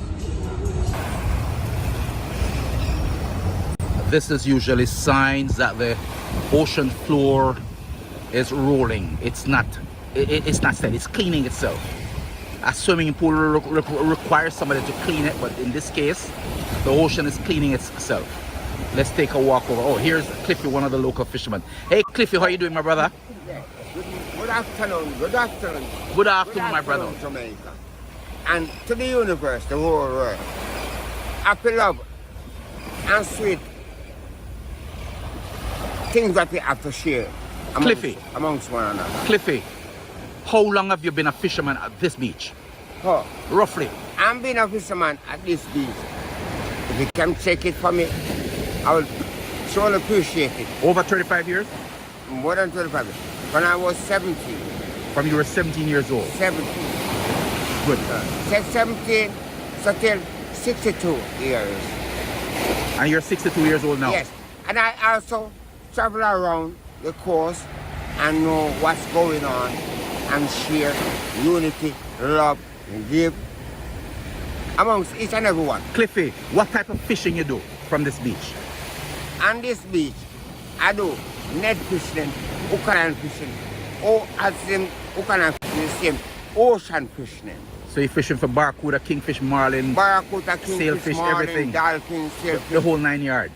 This is usually signs that the ocean floor is rolling. It's not steady. It's cleaning itself. A swimming pool requires somebody to clean it, but in this case, the ocean is cleaning itself. Let's take a walk over. Oh, here's Cliffy, one of the local fishermen. Hey, Cliffy, how are you doing, my brother? Good afternoon. Good afternoon. Good afternoon, my brother. Jamaica. And to the universe, the whole world. Happy love and sweet things that we have to share amongst one another. Cliffy, how long have you been a fisherman at this beach? Oh, roughly. I've been a fisherman at this beach. If you can check it for me, I would surely appreciate it. Over 35 years? More than 35 years. When I was 17. From you were 17 years old? 17. Good. Said 17, so till 62 years. And you're 62 years old now? Yes. And I also travel around the coast and know what's going on and share unity, love, and give amongst each and everyone. Cliffy, what type of fishing you do from this beach? On this beach, I do net fishing, hook and fishing, or as in hook and fishing, same ocean fishing. So you're fishing for barracuda, kingfish, marlin, barracuda, kingfish, sailfish, marlin, everything? dolphin, sailfish. The whole 9 yards?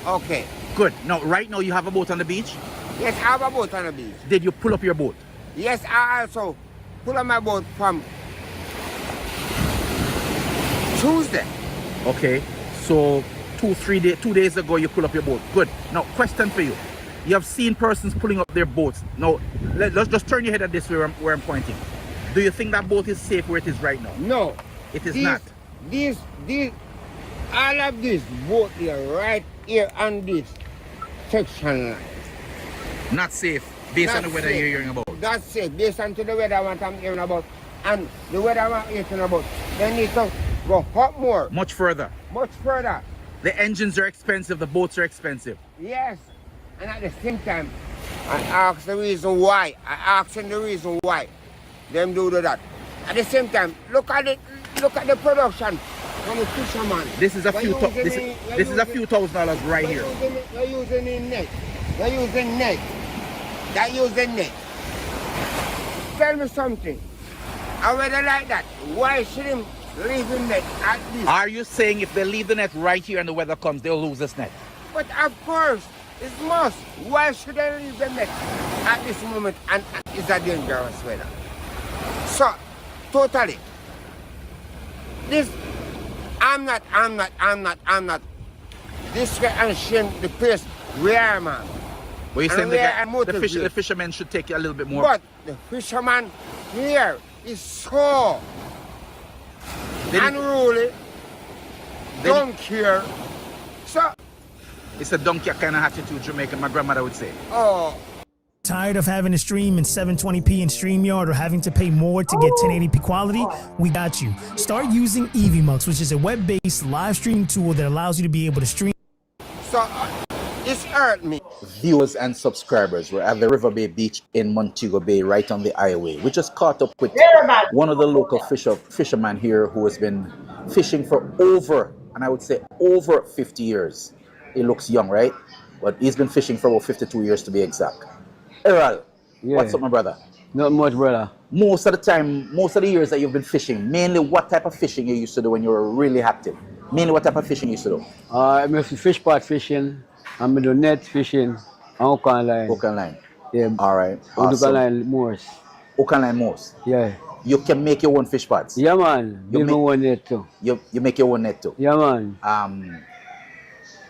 Okay. Good. Now, right now you have a boat on the beach? Yes, I have a boat on the beach. Did you pull up your boat? Yes, I also pull up my boat from Tuesday. Okay, so 2 days ago you pull up your boat. Good. Now, question for you. You have seen persons pulling up their boats. Now, let's just turn your head at this where I'm pointing. Do you think that boat is safe where it is right now? No. It is not. All of this boat here, right here on this section line. Not safe, based on the weather you're hearing about. Not safe, based on the weather I'm hearing about. And the weather I'm hearing about, they need to go up more. Much further. Much further. The engines are expensive, the boats are expensive. Yes. And at the same time, I ask the reason why. I ask them the reason why them do that. At the same time, look at the production from the fisherman. This is a few $1,000 right here. They're using net. They're using net. They're using net. Tell me something. I rather like that. Why should him leave the net at this? Are you saying if they leave the net right here and the weather comes, they'll lose this net? But of course, it's must. Why should they leave the net at this moment and it's a dangerous weather? So, totally. This, I'm not. This and shame the place where man. Well, you saying the fishermen should take it a little bit more? But the fisherman here is so unruly, don't care. So, it's a donkey kind of attitude Jamaican, my grandmother would say. Oh. Tired of having to stream in 720p in StreamYard or having to pay more to get 1080p quality? We got you. Start using EVMux, which is a web-based live streaming tool that allows you to be able to stream. So, it's hurt me. Viewers and subscribers, we're at the River Bay Beach in Montego Bay, right on the highway. We just caught up with one of the local fishermen here who has been fishing for over 50 years. He looks young, right? But he's been fishing for about 52 years to be exact. Errol, what's up, my brother? Not much, brother. Most of the years that you've been fishing, mainly what type of fishing you used to do when you were really active? Mainly what type of fishing you used to do? I'm fish pot fishing, I'm do net fishing, and hook and line. Hook and line. Yeah. All right. Hook and line most. Hook and line most? Yeah. You can make your own fish pots. Yeah, man. You Build make, my own net too. you make your own net too. Yeah, man.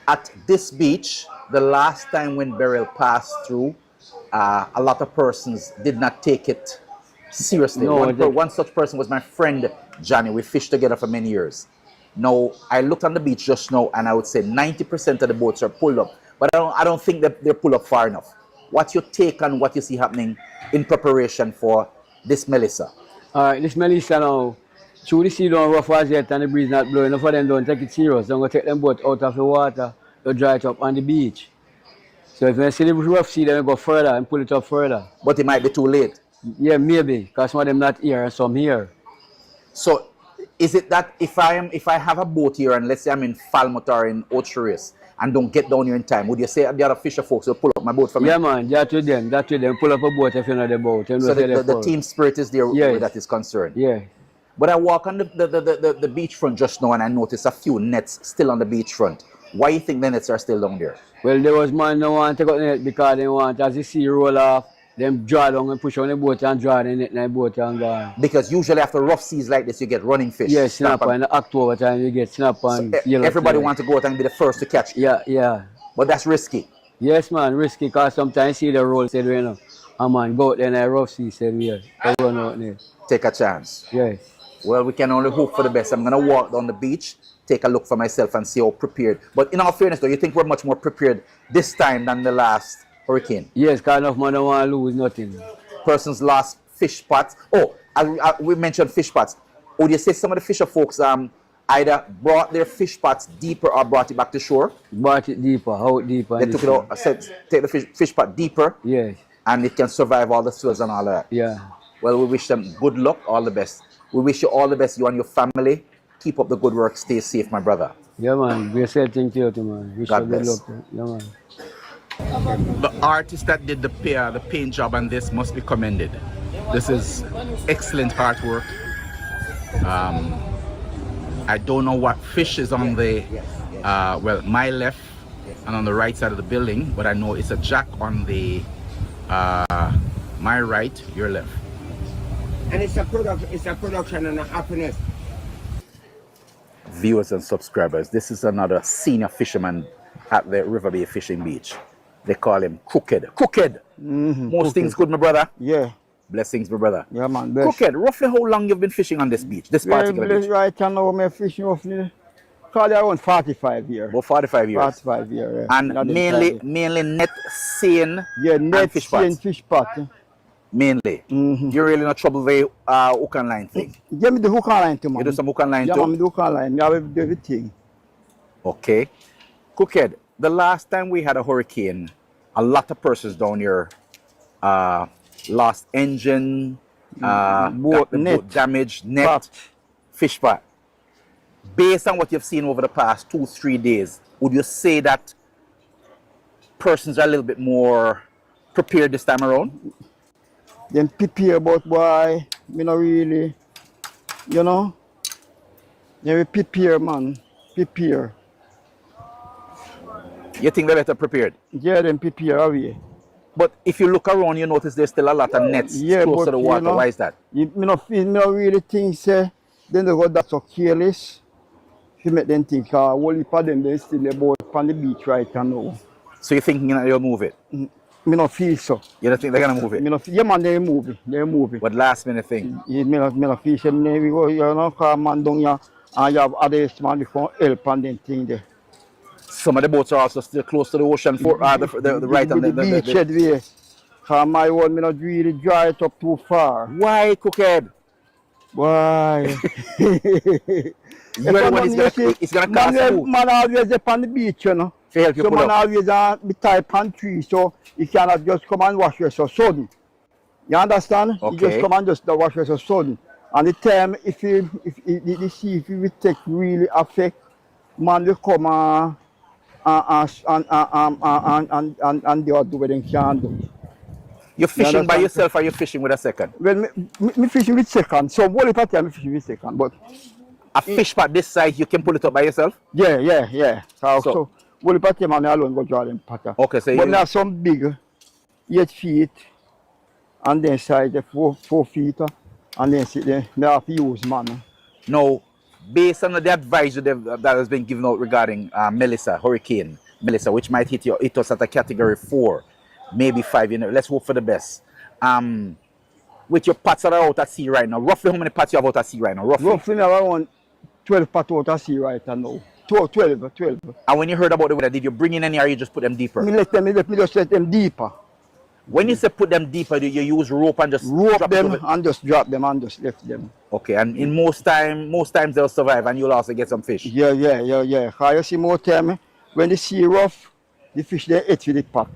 At this beach, the last time when Beryl passed through, a lot of persons did not take it seriously. No, One such person was my friend Johnny. We fished together for many years. Now, I looked on the beach just now, and I would say 90% of the boats are pulled up. But I don't think that they're pulled up far enough. What's your take on what you see happening in preparation for this Melissa? All right, this Melissa now, through the sea don't rough as yet and the breeze not blowing. Enough of them don't take it serious. They're going to take them boat out of the water to dry it up on the beach. So if you see the rough sea, then we go further and pull it up further. But it might be too late. Yeah, maybe, because some of them not here and some here. So is it that if I have a boat here and let's say I'm in Falmouth or in Ocho and don't get down here in time, would you say the other fisher folks will pull up my boat for me? Yeah, man, that with them. Pull up a boat if you're not the boat. So the team spirit is there where that is concerned. Yeah. But I walk on the beachfront just now and I notice a few nets still on the beachfront. Why do you think the nets are still down there? Well, there was man no want to take out the net because they want, as the sea roll off, them draw down and push on the boat and draw the net in the boat and go. Because usually after rough seas like this, you get running fish. Yeah, snapper. In October time, you get snapper and yellow. Everybody wants to go out and be the first to catch. Yeah. But that's risky. Yes, man, risky because sometimes you see the roll said, you know, a man go out there in a rough sea said, yeah, I run out there. Take a chance. Yes. Well, we can only hope for the best. I'm going to walk down the beach, take a look for myself and see how prepared. But in all fairness, though, you think we're much more prepared this time than the last hurricane? Yes, because enough man don't want to lose nothing. Persons lost fish pots. Oh, we mentioned fish pots. Would you say some of the fisher folks either brought their fish pots deeper or brought it back to shore? Brought it deeper, how deeper? They took it out, take the fish pot deeper. Yes. And it can survive all the floods and all that. Yeah. Well, we wish them good luck, all the best. We wish you all the best, you and your family. Keep up the good work. Stay safe, my brother. Yeah, man. We say thank you, man. Wish God you good bless. luck. Yeah, man. The artist that did the paint job on this must be commended. This is excellent artwork. I don't know what fish is on the my left and on the right side of the building, but I know it's a jack on the my right, your left. And it's a production and a happiness. Viewers and subscribers, this is another senior fisherman at the River Bay Fishing Beach. They call him Crooked. Crooked! Most things good, my brother? Yeah. Blessings, my brother. Yeah, man. Bless. Crooked, roughly how long you've been fishing on this beach, this particular beach? Right now, I'm fishing roughly probably around 45 years. About 45 years? 45 years, yeah. And mainly net, seine, yeah, net, and fish pots? Fish pot. Mainly? You're really not trouble with hook and line thing? Give me the hook and line too, man. You do some hook and line too? Yeah, man, the hook and line. I have everything. Okay. Crooked, the last time we had a hurricane, a lot of persons down here lost engine, boat damage, net, pot. Fish pot. Based on what you've seen over the past 2-3 days, would you say that persons are a little bit more prepared this time around? Then prepare, but boy, me not really, you know. They prepare, man. Prepare. You think they're better prepared? Yeah, then prepare away. But if you look around, you notice there's still a lot of nets close to the water. You know, why is that? Me not really think, say, then they got that so careless. If you make them think, all heap of them, they still about on the beach right now. So you're thinking that they'll move it? Me not feel so. You don't think they're going to move it? Me not feel, yeah, man, they move it. They move it. But last minute thing? Yeah, me not feel, so we go, you know, because man down here, and you have others, man, they can help and then thing there. Some of the boats are also still close to the ocean for the right and the beach headway. Because my one, me not really dry it up too far. Why, Crooked? Why? You're the one it's gonna cost you. Man always up on the beach, you know. So man always be type on tree, so you cannot just come and wash yourself so sudden. You understand? Okay. You just come and just wash yourself so sudden. And the time if the sea if it take really affect, man will come and they will do what they can do. You're fishing by yourself or you're fishing with a second? Well, me fishing with second. So what if I tell me fishing with second, but a fish pot this size, you can pull it up by yourself? Yeah. So what if I tell me alone go draw them pattern? Okay, so but now some big 8 feet and then size 4 feet. And then sit there, they have to use man. Now, based on the advisory that has been given out regarding Melissa, Hurricane Melissa, which might hit us at a category 4, maybe 5, let's hope for the best. With your pots that are out at sea right now, roughly how many pots you have out at sea right now? Roughly around 12 pots out at sea right now. 12. And when you heard about the weather, did you bring in any or you just put them deeper? Me just let them deeper. When you say put them deeper, do you use rope and just drop them and just drop them and just left them? Okay, and in most times they'll survive and you'll also get some fish. Yeah. Because you see more time, when the sea rough, the fish they eat with the pot.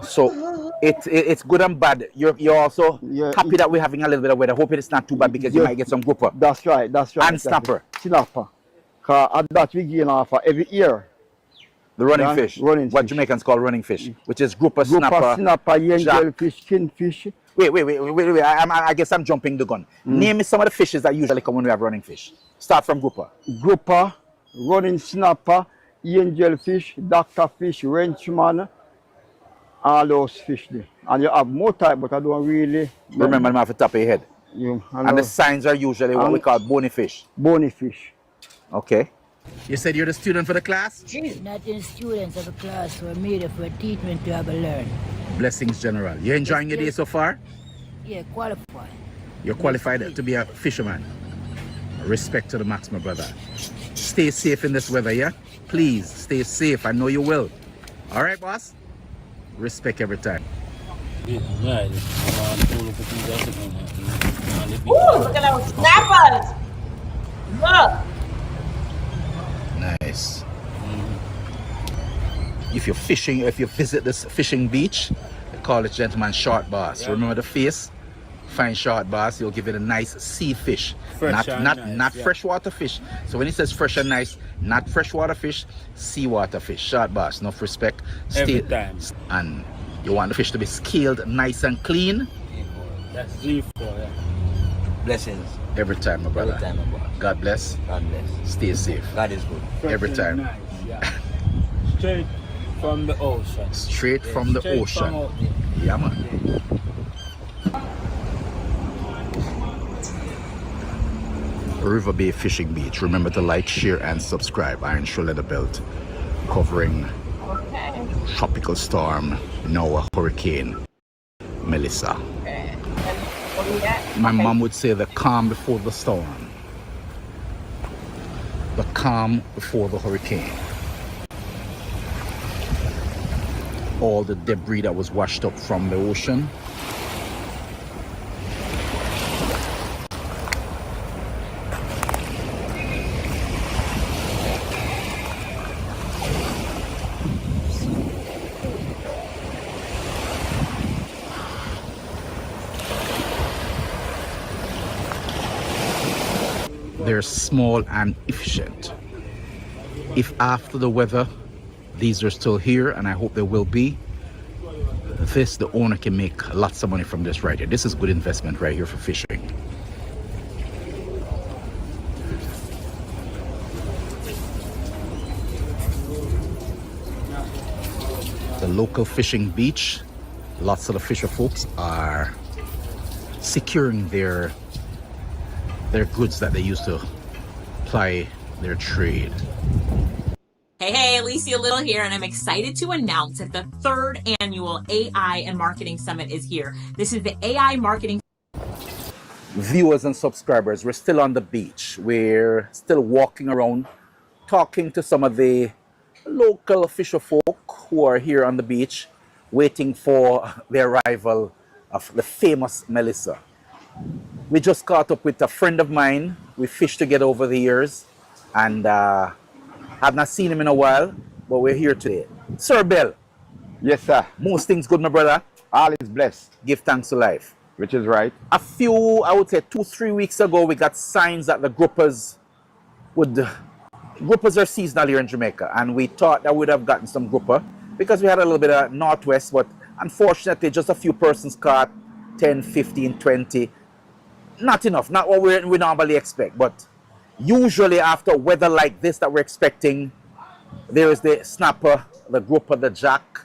So it's good and bad. You're also happy that we're having a little bit of weather. Hope it's not too bad because you might get some grouper. That's right. And snapper. Snapper. Because at that we gain off every year. The running fish. What Jamaicans call running fish, which is grouper, snapper, jellyfish, kingfish. Wait. I guess I'm jumping the gun. Name me some of the fishes that usually come when we have running fish. Start from grouper. Grouper, running snapper, angelfish, doctor fish, wrenchman, all those fish there. And you have more type, but I don't really remember them off the top of your head. And the signs are usually what we call bony fish. Bony fish. Okay. You said you're the student for the class? Not in students of the class who are made for treatment to have a learn. Blessings, General. You enjoying your day so far? Yeah, qualified. You're qualified to be a fisherman. Respect to the max, my brother. Stay safe in this weather, yeah? Please, stay safe. I know you will. All right, boss? Respect every time. Ooh, look at those snappers! Look! Nice. If you're fishing, if you visit this fishing beach, they call this gentleman short bass. Yeah. Remember the face? Find short bass, he'll give it a nice sea fish. Not freshwater fish. So when he says fresh and nice, not freshwater fish, seawater fish, short bass. Enough respect. Every time. And you want the fish to be scaled nice and clean. That's G4, yeah. Blessings. Every time, my brother. Every time, my brother. God bless. God bless. Stay safe. God is good. Every time. Nice, yeah. Straight from the ocean. Straight from the ocean. Yeah, man. River Bay Fishing Beach. Remember to like, share, and subscribe. Iron Shore Leather Belt covering tropical storm, now a hurricane, Melissa. My mom would say the calm before the storm. The calm before the hurricane. All the debris that was washed up from the ocean. They're small and efficient. If after the weather these are still here, and I hope they will be, the owner can make lots of money from this right here. This is good investment right here for fishing. The local fishing beach, lots of the fisher folks are securing their goods that they use to ply their trade. Hey, Alicia Little here, and I'm excited to announce that the third annual AI and Marketing Summit is here. This is the AI Marketing. Viewers and subscribers, we're still on the beach. We're still walking around, talking to some of the local fisher folk who are here on the beach, waiting for the arrival of the famous Melissa. We just caught up with a friend of mine. We fished together over the years, and have not seen him in a while, but we're here today. Sir Bill. Yes, sir. Most things good, my brother. All is blessed. Give thanks to life. Which is right. A few, I would say 2-3 weeks ago, we got signs that the groupers are seasonal here in Jamaica, and we thought that we'd have gotten some grouper because we had a little bit of northwest, but unfortunately just a few persons caught, 10, 15, 20. Not enough, not what we normally expect, but usually after weather like this that we're expecting, there is the snapper, the grouper, the jack,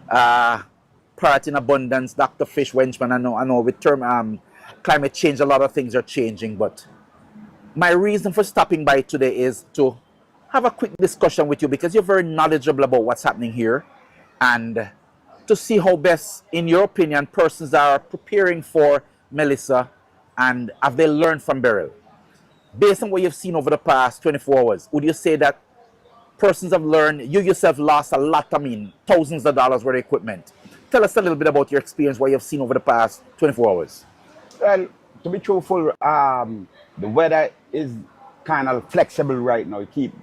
parrot in abundance, Dr. Fish, Wenchman, I know with term climate change, a lot of things are changing. But my reason for stopping by today is to have a quick discussion with you because you're very knowledgeable about what's happening here, and to see how best, in your opinion, persons are preparing for Melissa and have they learned from Beryl. Based on what you've seen over the past 24 hours, would you say that persons have learned, you yourself lost a lot, thousands of dollars worth of equipment? Tell us a little bit about your experience, what you've seen over the past 24 hours. Well, to be truthful, the weather is kind of flexible right now. It keeps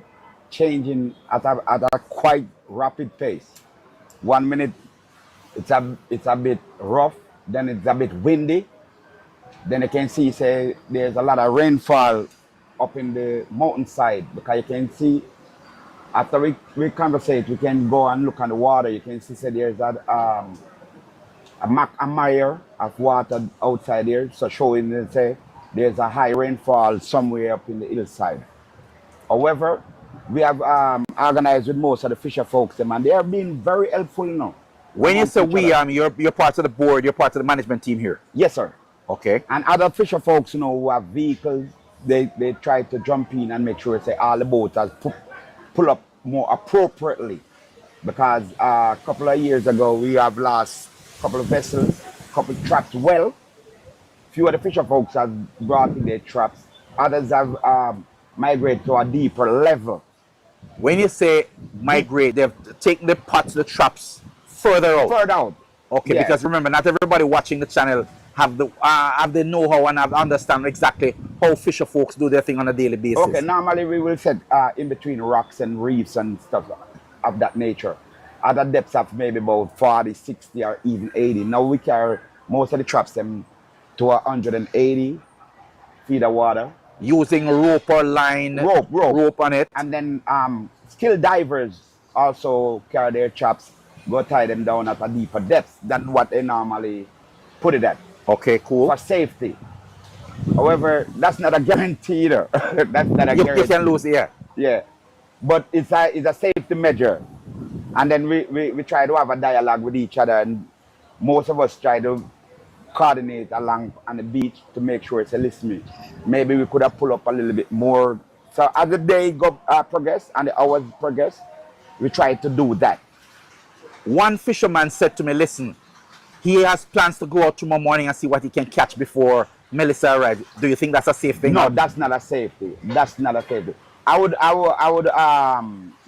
changing at a quite rapid pace. 1 minute it's a bit rough, then it's a bit windy. Then you can see, say, there's a lot of rainfall up in the mountainside, because you can see, after we conversate, we can go and look on the water. You can see, say, there's a mire of water outside there, so showing, say, there's a high rainfall somewhere up in the hillside. However, we have organized with most of the fisher folks, and they have been very helpful now. When you say we, you're part of the board, you're part of the management team here? Yes, sir. Okay. And other fisher folks, who have vehicles, they try to jump in and make sure, say, all the boats are pull up more appropriately. Because a couple of years ago, we have lost a couple of vessels, a couple of traps. Well, few of the fisher folks have brought in their traps. Others have migrated to a deeper level. When you say migrate, they've taken the pots, the traps further out? Further out. Okay, yes. Because remember, not everybody watching the channel have the know-how and understand exactly how fisher folks do their thing on a daily basis. Okay, normally we will set in between rocks and reefs and stuff of that nature. At a depths of maybe about 40, 60 or even 80. Now we carry most of the traps them to 180 feet of water. Using rope or line? Rope on it. And then skilled divers also carry their traps, go tie them down at a deeper depth than what they normally put it at. Okay, cool. For safety. However, that's not a guarantee either. That's not a guarantee. You can lose, yeah. Yeah. But it's a safety measure. And then we try to have a dialogue with each other, and most of us try to coordinate along on the beach to make sure it's a listen. Maybe we could have pulled up a little bit more. So as the day progress and the hours progress, we try to do that. One fisherman said to me, listen, he has plans to go out tomorrow morning and see what he can catch before Melissa arrives. Do you think that's a safe thing? No, that's not a safety. That's not a safety. I would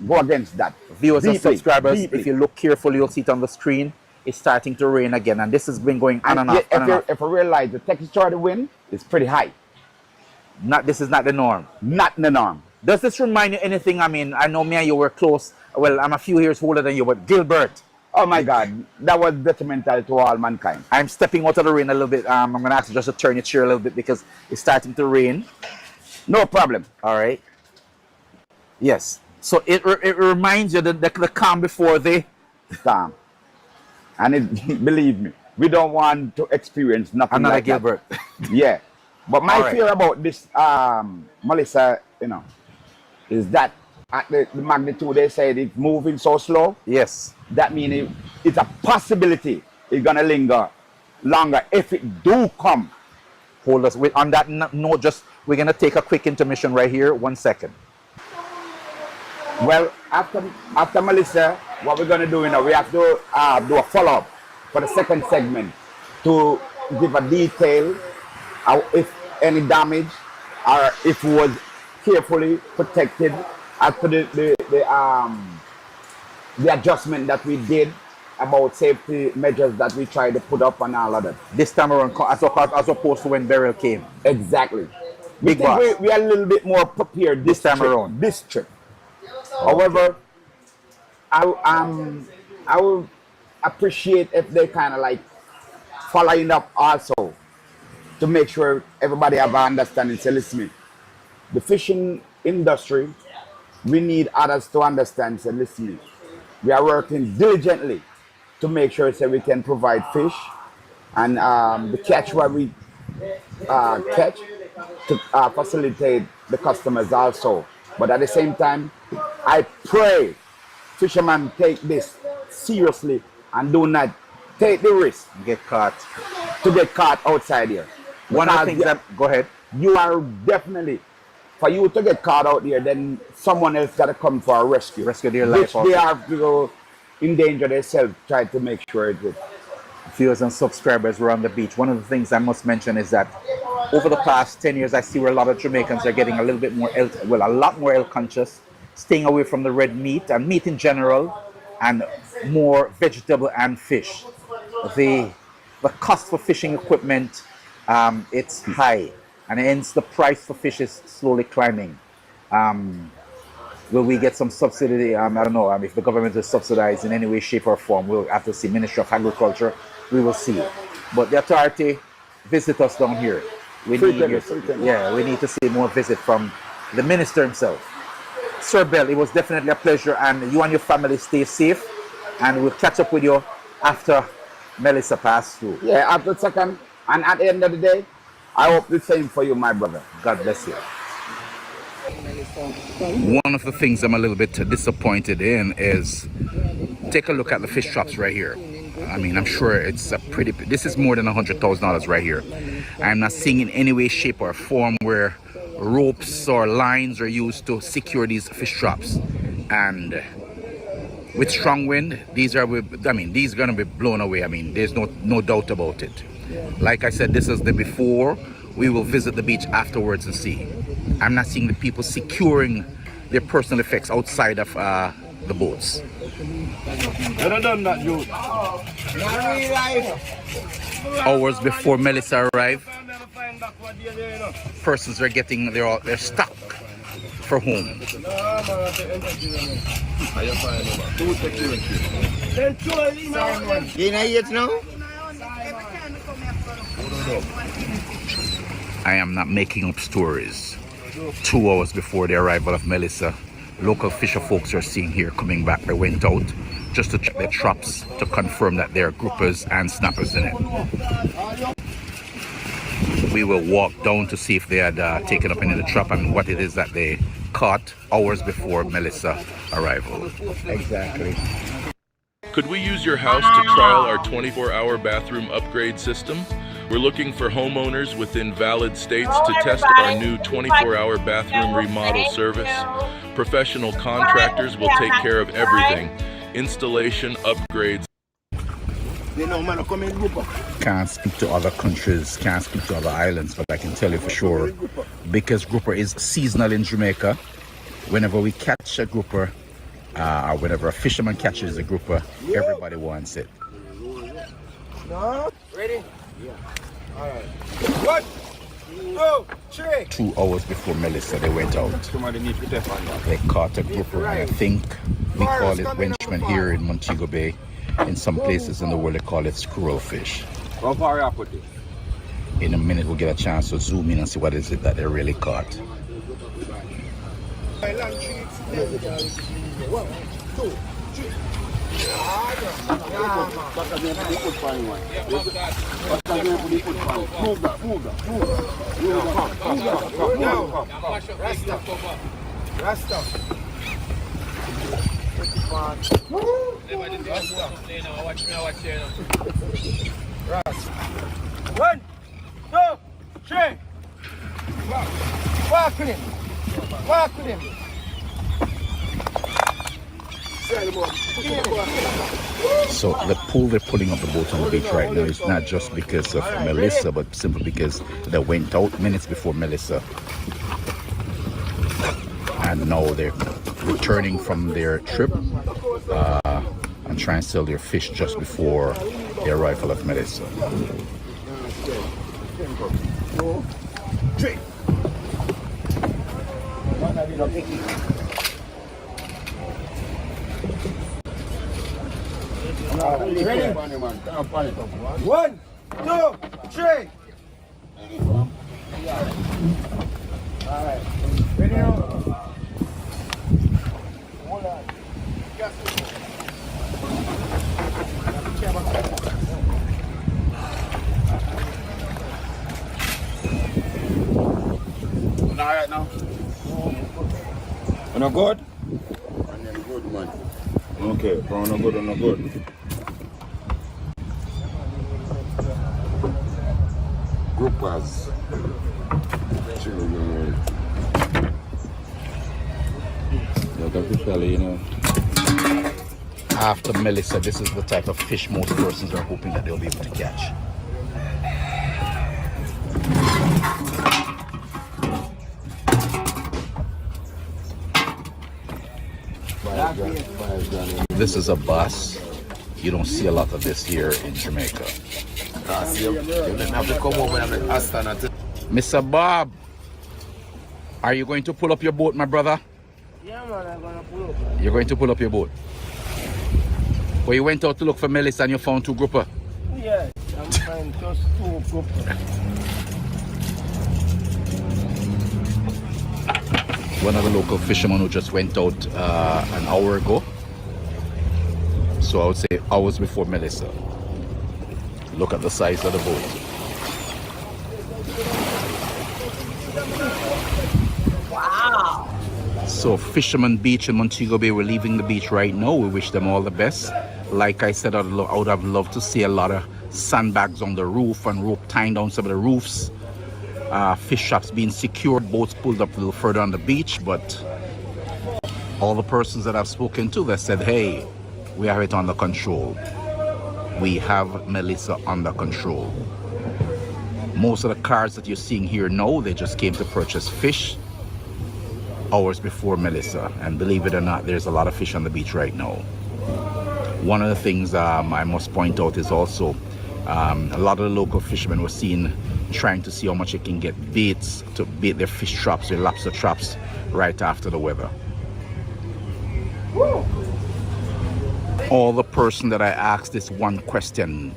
go against that. Viewers and subscribers, if you look carefully, you'll see it on the screen. It's starting to rain again, and this has been going on and off. If you realize the texture of the wind is pretty high. This is not the norm. Not the norm. Does this remind you anything? I mean, I know me and you were close. Well, I'm a few years older than you, but Gilbert. Oh my God, that was detrimental to all mankind. I'm stepping out of the rain a little bit. I'm going to ask you just to turn your chair a little bit because it's starting to rain. No problem. All right. Yes. So it reminds you the calm before the storm. And believe me, we don't want to experience nothing like Gilbert. That. Yeah. But my fear about this, Melissa, is that at the magnitude they said it's moving so slow. Yes. That means it's a possibility it's going to linger longer if it do come. Hold us. On that note, we're going to take a quick intermission right here. 1 second. Well, after Melissa, what we're going to do, we have to do a follow-up for the second segment to give a detail if any damage or if it was carefully protected as to the adjustment that we did about safety measures that we tried to put up on all of that. This time around, as opposed to when Beryl came. Exactly. We are a little bit more prepared this time around. This trip. However, I would appreciate if they kind of like following up also to make sure everybody have an understanding. So listen, the fishing industry, we need others to understand. So listen, we are working diligently to make sure so we can provide fish and the catch what we catch to facilitate the customers also. But at the same time, I pray fishermen take this seriously and do not take the risk to get caught outside here. One of the things that, go ahead. You are definitely, for you to get caught out there, then someone else got to come for a rescue. Rescue their life. Which they have to go endanger themselves, try to make sure it's good. Viewers and subscribers were on the beach. One of the things I must mention is that over the past 10 years, I see where a lot of Jamaicans are getting a little bit more health, well, a lot more health conscious, staying away from the red meat and meat in general, and more vegetable and fish. The cost for fishing equipment, it's high, and hence the price for fish is slowly climbing. Will we get some subsidy? I don't know. If the government is subsidized in any way, shape, or form, we'll have to see. Ministry of Agriculture, we will see. But the authority visit us down here. We need to see more visit from the minister himself. Sir Bell, it was definitely a pleasure, and you and your family stay safe, and we'll catch up with you after Melissa passed through. Yeah, after the second, and at the end of the day, I hope the same for you, my brother. God bless you. One of the things I'm a little bit disappointed in is, take a look at the fish traps right here. I mean, I'm sure it's a pretty, this is more than $100,000 right here. I'm not seeing in any way, shape, or form where ropes or lines are used to secure these fish traps. And with strong wind, these are going to be blown away. I mean, there's no doubt about it. Like I said, this is the before. We will visit the beach afterwards and see. I'm not seeing the people securing their personal effects outside of the boats. Hours before Melissa arrived, persons are getting their stock for home. I am not making up stories. 2 hours before the arrival of Melissa, local fisher folks are seen here coming back. They went out just to check their traps to confirm that there are groupers and snappers in it. We will walk down to see if they had taken up any of the trap and what it is that they caught hours before Melissa arrival. Exactly. Could we use your house to trial our 24-hour bathroom upgrade system? We're looking for homeowners within valid states to test our new 24-hour bathroom remodel service. Professional contractors will take care of everything. Installation, upgrades. Can't speak to other countries, can't speak to other islands, but I can tell you for sure, because grouper is seasonal in Jamaica, whenever we catch a grouper, or whenever a fisherman catches a grouper, everybody wants it. Ready? Yeah. All right. 1, 2, 3. 2 hours before Melissa, they went out. They caught a grouper, and I think we call it wenchman here in Montego Bay. In some places in the world, they call it squirrel fish. In a minute, we'll get a chance to zoom in and see what is it that they really caught. 1, 2, 3. One, two, three. Walk with him. Walk with him. So the pull they're pulling up the boat on the beach right now is not just because of Melissa, but simply because they went out minutes before Melissa. And now they're returning from their trip and trying to sell their fish just before the arrival of Melissa. 2, 3. Ready? 1, 2, 3. All right. Ready now? Hold on. All right now. You good? Good man. Okay, no good. groupers. You know. After Melissa, this is the type of fish most persons are hoping that they'll be able to catch. This is a bass. You don't see a lot of this here in Jamaica. Mr. Bob, are you going to pull up your boat, my brother? Yeah, man, I'm gonna pull up. You're going to pull up your boat? Well, you went out to look for Melissa and you found two grouper? Yeah, I'm fine, just two grouper. One of the local fishermen who just went out an hour ago. So I would say hours before Melissa. Look at the size of the boat. Wow. So Fisherman Beach in Montego Bay, we're leaving the beach right now. We wish them all the best. Like I said, I would have loved to see a lot of sandbags on the roof and rope tying down some of the roofs. Fish shops being secured, boats pulled up a little further on the beach, but all the persons that I've spoken to, they said, hey, we have it under control. We have Melissa under control. Most of the cars that you're seeing here now, they just came to purchase fish hours before Melissa, and believe it or not, there's a lot of fish on the beach right now. One of the things I must point out is also a lot of the local fishermen were seen trying to see how much they can get baits to bait their fish traps, their lobster traps right after the weather. Woo. All the person that I asked this one question: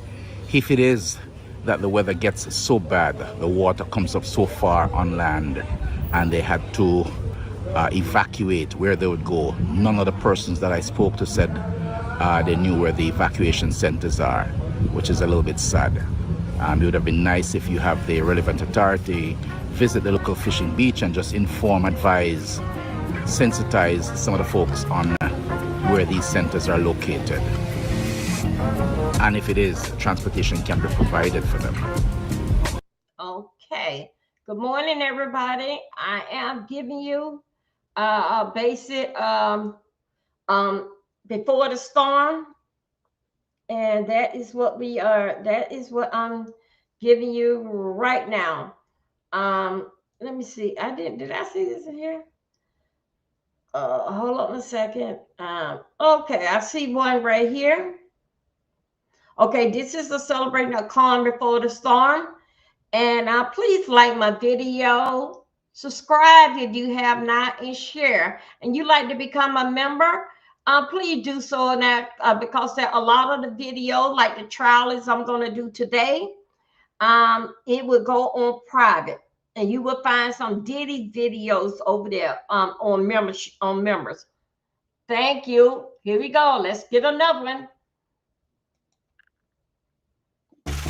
if it is that the weather gets so bad, the water comes up so far on land, and they had to evacuate, where they would go, none of the persons that I spoke to said they knew where the evacuation centers are, which is a little bit sad. It would have been nice if you have the relevant authority visit the local fishing beach and just inform, advise, sensitize some of the folks on where these centers are located. And if it is, transportation can be provided for them. Okay. Good morning, everybody. I am giving you a basic before the storm. And that is what we are, that is what I'm giving you right now. Let me see. Did I see this in here? Hold on a second. Okay, I see one right here. Okay, this is a celebrating a calm before the storm. And please like my video, subscribe if you have not, and share. And you like to become a member, please do so now, because there are a lot of the videos, like the trials I'm going to do today, it will go on private, and you will find some Diddy videos over there on members. Thank you. Here we go. Let's get another one.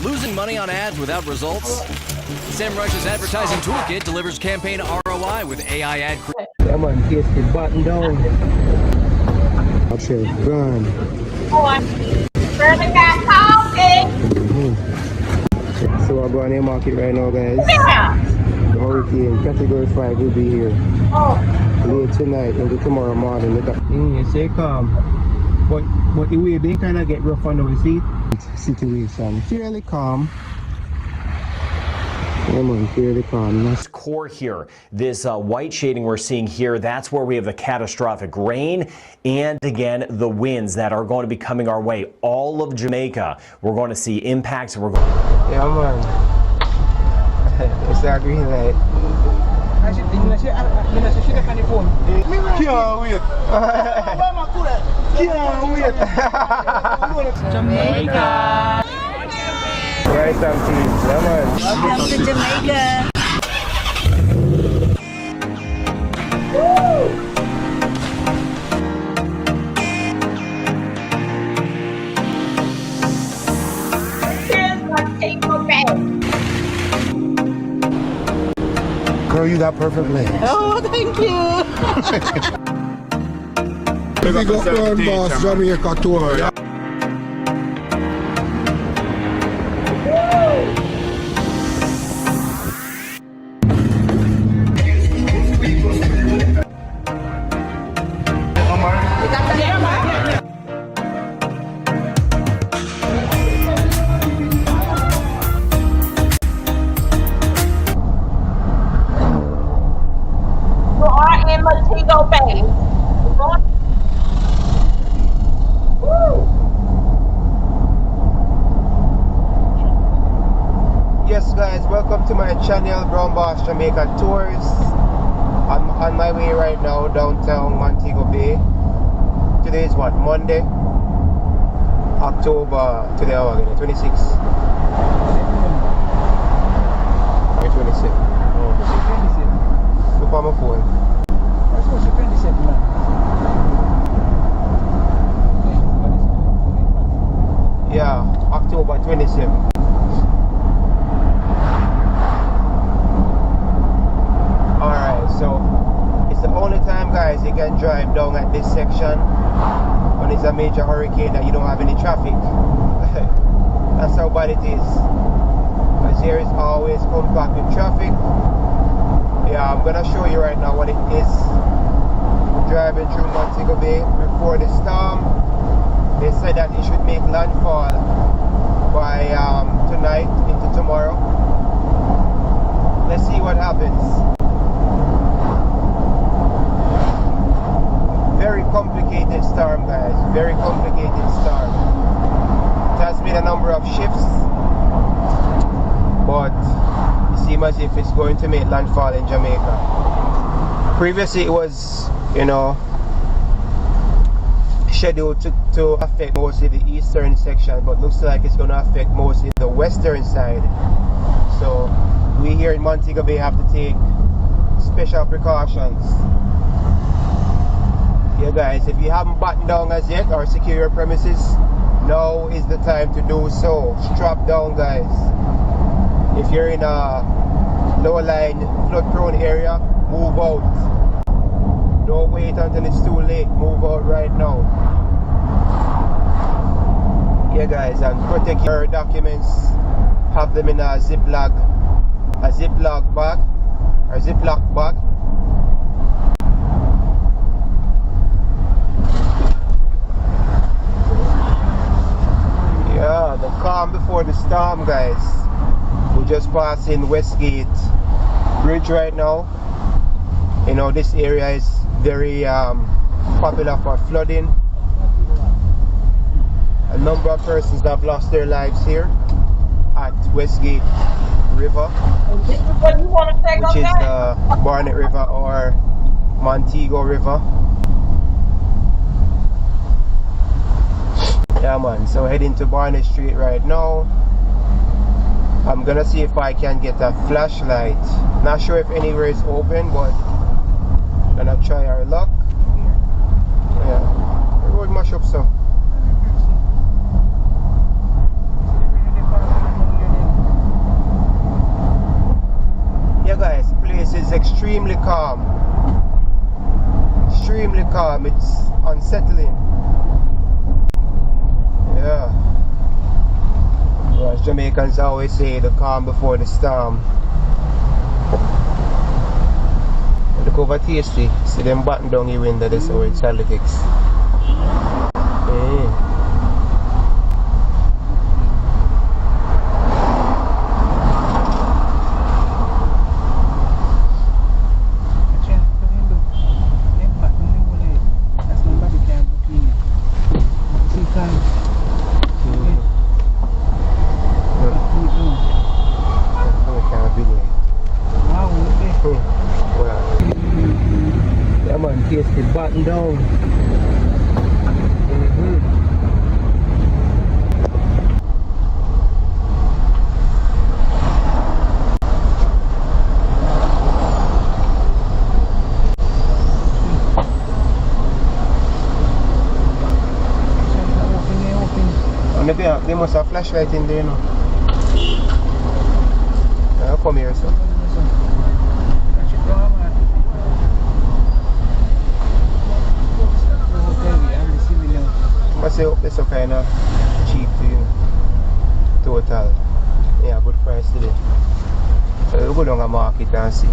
Losing money on ads without results? SEMrush's advertising toolkit delivers campaign ROI with AI ad creation. Come on, kiss the button down. Okay, run. So we're going to the market right now, guys. The hurricane category 5 will be here. Late tonight into tomorrow morning. You say calm. But the way they kind of get rough on the situation. Fairly calm. This core here, this white shading we're seeing here, that's where we have the catastrophic rain and again the winds that are going to be coming our way. All of Jamaica, we're going to see impacts. And we're going. Yeah, man. It's that green light. Can't wait. Jamaica. Right, some teams. Yeah, man. Welcome to Jamaica. Here's my paper bag. Girl, you got perfect legs. Oh, thank you. We go for boss Jamaica tour. welcome to my channel, Brown Boss Jamaica Tours. I'm on my way right now downtown Montego Bay. Today is what, Monday? October, today how again, 26th. 26th. Oh. Look on my phone. That's supposed to be 27 now. Yeah, October 27th. Alright, so it's the only time, guys, you can drive down at this section when it's a major hurricane that you don't have any traffic. That's how bad it is. Because here is always compacted traffic. Yeah, I'm gonna show you right now what it is driving through Montego Bay before the storm. They said that it should make landfall by tonight into tomorrow. Let's see what happens. Very complicated storm, guys. Very complicated storm. It has made a number of shifts, but it seems as if it's going to make landfall in Jamaica. Previously it was, you know, scheduled to affect mostly the eastern section, but looks like it's going to affect mostly the western side. So we here in Montego Bay have to take special precautions. Yeah, guys, if you haven't buttoned down as yet or secure your premises, now is the time to do so. Strap down, guys. If you're in a lower line, flood prone area, move out. Don't wait until it's too late. Move out right now. Yeah, guys, and protect your documents. Have them in a Ziploc bag or Ziploc bag. Yeah, the calm before the storm, guys. We're just passing Westgate Bridge right now. You know, this area is very popular for flooding. A number of persons have lost their lives here at Westgate River, which is the Barnet River or Montego River. Yeah, man, so heading to Barnet Street right now. I'm gonna see if I can get a flashlight. Not sure if anywhere is open, but gonna try our luck. Yeah, the road mash up so. Yeah, guys, the place is extremely calm. Extremely calm. It's unsettling. Yeah. Well, as Jamaicans always say, the calm before the storm. Look over tasty. See them button down your window, this is how it's politics. Tasty button down. And they must have flashlight in there, you know. I'll come here, so. I say this is kind of cheap to you, total. Yeah, good price today. So we'll go down the market and see.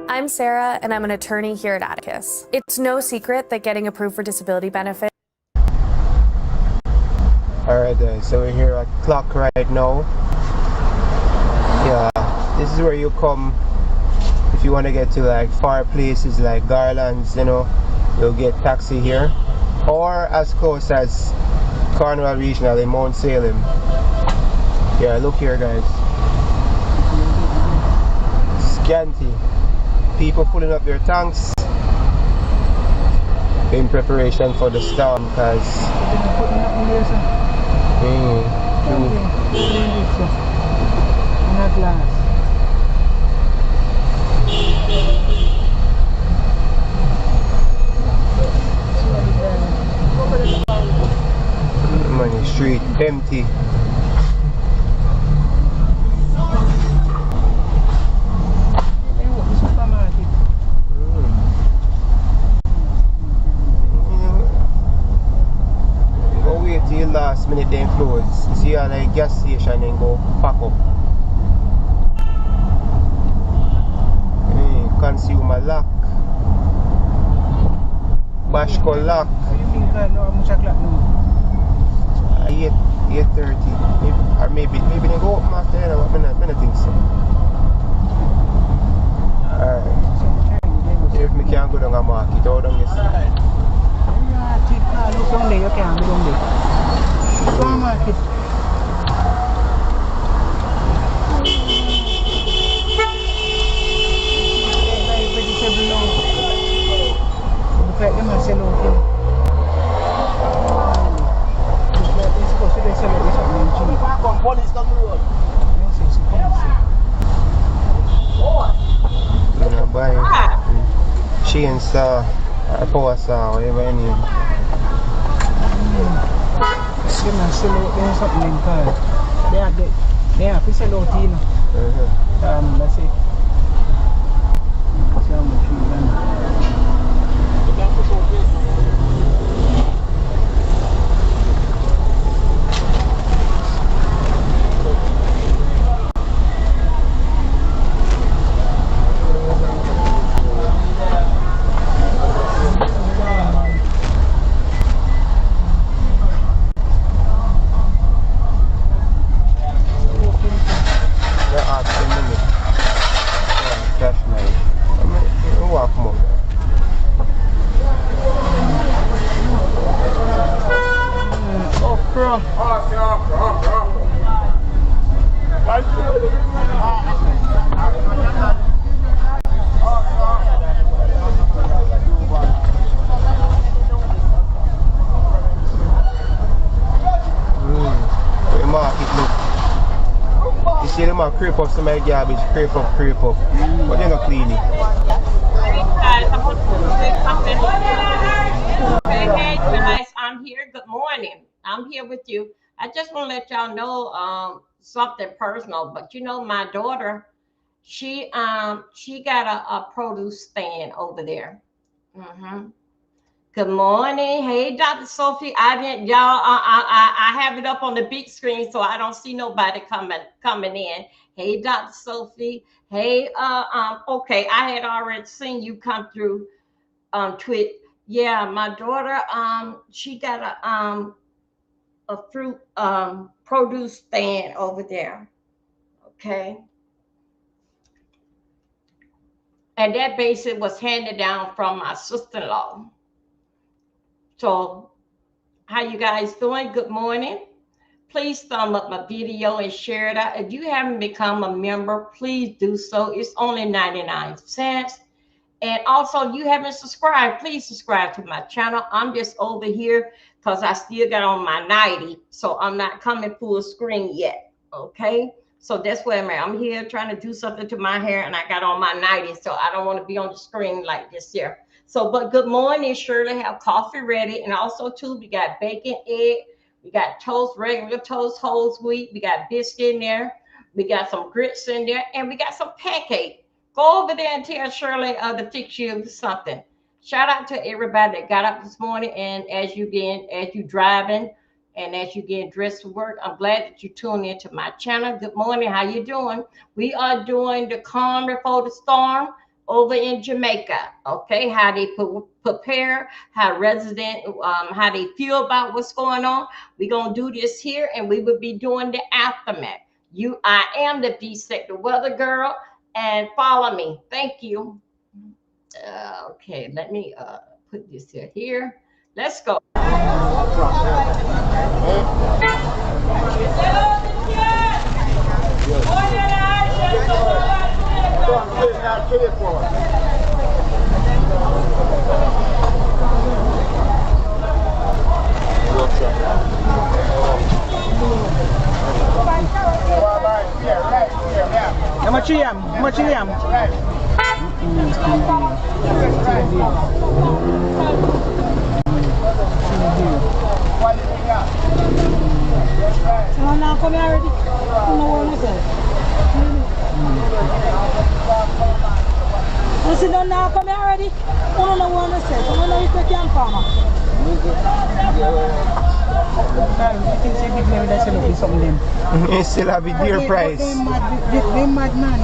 I'm Sarah, and I'm an attorney here at Atticus. It's no secret that getting approved for disability benefits. Alright guys, so we're here at Clock right now. Yeah, this is where you come If you want to get to like far places like Garlands, you know, you'll get taxi here, or as close as Cornwall Regional in Mount Salem. Yeah, look here, guys. Scanty. People filling up their tanks in preparation for the storm, because money street empty. Go wait till last minute then close. See all the gas station and go pack up. Consumer lock. Bashko lock. 8:30. Or maybe they go up after that. I think so. Alright. If me can't go down a market, how down you see? Sunday you can't go down there. Go market. Vegetable now. Look like them are selling out here. They're supposed to sell it something cheap. Police down the road. You know, buy chainsaw or power saw, whatever you need. They might sell out something in car. They have to sell out here. That's it. That's how much you done. Creep up some of the garbage, creep up, but they're not clean it. Hey guys, I'm here. Good morning. I'm here with you. I just want to let y'all know something personal, but you know my daughter, she got a produce stand over there. Good morning. Hey, Dr. Sophie. I didn't, y'all. I have it up on the big screen, so I don't see nobody coming in. Hey, Dr. Sophie. Hey, okay. I had already seen you come through Twitch. Yeah, my daughter. She got a fruit produce stand over there. Okay. And that basically was handed down from my sister-in-law. So how you guys doing? Good morning. Please thumb up my video and share it out. If you haven't become a member, please do so. It's only 99 cents. And also, if you haven't subscribed, please subscribe to my channel. I'm just over here because I still got on my 90. So I'm not coming full screen yet. Okay. So that's where I'm at. I'm here trying to do something to my hair and I got on my 90. So I don't want to be on the screen like this here. So, but good morning, Shirley. Have coffee ready. And also, too, we got bacon, egg. We got toast, regular toast, whole wheat. We got biscuit in there. We got some grits in there. And we got some pancake. Go over there and tell Shirley to fix you something. Shout out to everybody that got up this morning. And as you driving and as you getting dressed to work, I'm glad that you tuned into my channel. Good morning. How you doing? We are doing the calm before the storm over in Jamaica. Okay, how they prepare, how they feel about what's going on. We're gonna do this here, and we will be doing the aftermath. I am the D-Sector weather girl, and follow me. Thank you. Okay, let me put this here. Let's go. How much you am? How much you am? Someone now come here already. No one is it. I said, don't now come here already. Oh, no one is it. Someone know if they can farmer. I think they give me that look something them. You still have a dear price. They mad man.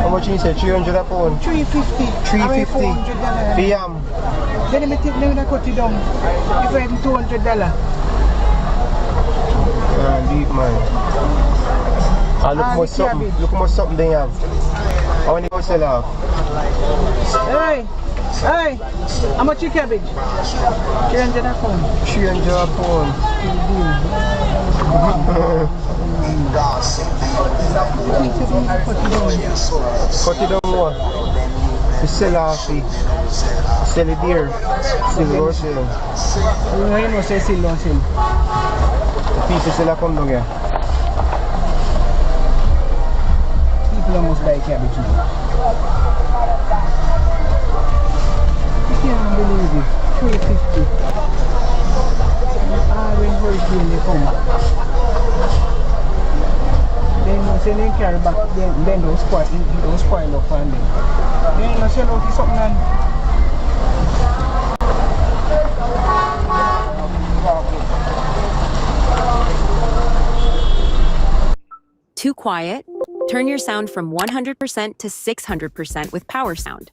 How much you say? 300 a pound? 350. 350. PM. Then I take them and cut it down. If I have $200. Deep man. Look how much something they have. How many you sell off? Hey, how much your cabbage? 300 a pound. 300 a pound. Cut it down more. You sell off, sell it dear. Still low sale. You know, say still low sale. People still come down here. People almost buy cabbage now. I can't believe it. 350. When hurricane they come. Then say they carry back, then those spoil up and then you sell out something and Too quiet? Turn your sound from 100% to 600% with Power Sound.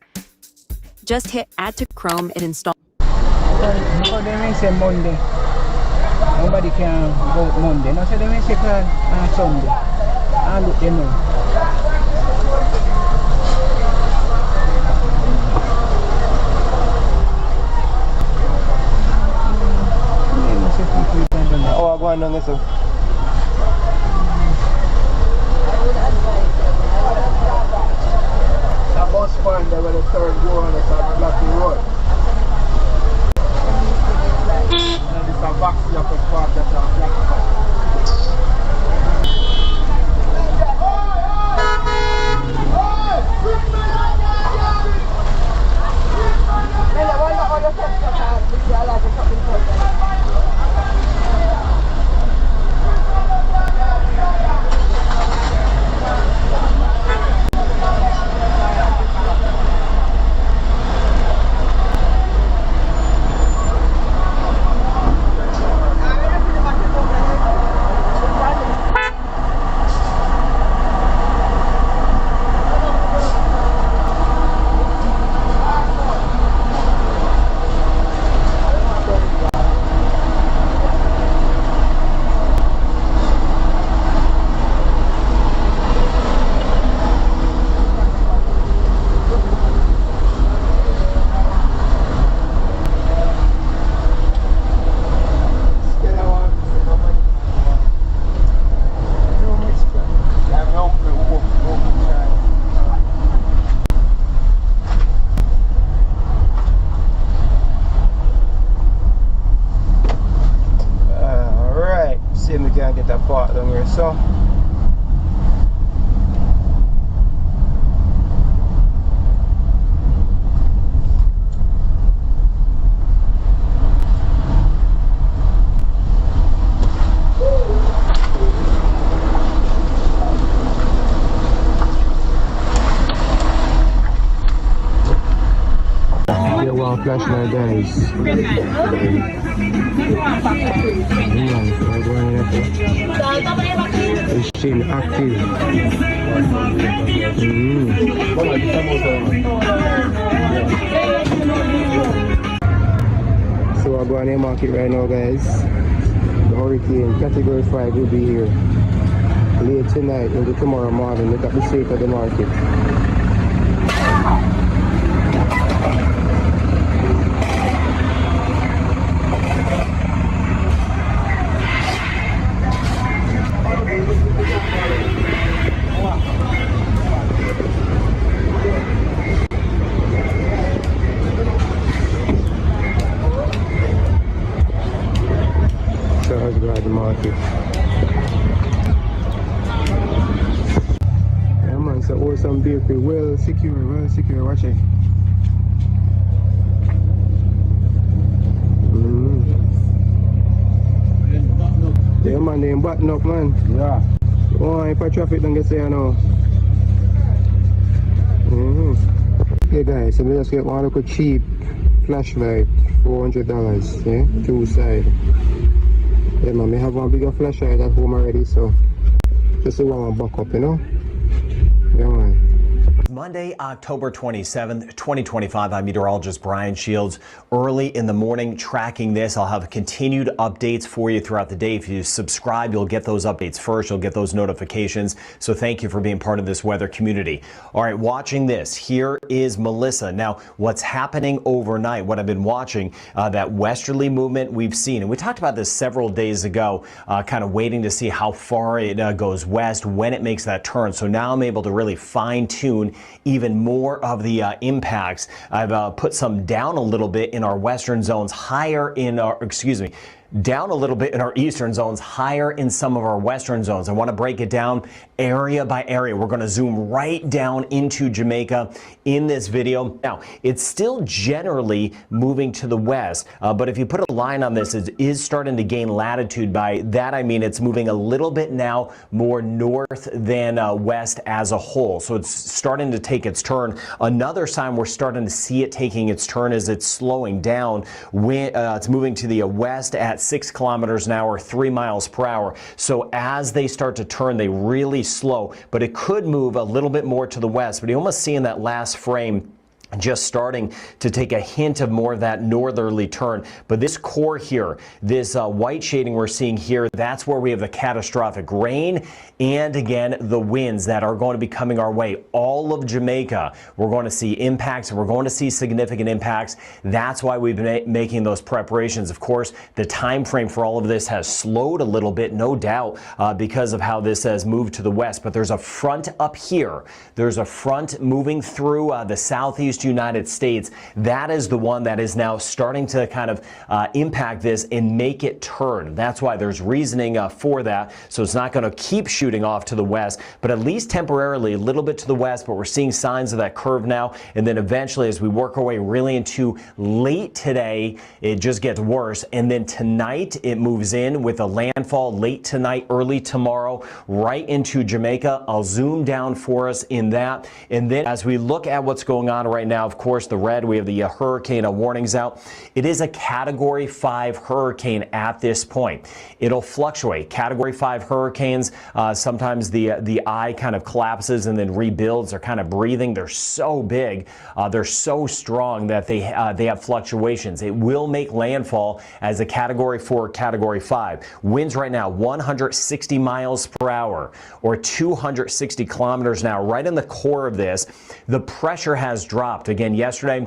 Just hit Add to Chrome and install. Because they may say Monday. Nobody can go Monday. No, so they may say Sunday. And look, they know. Oh, I go on down this. That bus point there where the third go on the Blackie Road. And it's a vaccine up a part that's a Blackie. So get one flash now, guys. It's still active. So I'm going to the market right now, guys. The hurricane category 5 will be here late tonight into tomorrow morning. Look at the state of the market. So let's go at the market. Yeah man, so all some bakery well secure, watch it. Yeah man, they button up man. Yeah. Oh, if I traffic don't get say I know. Okay guys, so we just get one little cheap flashlight, $400, yeah, two side. Yeah man, we have one bigger flashlight at home already, so just the one back up, you know? Yeah man. Monday, October 27th, 2025. I'm meteorologist Brian Shields. Early in the morning, tracking this. I'll have continued updates for you throughout the day. If you subscribe, you'll get those updates first. You'll get those notifications. So thank you for being part of this weather community. All right, watching this. Here is Melissa. Now, what's happening overnight, what I've been watching, that westerly movement we've seen. And we talked about this several days ago, kind of waiting to see how far it goes west, when it makes that turn. So now I'm able to really fine tune even more of the impacts. I've put some down a little bit in our western zones, higher in our, down a little bit in our eastern zones, higher in some of our western zones. I want to break it down area by area. We're going to zoom right down into Jamaica in this video. Now, it's still generally moving to the west, but if you put a line on this, it is starting to gain latitude. By that, I mean it's moving a little bit now more north than west as a whole. So it's starting to take its turn. Another sign we're starting to see it taking its turn is it's slowing down. When, it's moving to the west at 6 kilometers an hour, 3 miles per hour. So as they start to turn, they really slow, but it could move a little bit more to the west. But you almost see in that last frame just starting to take a hint of more of that northerly turn. But this core here, this white shading we're seeing here, that's where we have the catastrophic rain and again the winds that are going to be coming our way. All of Jamaica, we're going to see impacts, and we're going to see significant impacts. That's why we've been making those preparations. Of course, the time frame for all of this has slowed a little bit, no doubt, because of how this has moved to the west. But there's a front up here. There's a front moving through the southeast United States. That is the one that is now starting to kind of impact this and make it turn. That's why there's reasoning for that. So it's not going to keep shooting off to the west, but at least temporarily a little bit to the west. But we're seeing signs of that curve now. And then eventually, as we work our way really into late today, it just gets worse. And then tonight, it moves in with a landfall late tonight, early tomorrow, right into Jamaica. I'll zoom down for us in that. And then as we look at what's going on right now, of course, the red, we have the hurricane warnings out. It is a Category 5 hurricane at this point. It'll fluctuate. Category 5 hurricanes, sometimes the eye kind of collapses and then rebuilds. They're kind of breathing. They're so big. They're so strong that they have fluctuations. It will make landfall as a Category 4, Category 5. Winds right now, 160 miles per hour or 260 kilometers an hour. Right in the core of this, the pressure has dropped. Again, yesterday,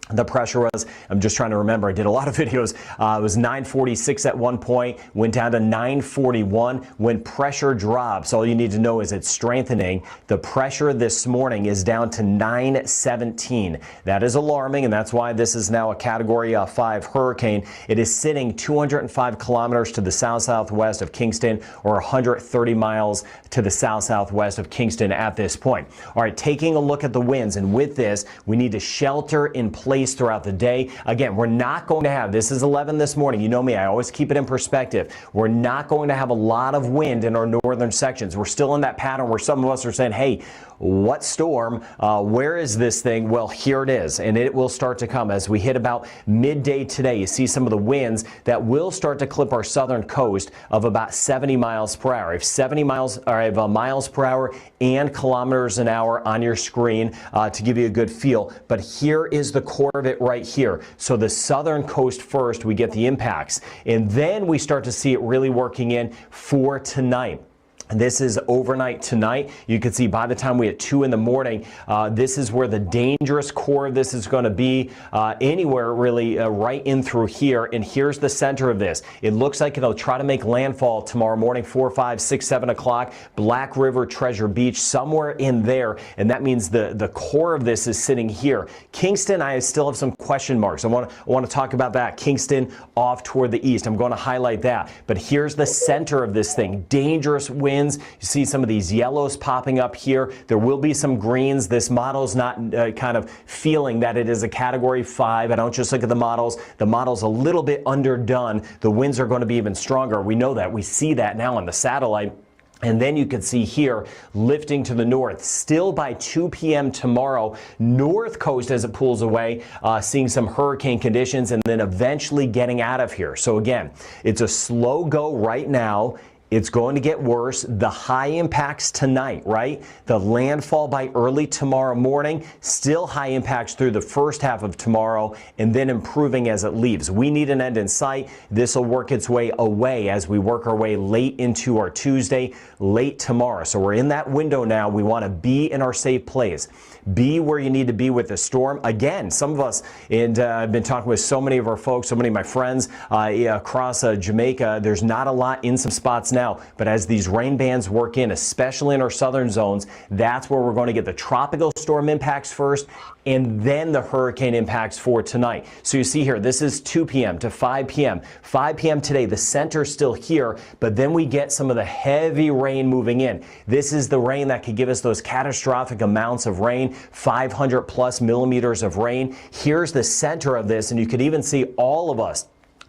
the pressure was, I'm just trying to remember, I did a lot of videos. It was 946 at one point, went down to 941. When pressure drops, all you need to know is it's strengthening. The pressure this morning is down to 917. That is alarming, and that's why this is now a Category 5 hurricane. It is sitting 205 kilometers to the south-southwest of Kingston, or 130 miles to the south-southwest of Kingston at this point. All right, taking a look at the winds, and with this, we need to shelter in place throughout the day. Again, we're not going to have, this is 11 this morning. You know me, I always keep it in perspective. We're not going to have a lot of wind in our northern sections. We're still in that pattern where some of us are saying, hey, what storm? Where is this thing? Well, here it is, and it will start to come as we hit about midday today. You see some of the winds that will start to clip our southern coast of about 70 miles per hour. I have 70 miles, or I have miles per hour and kilometers an hour on your screen to give you a good feel. But here is the core of it right here. So the southern coast first, we get the impacts, and then we start to see it really working in for tonight. This is overnight tonight. You can see by the time we hit 2 in the morning, this is where the dangerous core of this is going to be, anywhere really right in through here. And here's the center of this. It looks like it'll try to make landfall tomorrow morning, 4, 5, 6, 7 o'clock. Black River, Treasure Beach, somewhere in there. And that means the core of this is sitting here. Kingston, I still have some question marks. I want to talk about that. Kingston off toward the east. I'm going to highlight that. But here's the center of this thing. Dangerous winds. You see some of these yellows popping up here. There will be some greens. This model's not kind of feeling that it is a category 5. I don't just look at the models. The model's a little bit underdone. The winds are going to be even stronger. We know that. We see that now on the satellite. And then you can see here lifting to the north, still by 2 p.m. tomorrow, north coast as it pulls away, seeing some hurricane conditions and then eventually getting out of here. So again, it's a slow go right now. It's going to get worse. The high impacts tonight, right? The landfall by early tomorrow morning, still high impacts through the first half of tomorrow, and then improving as it leaves. We need an end in sight. This will work its way away as we work our way late into our Tuesday, late tomorrow. So we're in that window now. We want to be in our safe place. Be where you need to be with the storm. Again, some of us, and I've been talking with so many of our folks, so many of my friends across Jamaica, there's not a lot in some spots now, but as these rain bands work in, especially in our southern zones, that's where we're going to get the tropical storm impacts first, and then the hurricane impacts for tonight. So you see here, this is 2 p.m. to 5 p.m. 5 p.m. today, the center's still here, but then we get some of the heavy rain moving in. This is the rain that could give us those catastrophic amounts of rain, 500 plus millimeters of rain. Here's the center of this, and you could even see all of us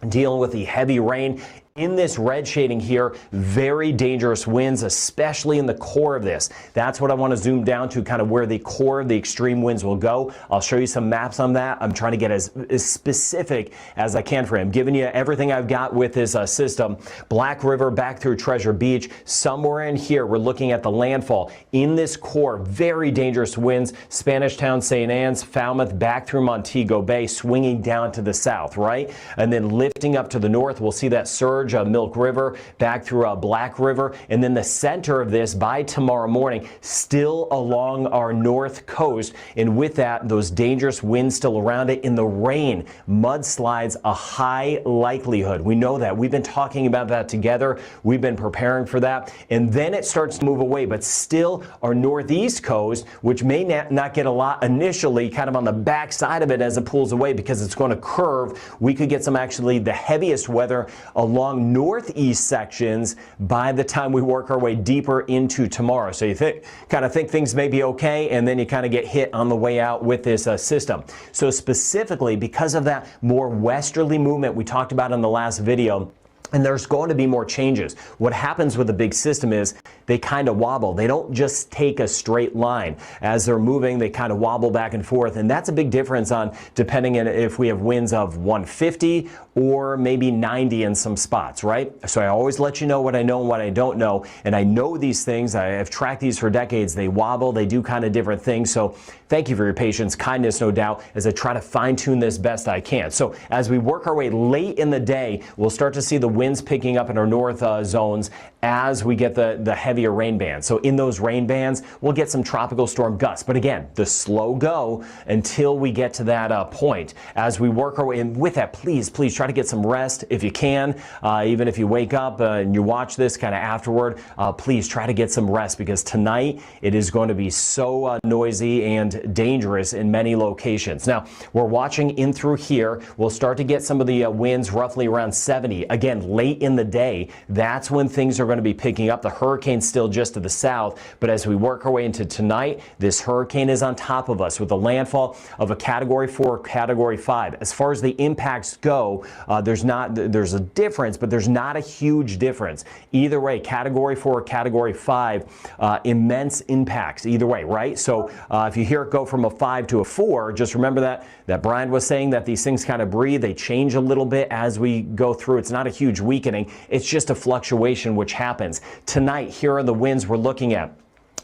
dealing with the heavy rain. In this red shading here, very dangerous winds, especially in the core of this. That's what I want to zoom down to, kind of where the core of the extreme winds will go. I'll show you some maps on that. I'm trying to get as specific as I can for you. I'm giving you everything I've got with this system. Black River back through Treasure Beach. Somewhere in here, we're looking at the landfall. In this core, very dangerous winds. Spanish Town, St. Anne's, Falmouth, back through Montego Bay, swinging down to the south, right? And then lifting up to the north, we'll see that surge Milk River, back through Black River, and then the center of this by tomorrow morning, still along our north coast, and with that, those dangerous winds still around it. In the rain, mudslides, a high likelihood. We know that. We've been talking about that together. We've been preparing for that, and then it starts to move away, but still our northeast coast, which may not get a lot initially, kind of on the back side of it as it pulls away because it's going to curve. We could get some actually the heaviest weather along northeast sections by the time we work our way deeper into tomorrow. So you kind of think things may be okay, and then you kind of get hit on the way out with this system. So specifically because of that more westerly movement we talked about in the last video, and there's going to be more changes. What happens with a big system is they kind of wobble. They don't just take a straight line. As they're moving, they kind of wobble back and forth. And that's a big difference on depending on if we have winds of 150 or maybe 90 in some spots, right? So I always let you know what I know and what I don't know. And I know these things. I've tracked these for decades. They wobble. They do kind of different things. So thank you for your patience, kindness, no doubt, as I try to fine tune this best I can. So as we work our way late in the day, we'll start to see the winds picking up in our north zones as we get the heavier rain bands. So in those rain bands, we'll get some tropical storm gusts. But again, the slow go until we get to that point. As we work our way, and with that, please try to get some rest if you can. Even if you wake up and you watch this kind of afterward, please try to get some rest, because tonight it is going to be so noisy and dangerous in many locations. Now, we're watching in through here. We'll start to get some of the winds roughly around 70. Again, late in the day, that's when things are going to be picking up. The hurricane's still just to the south, but as we work our way into tonight, this hurricane is on top of us with a landfall of a Category 4, Category 5. As far as the impacts go, there's a difference, but there's not a huge difference. Either way, Category 4, Category 5, immense impacts either way, right? So if you hear it go from a 5 to a 4, just remember that Brian was saying that these things kind of breathe. They change a little bit as we go through. It's not a huge weakening. It's just a fluctuation which happens. Tonight, here are the winds we're looking at.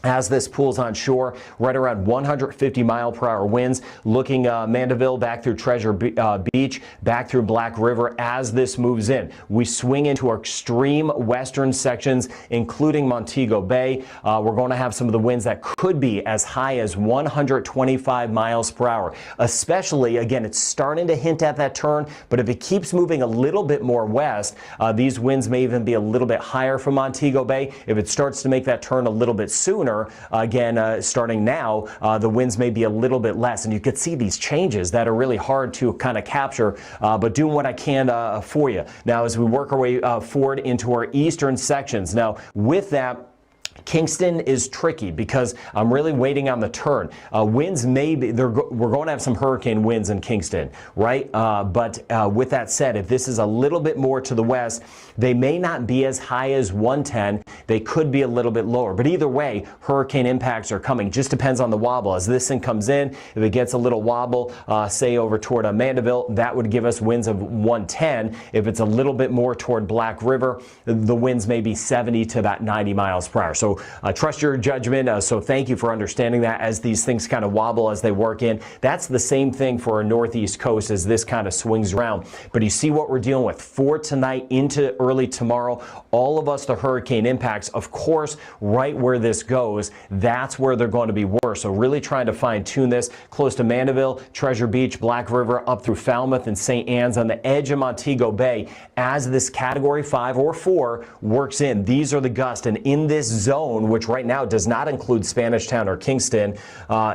as this pulls on shore, right around 150 mile per hour winds, looking Mandeville back through Treasure Beach, back through Black River as this moves in. We swing into our extreme western sections, including Montego Bay. We're going to have some of the winds that could be as high as 125 miles per hour, especially, again, it's starting to hint at that turn, but if it keeps moving a little bit more west, these winds may even be a little bit higher from Montego Bay. If it starts to make that turn a little bit sooner, again, starting now, the winds may be a little bit less, and you could see these changes that are really hard to kind of capture, but doing what I can for you. Now, as we work our way forward into our eastern sections, now with that, Kingston is tricky because I'm really waiting on the turn. Winds may be, we're going to have some hurricane winds in Kingston, right? But with that said, if this is a little bit more to the west, they may not be as high as 110. They could be a little bit lower. But either way, hurricane impacts are coming. Just depends on the wobble. As this thing comes in, if it gets a little wobble, say over toward Mandeville, that would give us winds of 110. If it's a little bit more toward Black River, the winds may be 70 to about 90 miles per hour. So trust your judgment. So thank you for understanding that as these things kind of wobble as they work in. That's the same thing for our northeast coast as this kind of swings around. But you see what we're dealing with for tonight into early tomorrow. All of us, the hurricane impacts, of course, right where this goes, that's where they're going to be worse. So really trying to fine tune this close to Mandeville, Treasure Beach, Black River, up through Falmouth and St. Anne's on the edge of Montego Bay as this Category 5 or 4 works in. These are the gusts, and in this zone, which right now does not include Spanish Town or Kingston,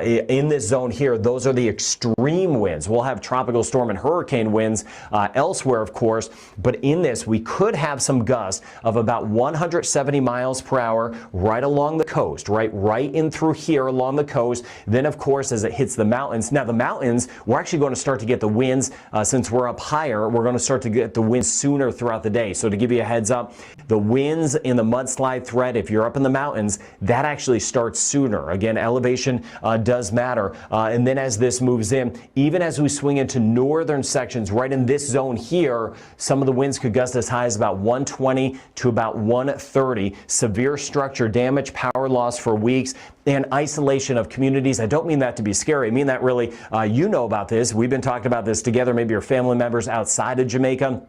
in this zone here, those are the extreme winds. We'll have tropical storm and hurricane winds elsewhere, of course, but in this, we could have some gusts of about 170 miles per hour right along the coast, right in through here along the coast. Then, of course, as it hits the mountains. Now, the mountains, we're actually going to start to get the winds, since we're up higher, we're going to start to get the winds sooner throughout the day. So to give you a heads up, the winds in the mudslide threat, if you're up in the mountains, that actually starts sooner. Again, elevation does matter. And then as this moves in, even as we swing into northern sections, right in this zone here, some of the winds could gust as high as about 120 to about 130. Severe structure damage, power loss for weeks, and isolation of communities. I don't mean that to be scary. I mean that really, you know about this. We've been talking about this together, maybe your family members outside of Jamaica.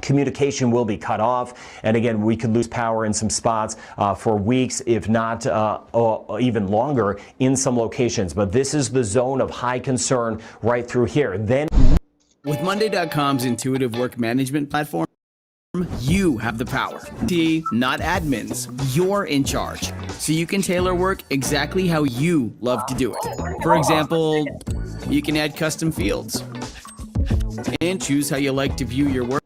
Communication will be cut off, and again, we could lose power in some spots for weeks, if not even longer in some locations. But this is the zone of high concern right through here. Then, with Monday.com's intuitive work management platform, you have the power. Not admins. You're in charge. So you can tailor work exactly how you love to do it. For example, you can add custom fields and choose how you like to view your work.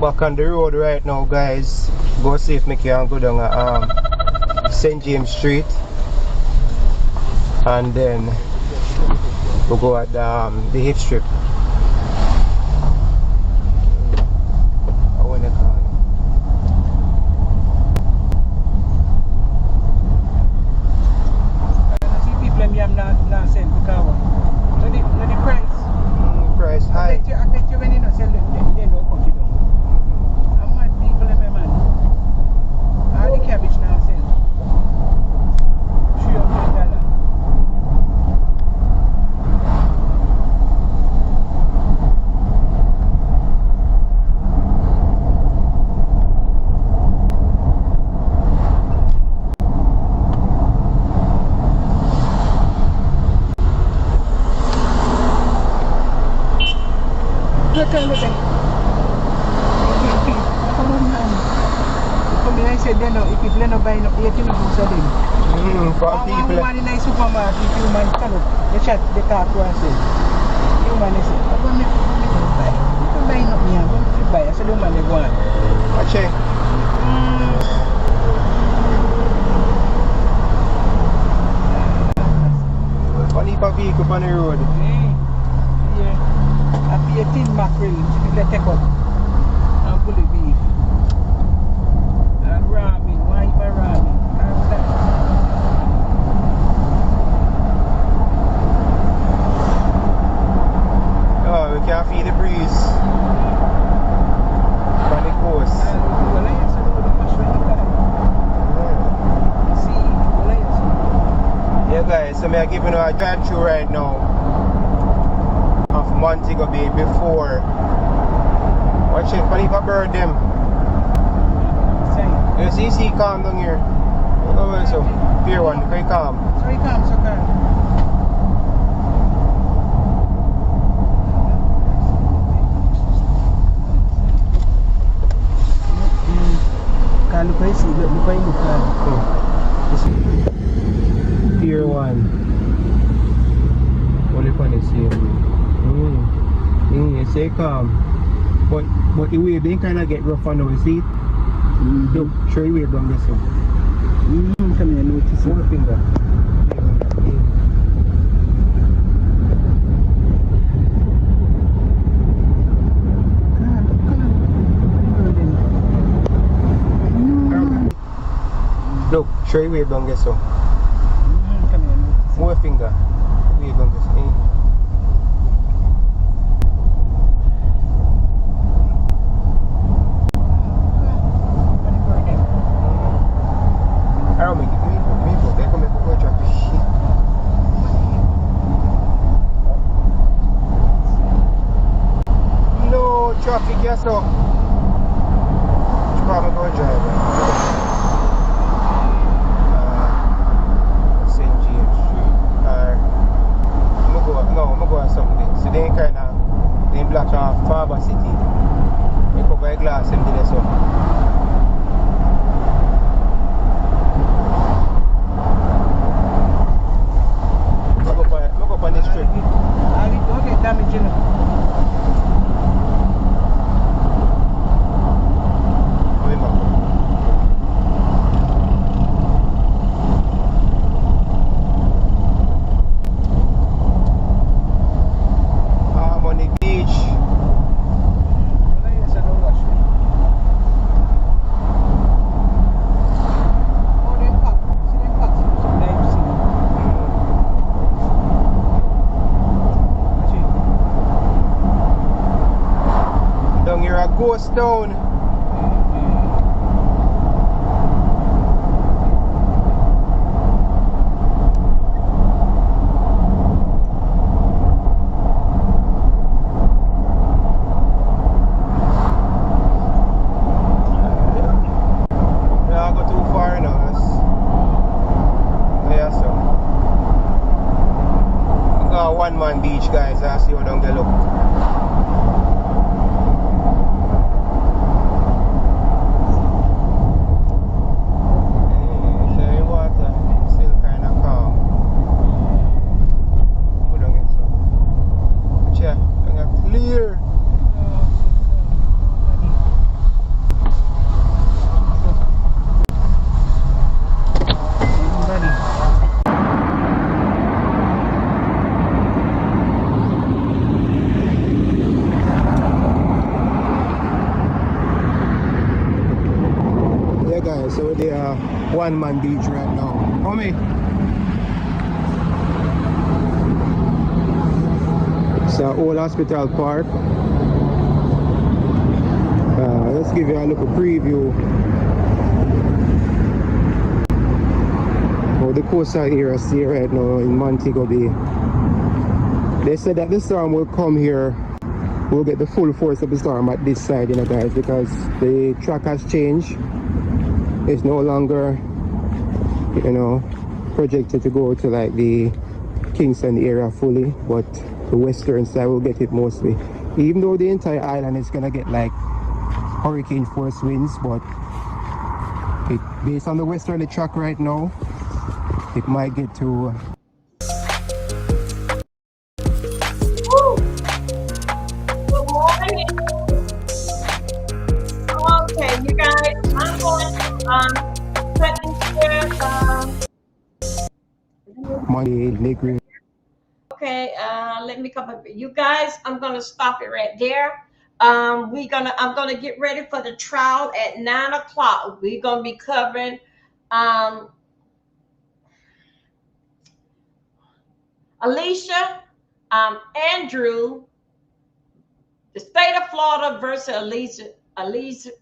Back on the road right now, guys. Go see if me can go down St. James Street, and then we'll go at the hip strip. Price high. I bet you when you not sell them, they don't come to them. I'm mad people in my man. All the cabbage now sell $300. Vehicle on the road. Yeah. I pay a tin mackerel if they take up and pull the beef. And ramen, why for ramen? Oh, we can't feel the breeze. But I'm giving you a drive through right now of Montego Bay before. Watch it, panic a bird them. You see calm down here. Oh, so pier one, very calm. So calm, so calm. Look at see, look at Pier 1. What if I see? You say calm. But the wave they kind of get rough on now, you see? Look, show you wave down this one. Come here, notice one finger. Look, show you wave down this one. More finger. Wave down this one. No traffic, yes, so. Probably go drive. St. James Street. I'm going to go something. So they kind of block off Faber City. They cover a glass and do this up. Look up on the street. Don't get damaged, you know. I'm on the beach. Down here a ghost town. One-man beach, guys. I see what I'm gonna look. So water still kind of calm. Good on it, so. But yeah, I'm gonna clear. So they are one-man beach right now. Homie. It's an old hospital park. Let's give you a little preview of the coastal area see right now in Montego Bay. They said that the storm will come here. We'll get the full force of the storm at this side, you know, guys, because the track has changed. It's no longer, you know, projected to go to like the Kingston area fully, but the western side will get it mostly. Even though the entire island is gonna get like hurricane force winds, but based on the westerly track right now, it might get to Good morning. Okay, you guys, I'm going to set this here. Monday, Negri. Okay, let me come up. You guys, I'm gonna stop it right there. I'm gonna get ready for the trial at 9 o'clock. We're gonna be covering Alicia, Andrew, the state of Florida versus Alicia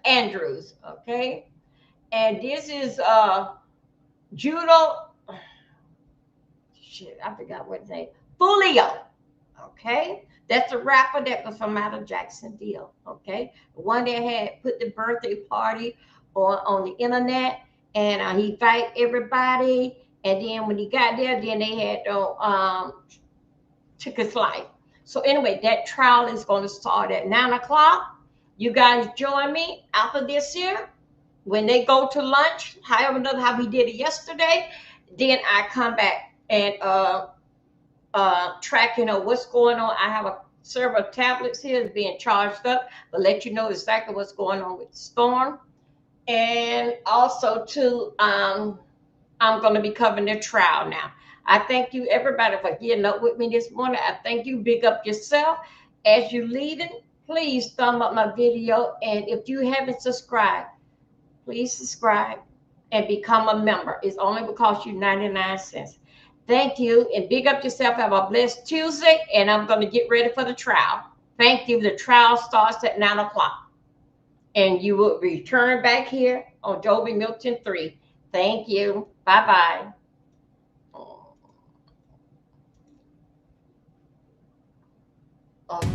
Andrews. Okay, and this is judo. shit, I forgot what his name. Fulio. Okay, that's a rapper that was from out of Jacksonville. Okay, the one that had put the birthday party on the internet, and he invite everybody. And then when he got there, then they had took his life. So anyway, that trial is going to start at 9 o'clock. You guys join me after this here. When they go to lunch, however, how we did it yesterday, then I come back and track, what's going on. I have a several tablets here that's being charged up, but let you know exactly what's going on with the storm. And also too, I'm going to be covering the trial now. I thank you, everybody, for getting up with me this morning. I thank you. Big up yourself. As you leaving, please thumb up my video. And if you haven't subscribed, please subscribe and become a member. It's only going to cost you 99 cents. Thank you. And big up yourself. Have a blessed Tuesday. And I'm going to get ready for the trial. Thank you. The trial starts at 9 o'clock. And you will return back here on Joby Milton 3. Thank you. Bye-bye. Oh.